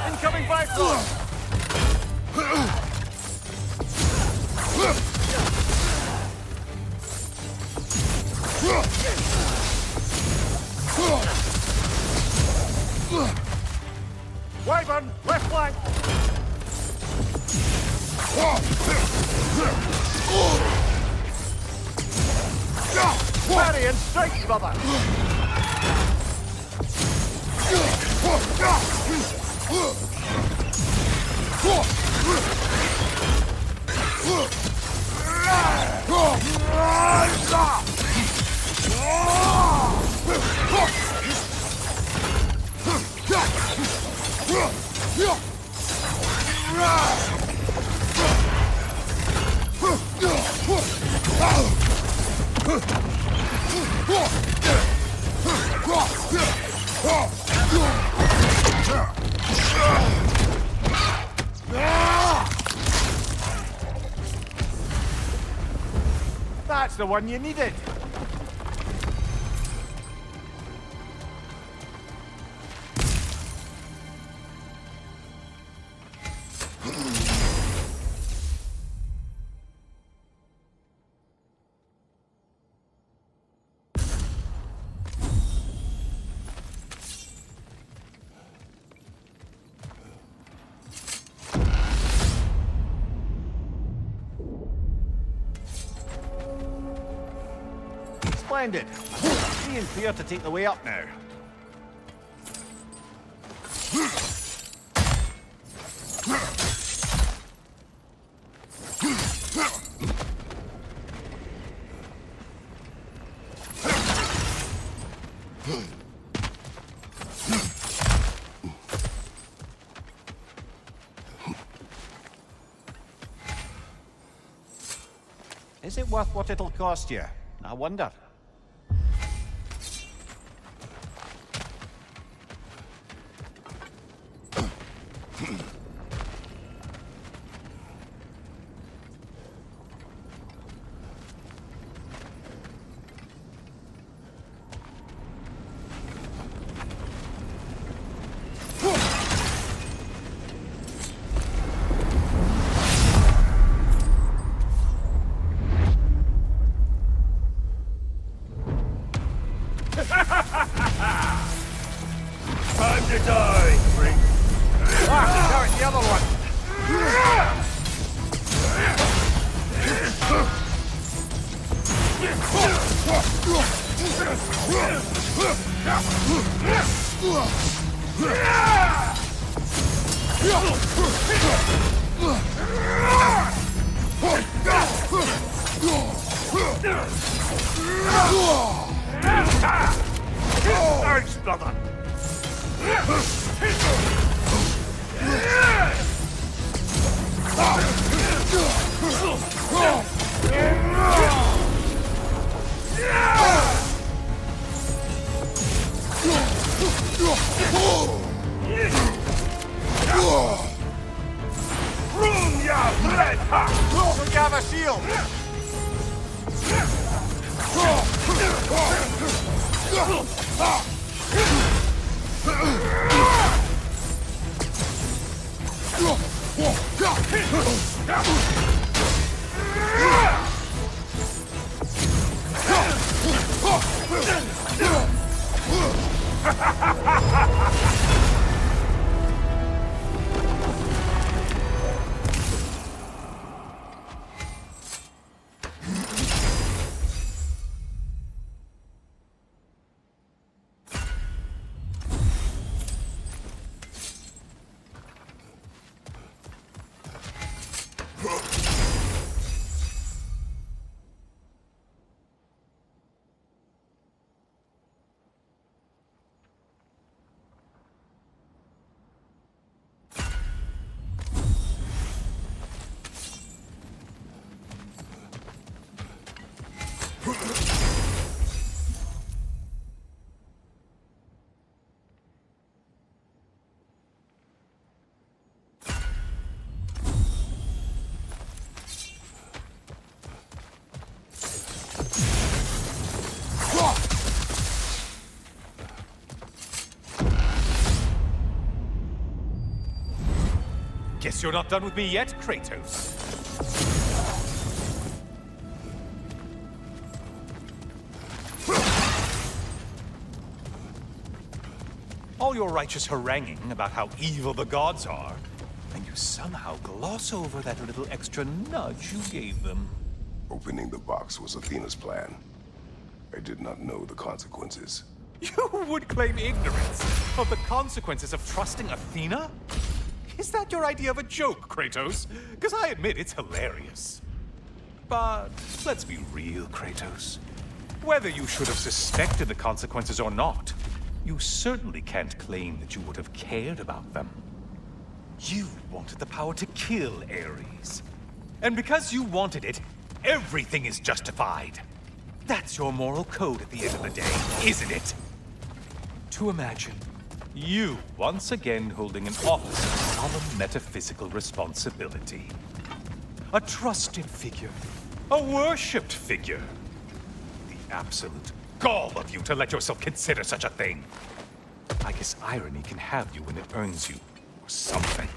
Incoming Bifrost! Wyvern, left flank! Parry and strike, brother! That's the one you needed. Splendid. Free and clear to take the way up now. Is it worth what it'll cost you? I wonder.
Time to die, freak!
Ah, the other one! Thanks, brother.
Look, have a shield! Guess you're not done with me yet, Kratos. All your righteous haranguing about how evil the gods are, and you somehow gloss over that little extra nudge you gave them.
Opening the box was Athena's plan. I did not know the consequences.
You would claim ignorance of the consequences of trusting Athena? Is that your idea of a joke, Kratos? Because I admit it's hilarious. But let's be real, Kratos. Whether you should have suspected the consequences or not, you certainly can't claim that you would have cared about them. You wanted the power to kill Ares. And because you wanted it, everything is justified. That's your moral code at the end of the day, isn't it? To imagine you once again holding an office of solemn metaphysical responsibility. A trusted figure. A worshipped figure. The absolute gall of you to let yourself consider such a thing. I guess irony can have you when it earns you, or something.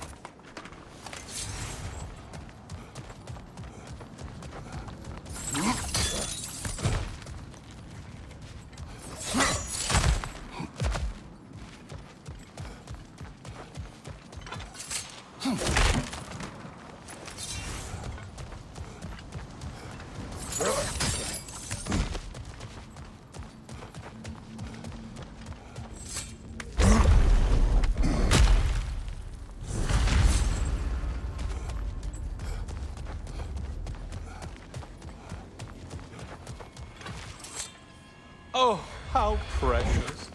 Oh, how precious.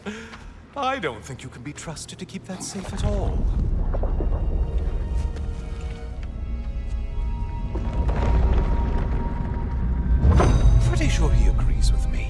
I don't think you can be trusted to keep that safe at all. Pretty sure he agrees with me.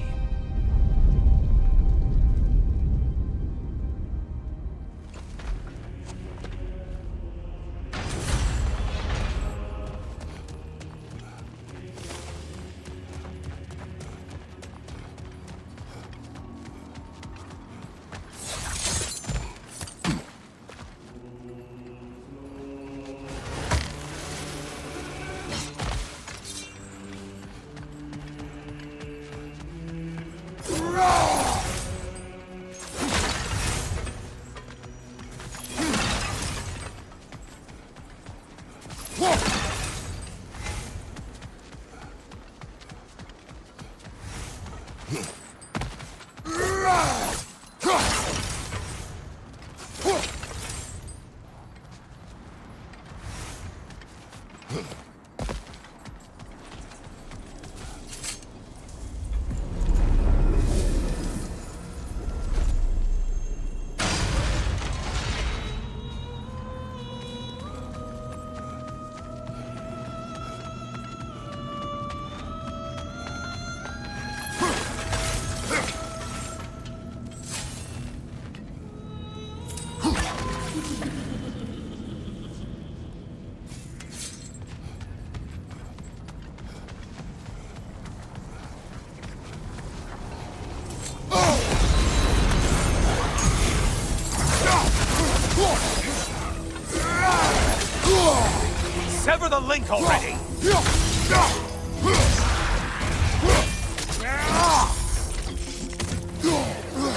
Sever the link already!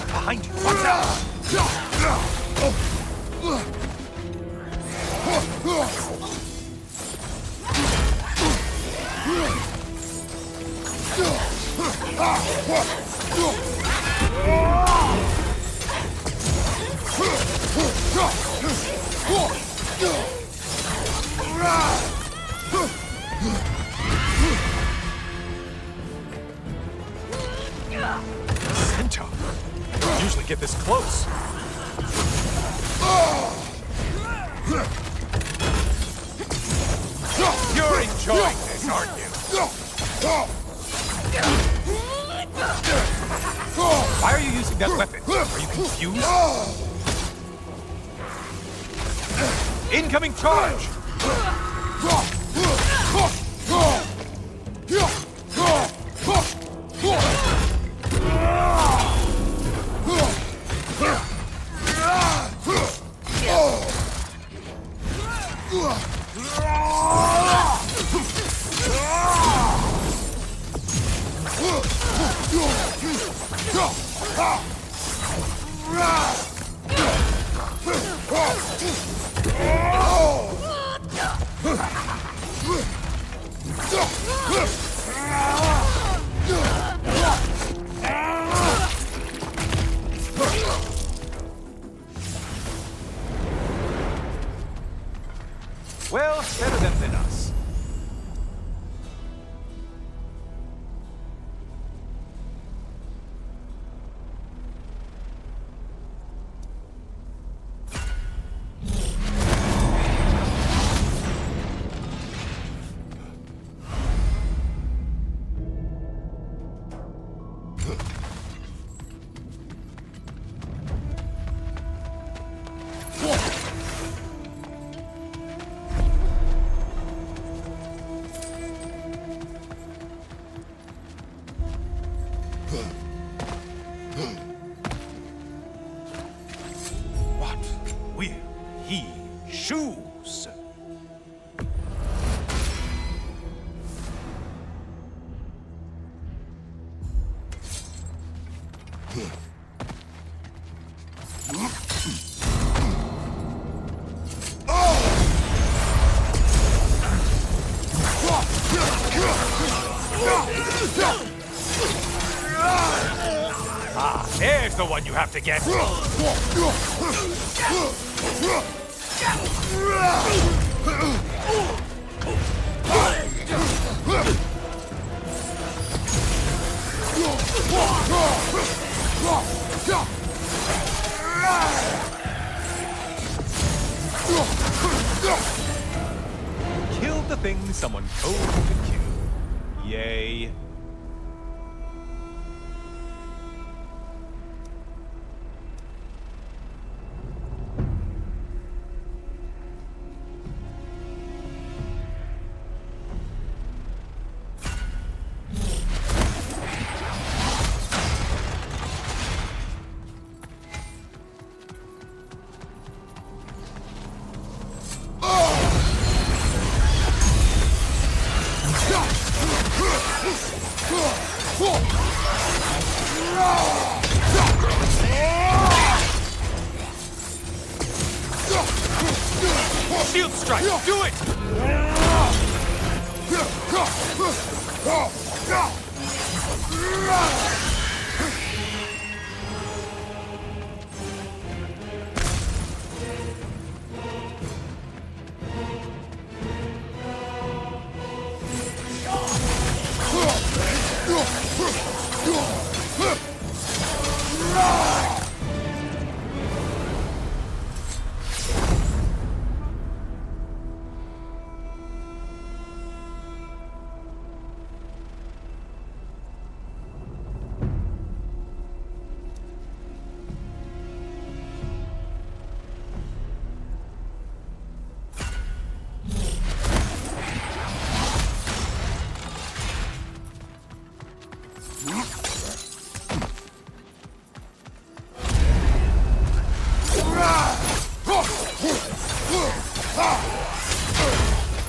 Behind you, watch out! Centaur. Don't usually get this close. You're enjoying this, aren't you? Why are you using that weapon? Are you confused? Incoming charge! Well, better them than us. What will he choose? Ah, there's the one you have to get. Killed the thing someone told you to kill. Yay. Shield strike! Do it!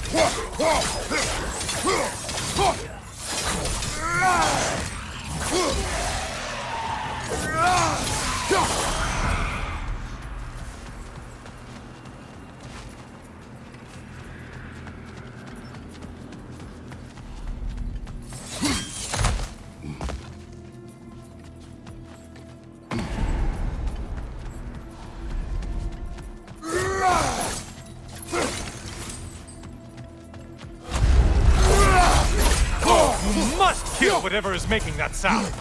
What? Kill whatever is making that sound.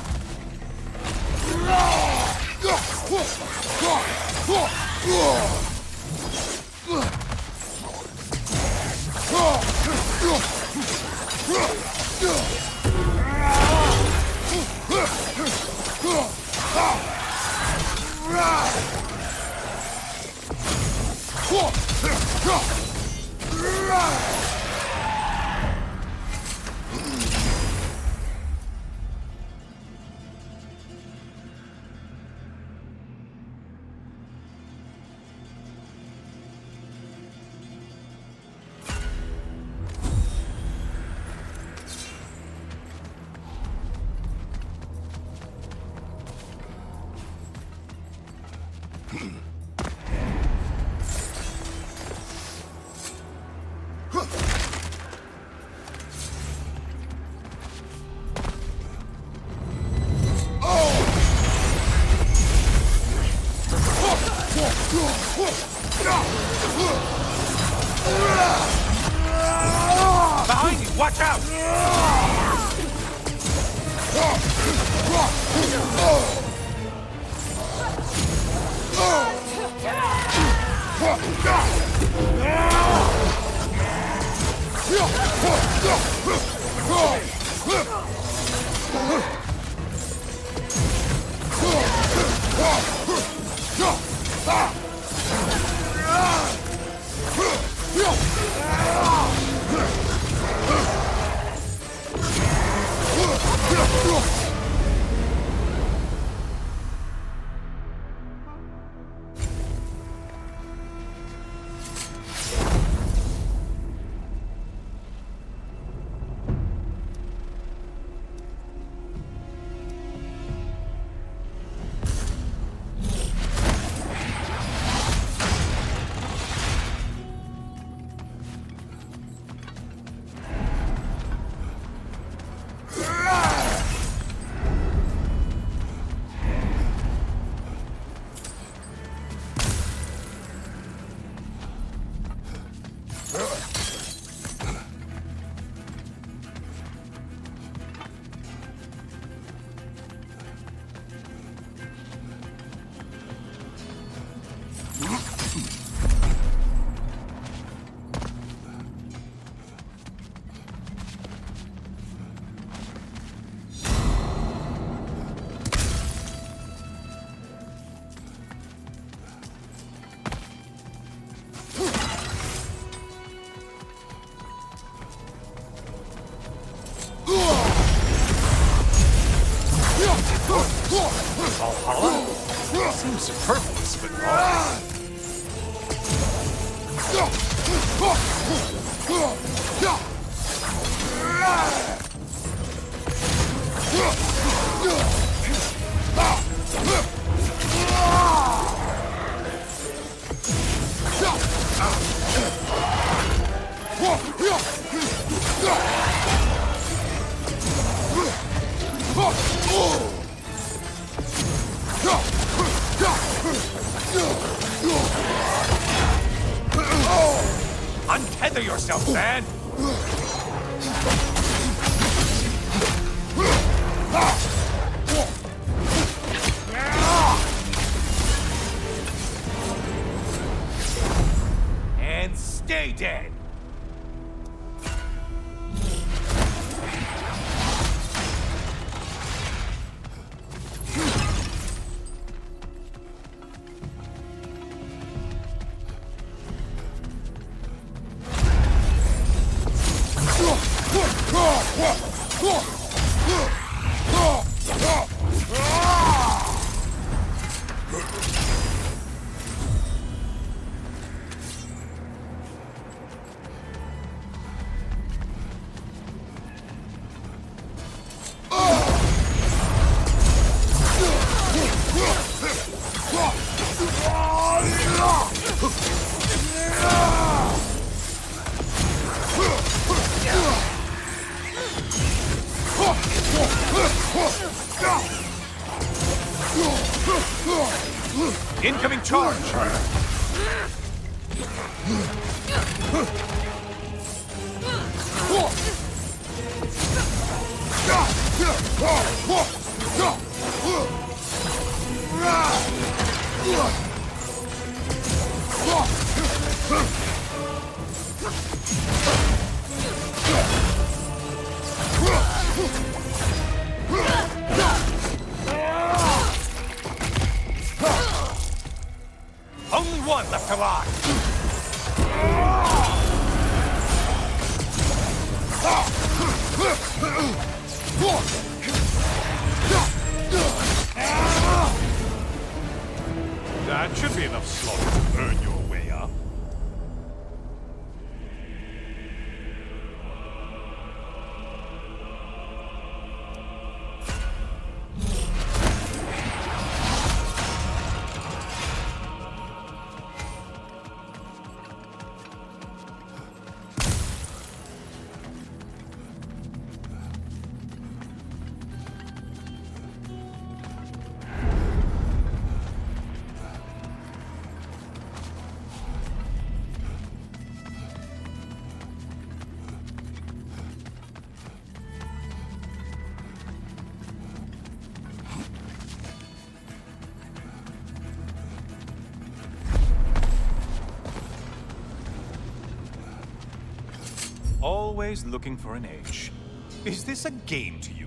Behind you! Watch out!
Valhalla? Seems superfluous, but wrong. Untether yourself, man! And stay dead! Incoming charge! Only one left alive! That should be enough slaughter to earn your way up. Always looking for an edge. Is this a game to you?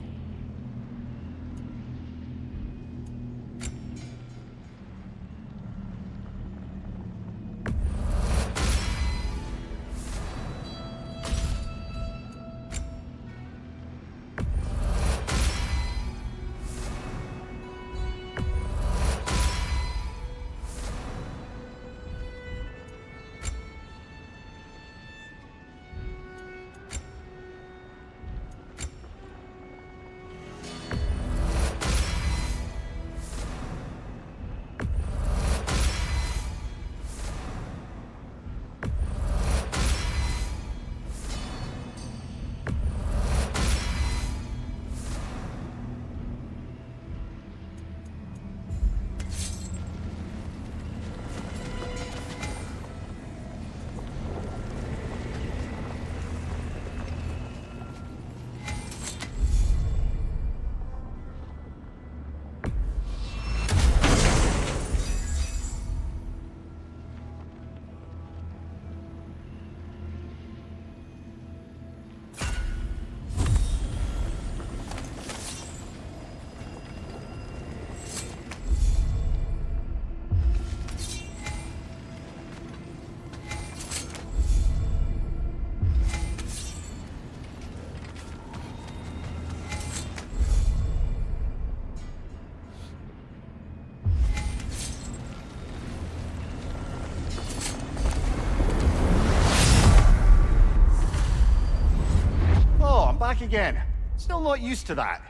Back again. Still not used to that.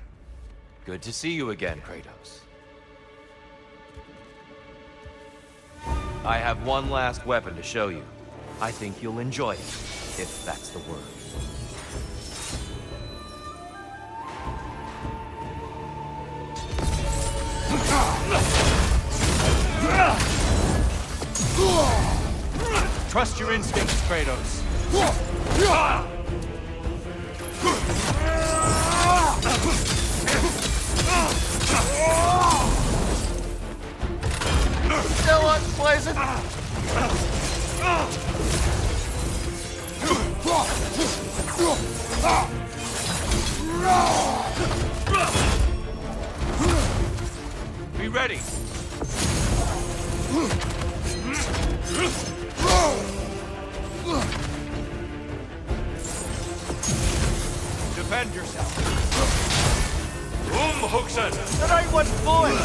Good to see you again, Kratos. I have one last weapon to show you. I think you'll enjoy it, if that's the word.
Trust your instincts, Kratos.
Still unpleasant.
Be ready. Defend yourself. Hooksett!
The right one's bullet!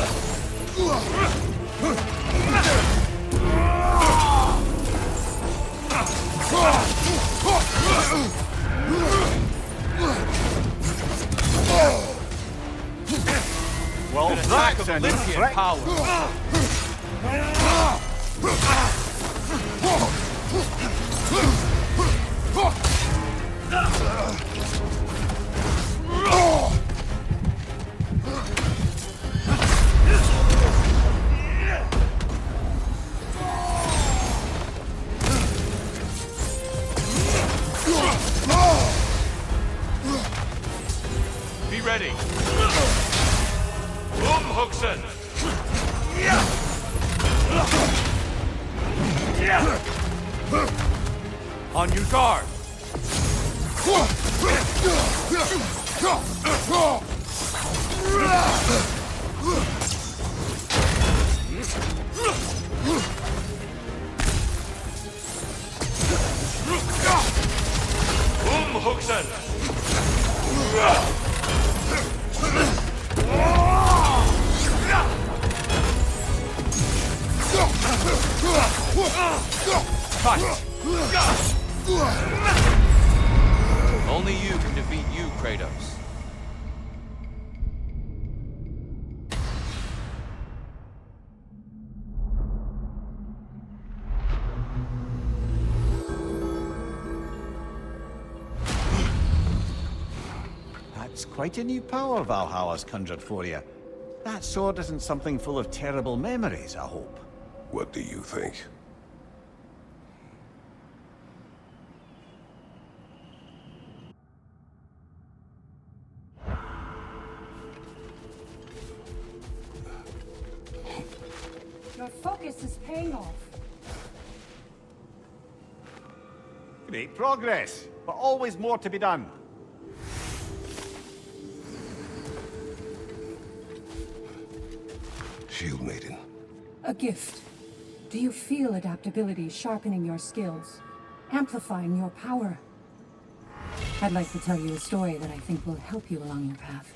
Well, that's an Olympian power. Be Umhuxen! On your guard! Umhuxen!
Only you can defeat you, Kratos.
That's quite a new power Valhalla's conjured for you. That sword isn't something full of terrible memories, I hope.
What do you think?
Your focus is paying off.
Great progress, but always more to be done.
Shield Maiden.
A gift. Do you feel adaptability sharpening your skills, amplifying your power? I'd like to tell you a story that I think will help you along your path.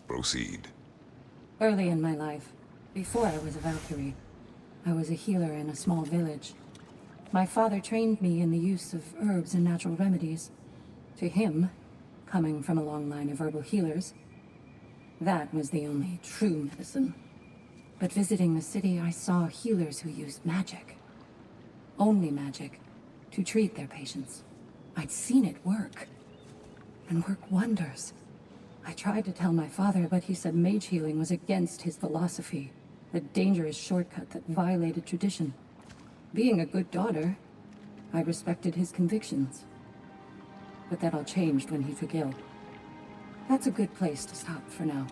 Proceed.
Early in my life, before I was a Valkyrie, I was a healer in a small village. My father trained me in the use of herbs and natural remedies. To him, coming from a long line of herbal healers, that was the only true medicine. But visiting the city, I saw healers who used magic. Only magic, to treat their patients. I'd seen it work. And work wonders. I tried to tell my father, but he said mage healing was against his philosophy. A dangerous shortcut that violated tradition. Being a good daughter, I respected his convictions. But that all changed when he took ill. That's a good place to stop for now.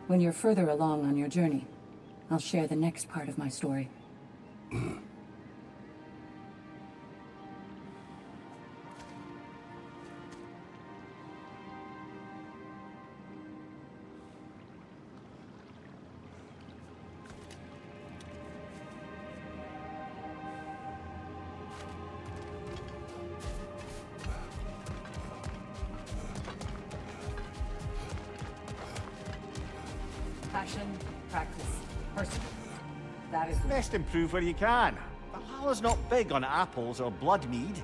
When you're further along on your journey, I'll share the next part of my story.
Passion, practice, perseverance. That is the
Best improve where you can. Valhalla's not big on apples or blood mead.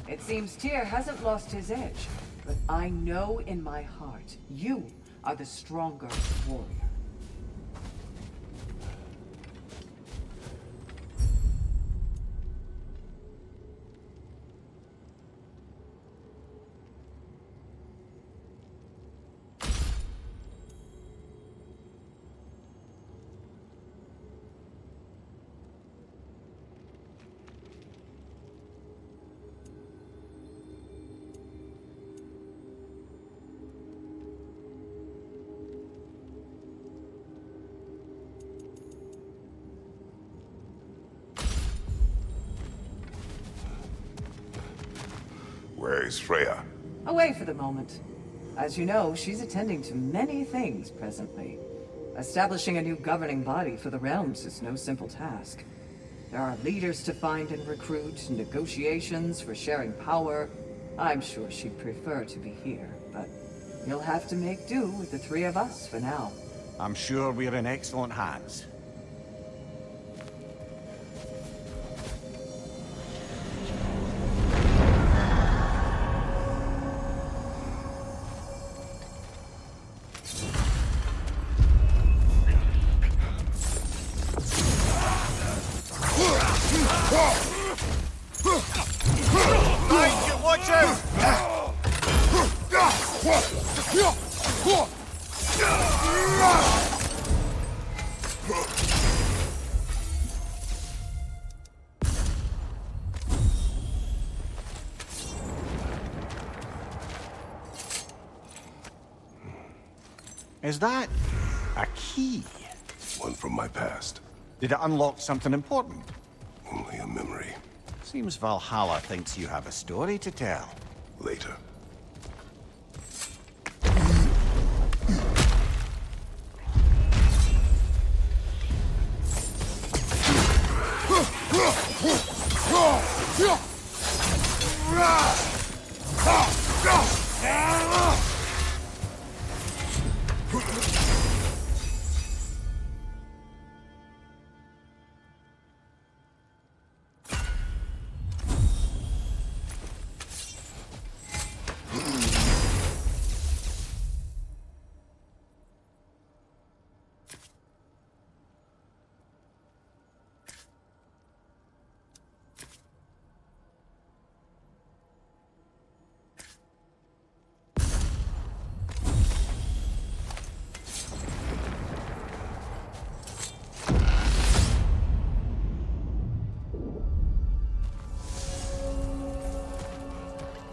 It seems Tyr hasn't lost his edge, but I know in my heart you are the stronger warrior.
Where is Freya?
Away for the moment. As you know, she's attending to many things presently. Establishing a new governing body for the realms is no simple task. There are leaders to find and recruit, negotiations for sharing power. I'm sure she'd prefer to be here, but you'll have to make do with the three of us for now.
I'm sure we're in excellent hands.
Watch out!
Is that a key?
One from my past.
Did it unlock something important?
Only a memory.
Seems Valhalla thinks you have a story to tell.
Later.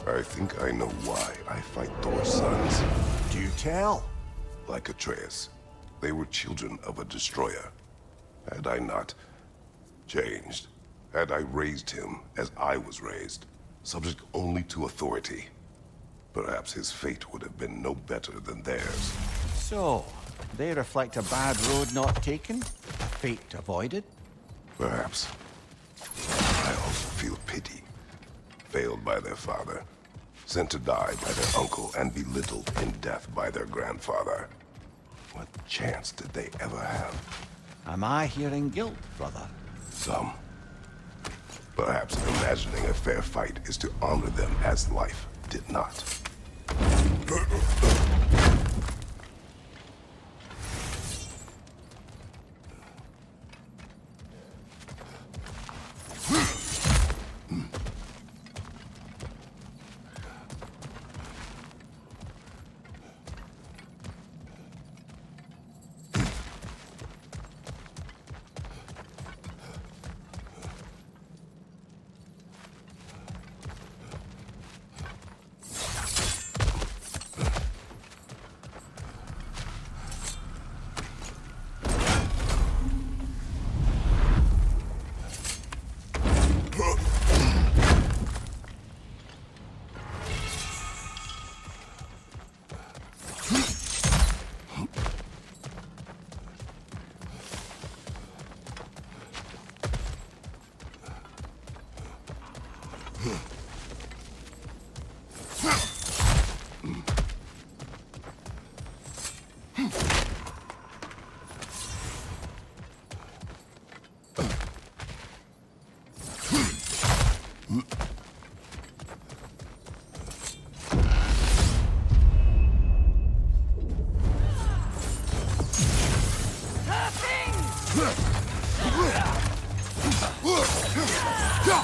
I think I know why I fight Thor's sons.
Do tell.
Like Atreus, they were children of a destroyer. Had I not changed, had I raised him as I was raised, subject only to authority, perhaps his fate would have been no better than theirs.
So, they reflect a bad road not taken? Fate avoided?
Perhaps. I also feel pity. Failed by their father, sent to die by their uncle, and belittled in death by their grandfather. What chance did they ever have?
Am I hearing guilt, brother?
Some. Perhaps imagining a fair fight is to honor them as life did not.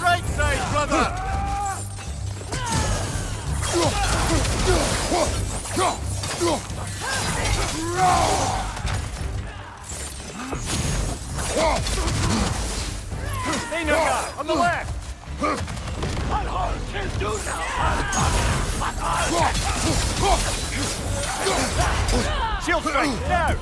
Right side, brother! Senior guy, on the left! Shield strike, now!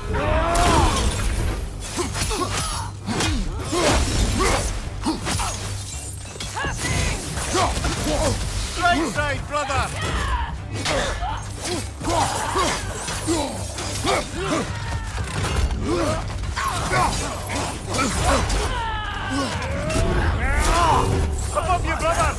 Right side, brother!
Above you, brother!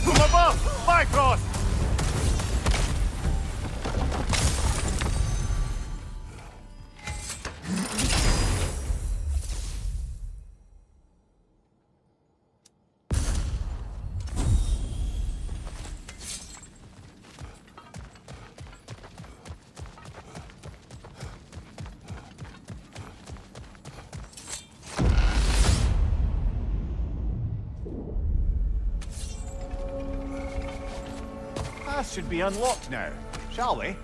From above! Bifrost! Path should be unlocked now, shall we?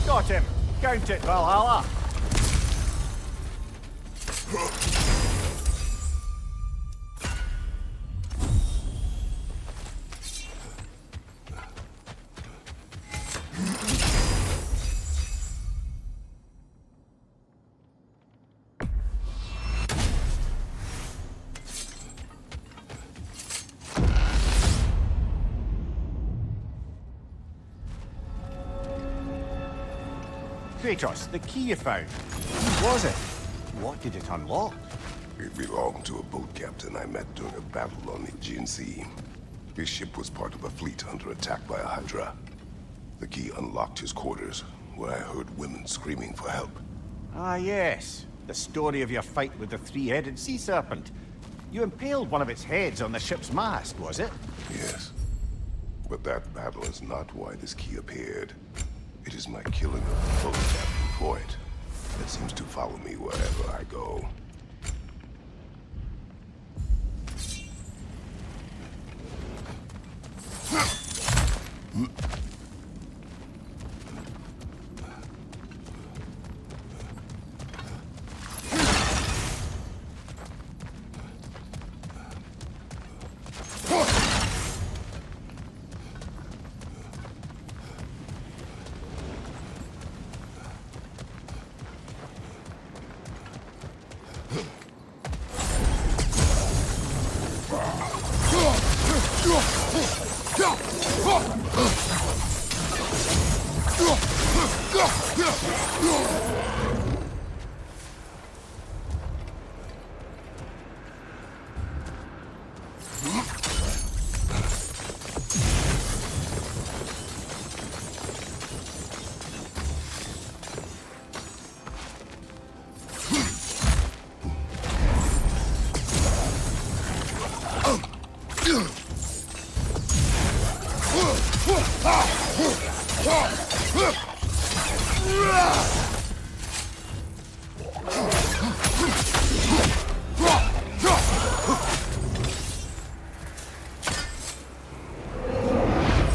Got him! Count it, Valhalla! Kratos, the key you found. Who was it? What did it unlock?
It belonged to a boat captain I met during a battle on the Aegean Sea. His ship was part of a fleet under attack by a Hydra. The key unlocked his quarters, where I heard women screaming for help.
Ah, yes. The story of your fight with the three-headed sea serpent. You impaled one of its heads on the ship's mast, was it?
Yes. But that battle is not why this key appeared. It is my killing of the boat captain for it that seems to follow me wherever I go.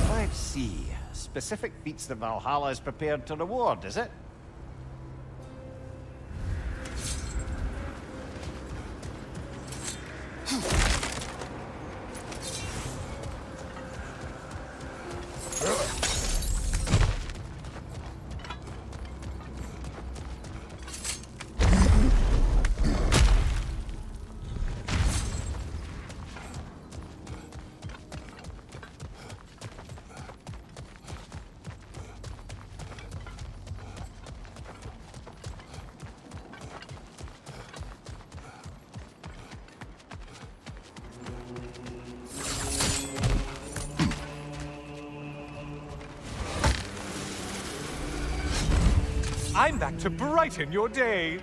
Let's see. Specific feats that Valhalla is prepared to reward, is it?
I'm back to brighten your day.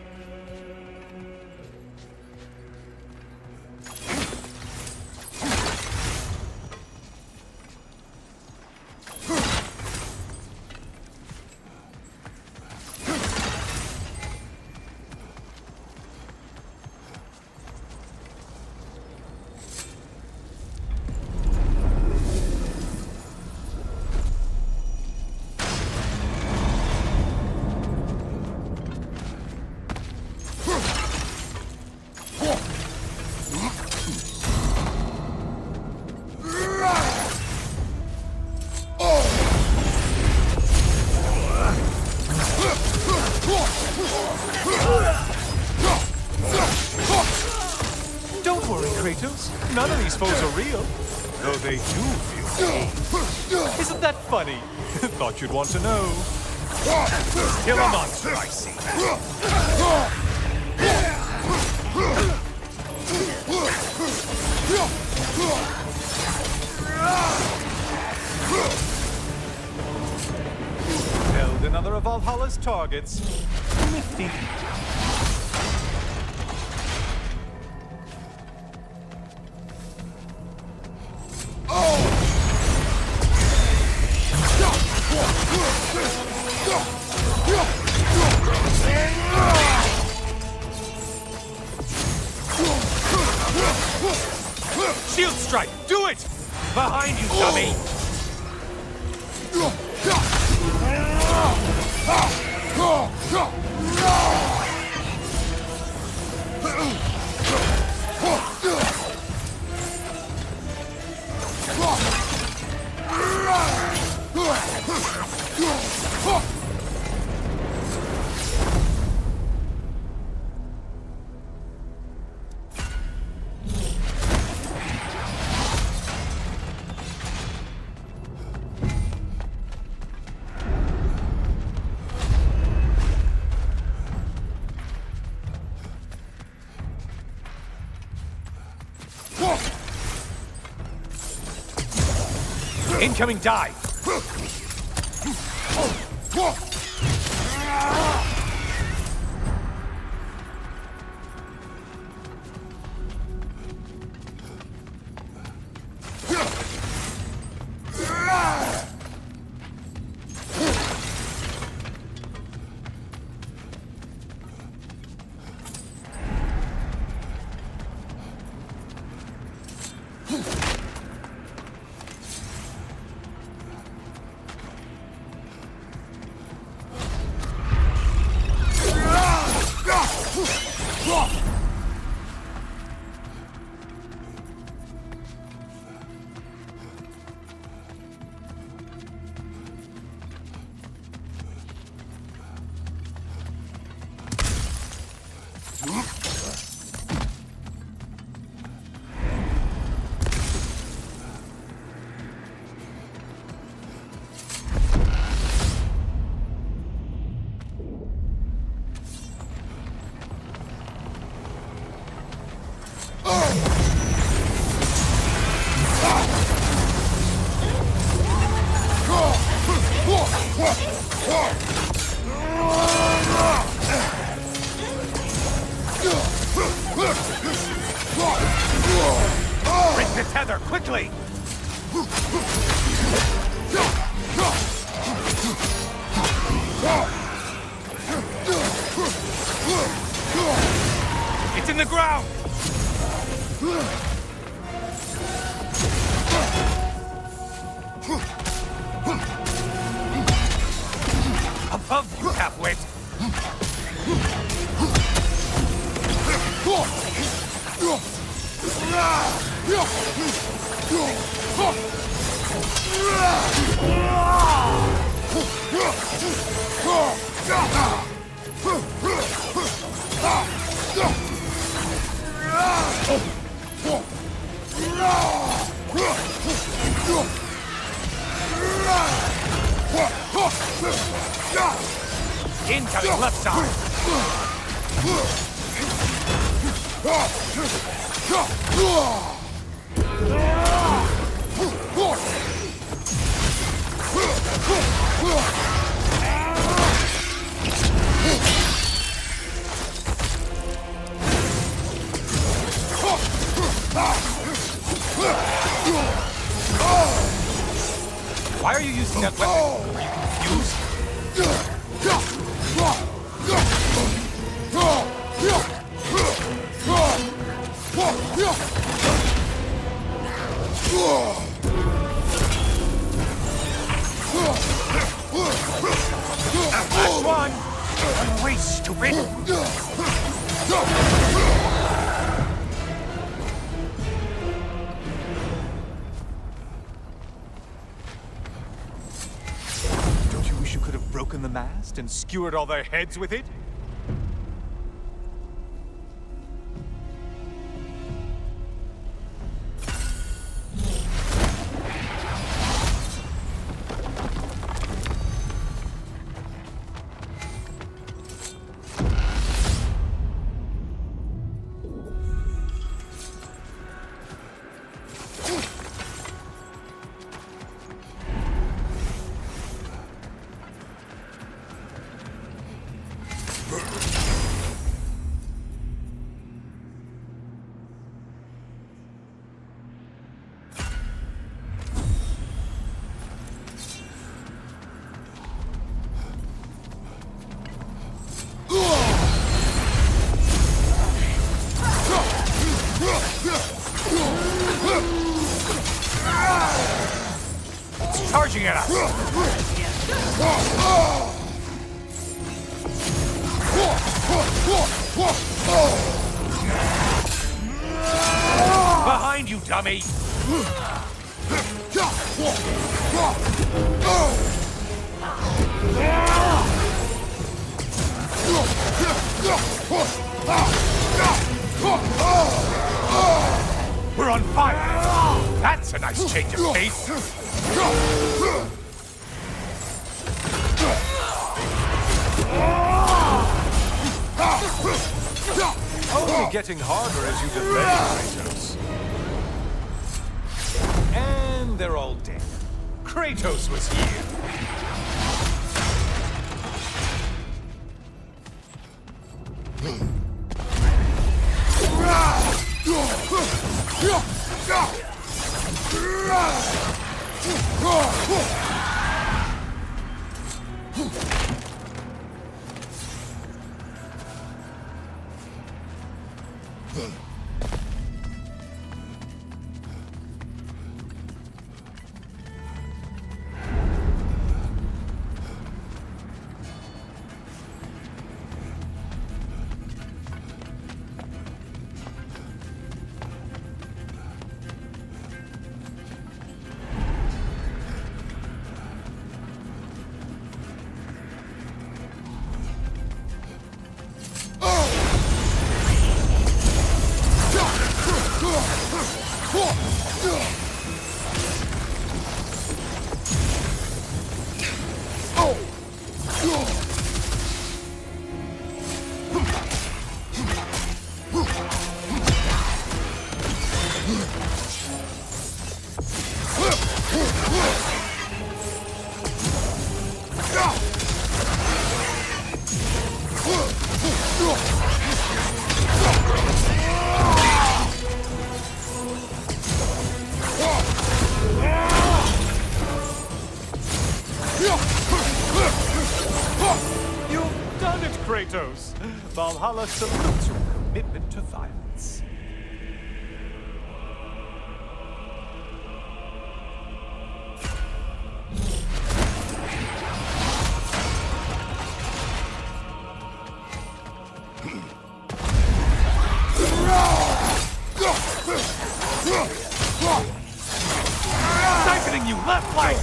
Don't worry, Kratos. None of these foes are real. Though they do feel pain. Isn't that funny? Thought you'd want to know. Kill a monster, I see. Held another of Valhalla's targets. Nifty. Shield strike! Do it! Behind you, dummy! Incoming dive! Break the tether, quickly! Above you, halfwit! Incoming left side! Why are you using that weapon? Are you confused? Last one! Run away, stupid! Don't you wish you could have broken the mast and skewered all their heads with it? It's charging at us! Behind you, dummy! We're on fire! That's a nice change of pace! Only getting harder as you defend, Kratos. And they're all dead. Kratos was here. You've done it, Kratos! Valhalla salutes your commitment to violence. godlike!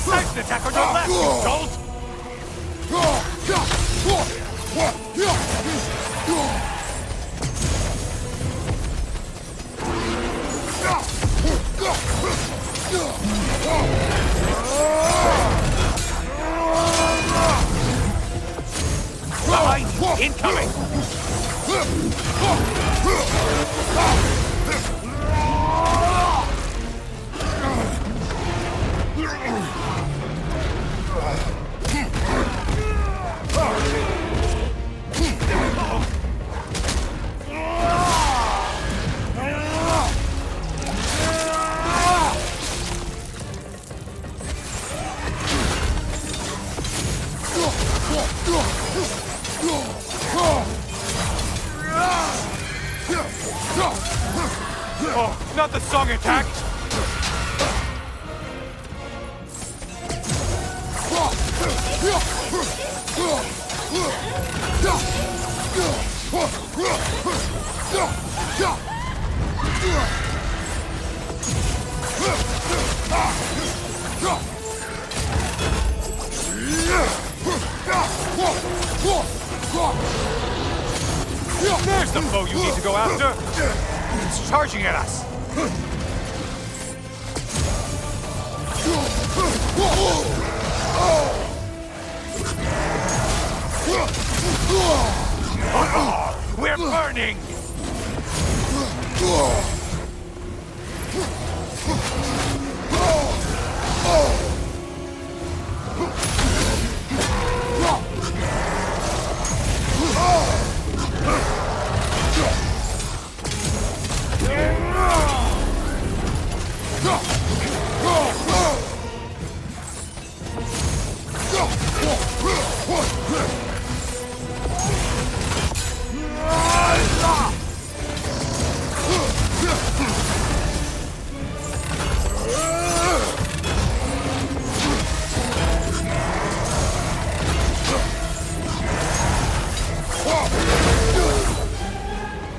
Slice attack on your left, you dolt! Behind you! Incoming! Oh, not the song attack! There's the foe you need to go after! It's charging at us! We're burning!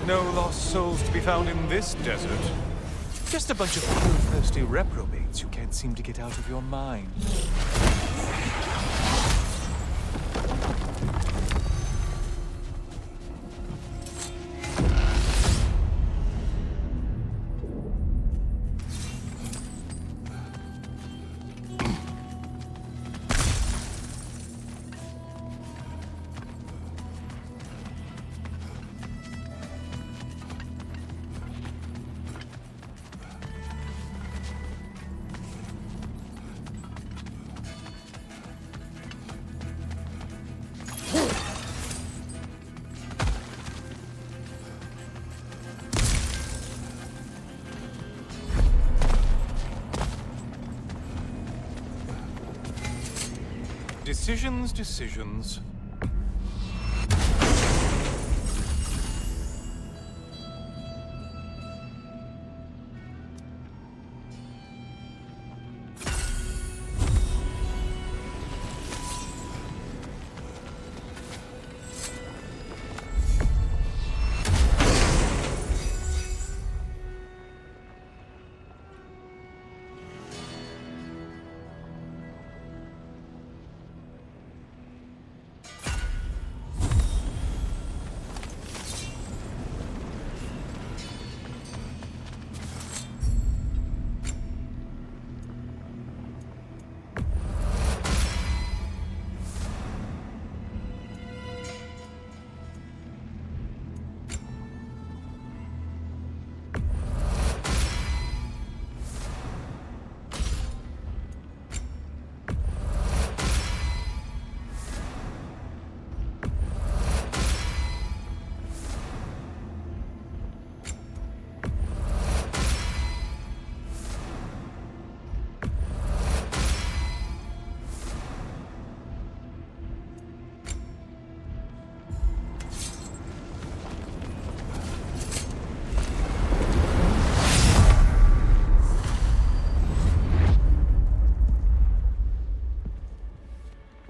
No lost souls to be found in this desert. Just a bunch of thirsty reprobates who can't seem to get out of your mind. Decisions, decisions.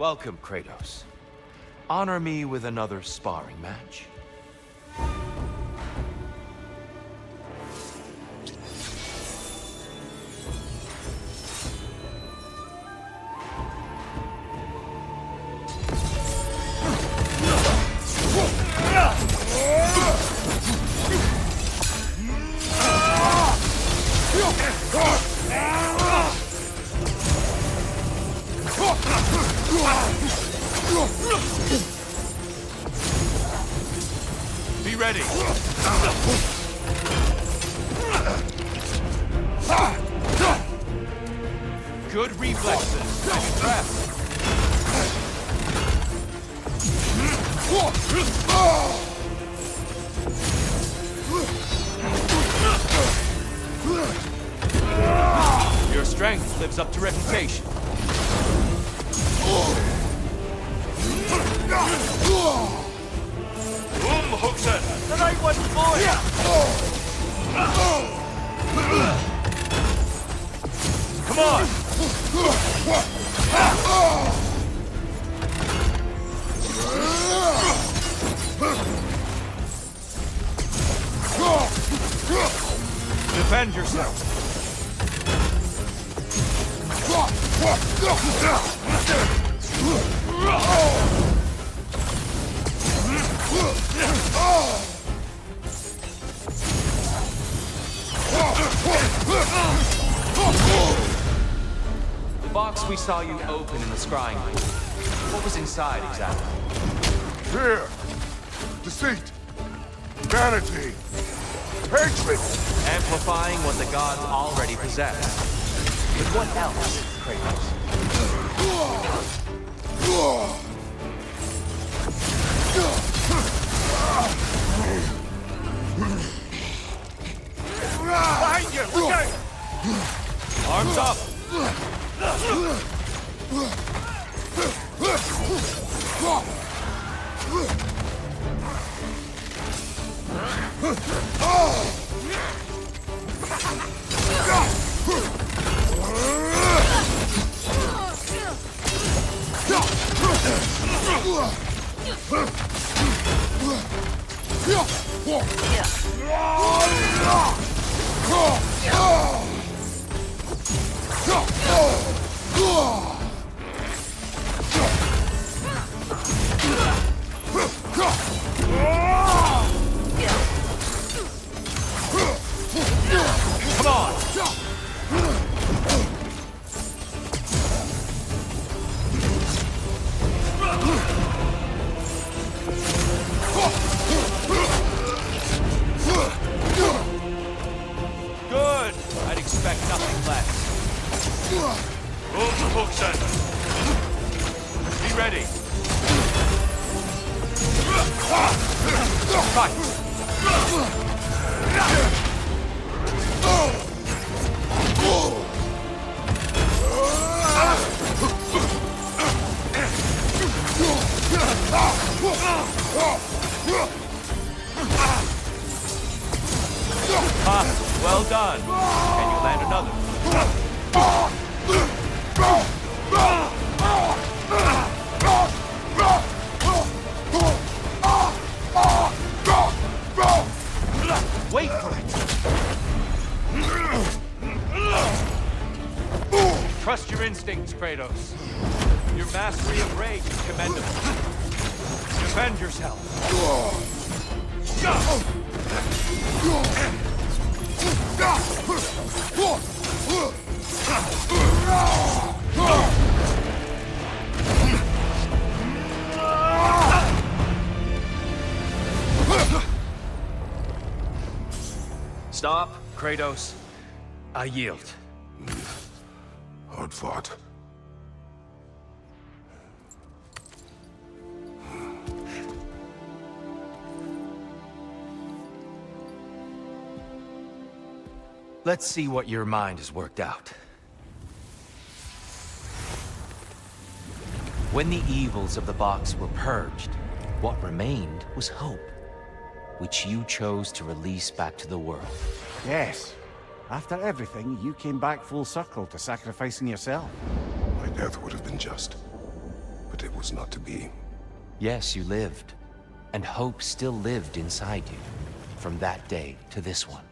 Welcome, Kratos. Honor me with another sparring match.
Be ready. Good reflexes. I'm impressed. Your strength lives up to reputation. Hooksen! The night was for you! Come on! Defend yourself!
The box we saw you open in the scrying pool. What was inside exactly?
Fear, deceit, vanity, hatred.
Amplifying what the gods already possess. But what else, Kratos?
Behind you! Look out! Arms up! Come on! Good! I'd expect nothing less. Move the hooks in. Be ready. Fight! Well done. Can you land another? Wait for it. Trust your instincts, Kratos. Your mastery of rage is commendable. Defend yourself. Stop, Kratos. I yield.
Hard fought.
Let's see what your mind has worked out. When the evils of the box were purged, what remained was hope, which you chose to release back to the world.
Yes. After everything, you came back full circle to sacrificing yourself.
My death would have been just. But it was not to be.
Yes, you lived. And hope still lived inside you. From that day to this one.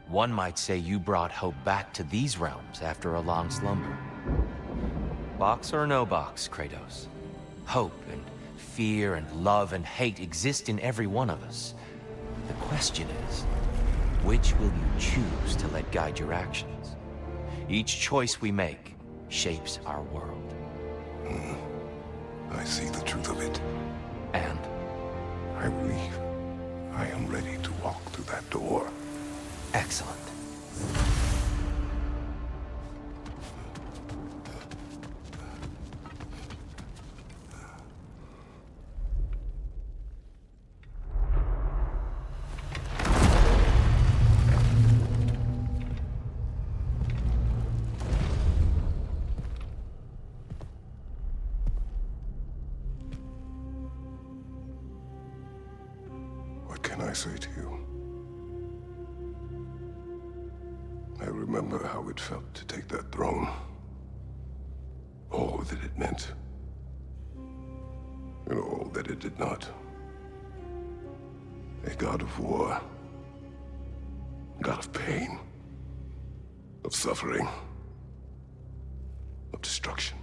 One might say you brought hope back to these realms after a long slumber. Box or no box, Kratos. Hope and fear and love and hate exist in every one of us. The question is, which will you choose to let guide your actions? Each choice we make shapes our world.
I see the truth of it.
And?
I believe I am ready to walk through that door.
Excellent.
What can I say to you? I remember how it felt to take that throne. All that it meant. And all that it did not. A god of war. God of pain. Of suffering. Of destruction.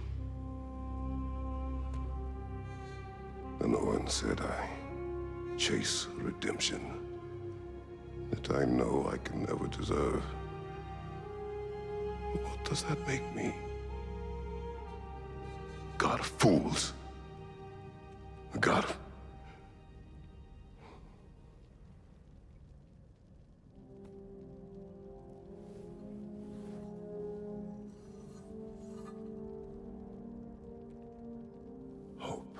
And Owen said I chase redemption that I know I can never deserve. What does that make me? God of fools. A god of... hope.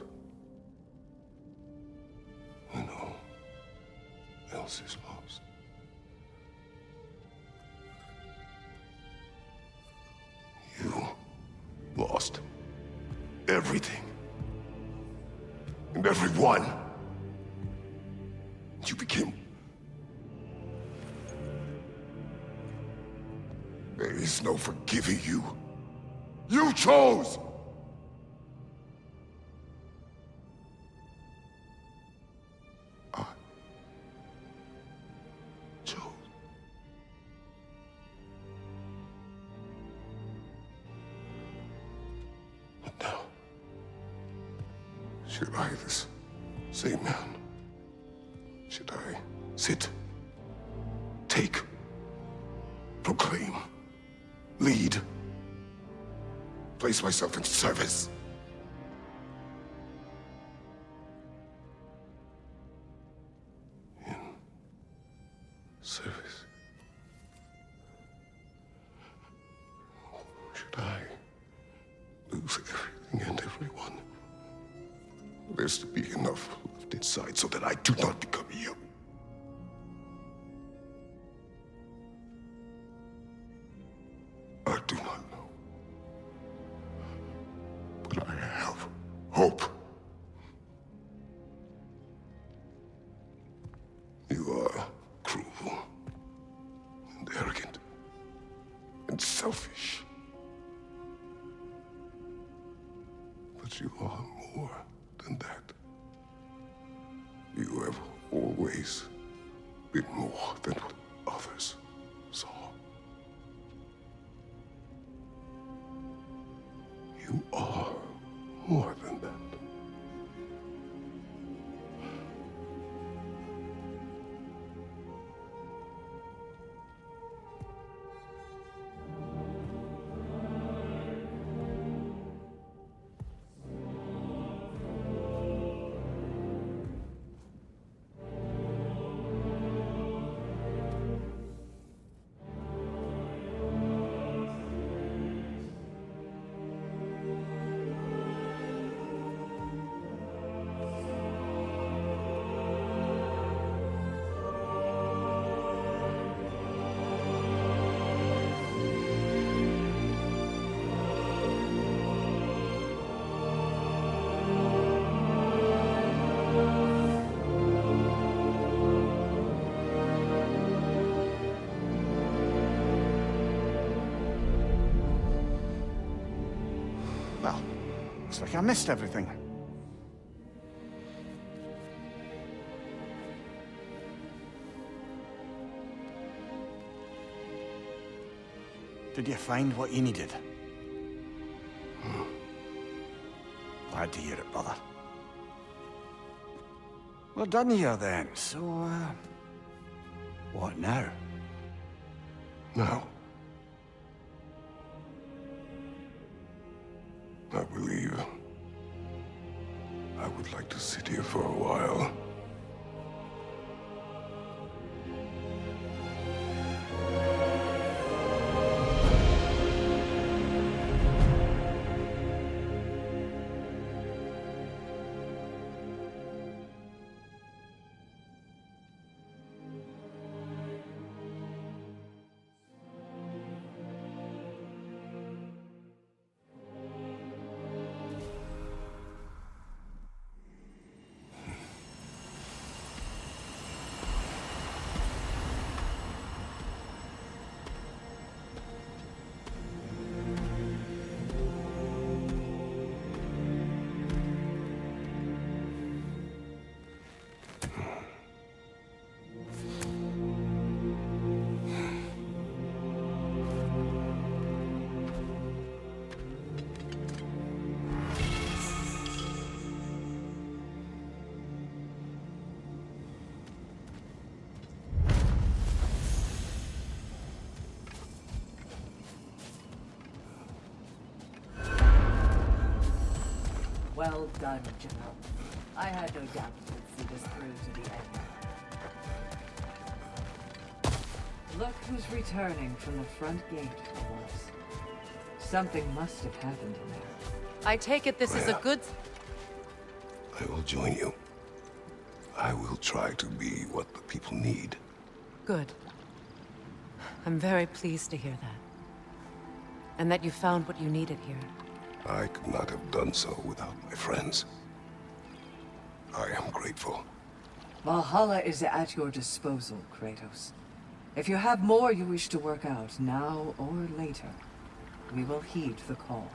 When all else is lost. You lost everything. And everyone. You became... There is no forgiving you. You chose! I chose. But now, should I, this same man, should I sit, take, proclaim, lead, place myself in service? In service? Should I lose everything and everyone? There's to be enough left inside so that I do not become you. I do not know. But I have hope. You are cruel and arrogant and selfish. But you are more than that. You have always been more than what others saw. You are more than that.
Looks like I missed everything. Did you find what you needed? Glad to hear it, brother. We're done here then, so, what now?
Now, I believe I would like to sit here for a while.
Well done, Glement. I had no doubt you would see this through to the end. Look who's returning from the front gate for once. Something must have happened in there.
I take it this is a good...
I will join you. I will try to be what the people need.
Good. I'm very pleased to hear that. And that you found what you needed here.
I could not have done so without my friends. I am grateful.
Valhalla is at your disposal, Kratos. If you have more you wish to work out, now or later, we will heed the call.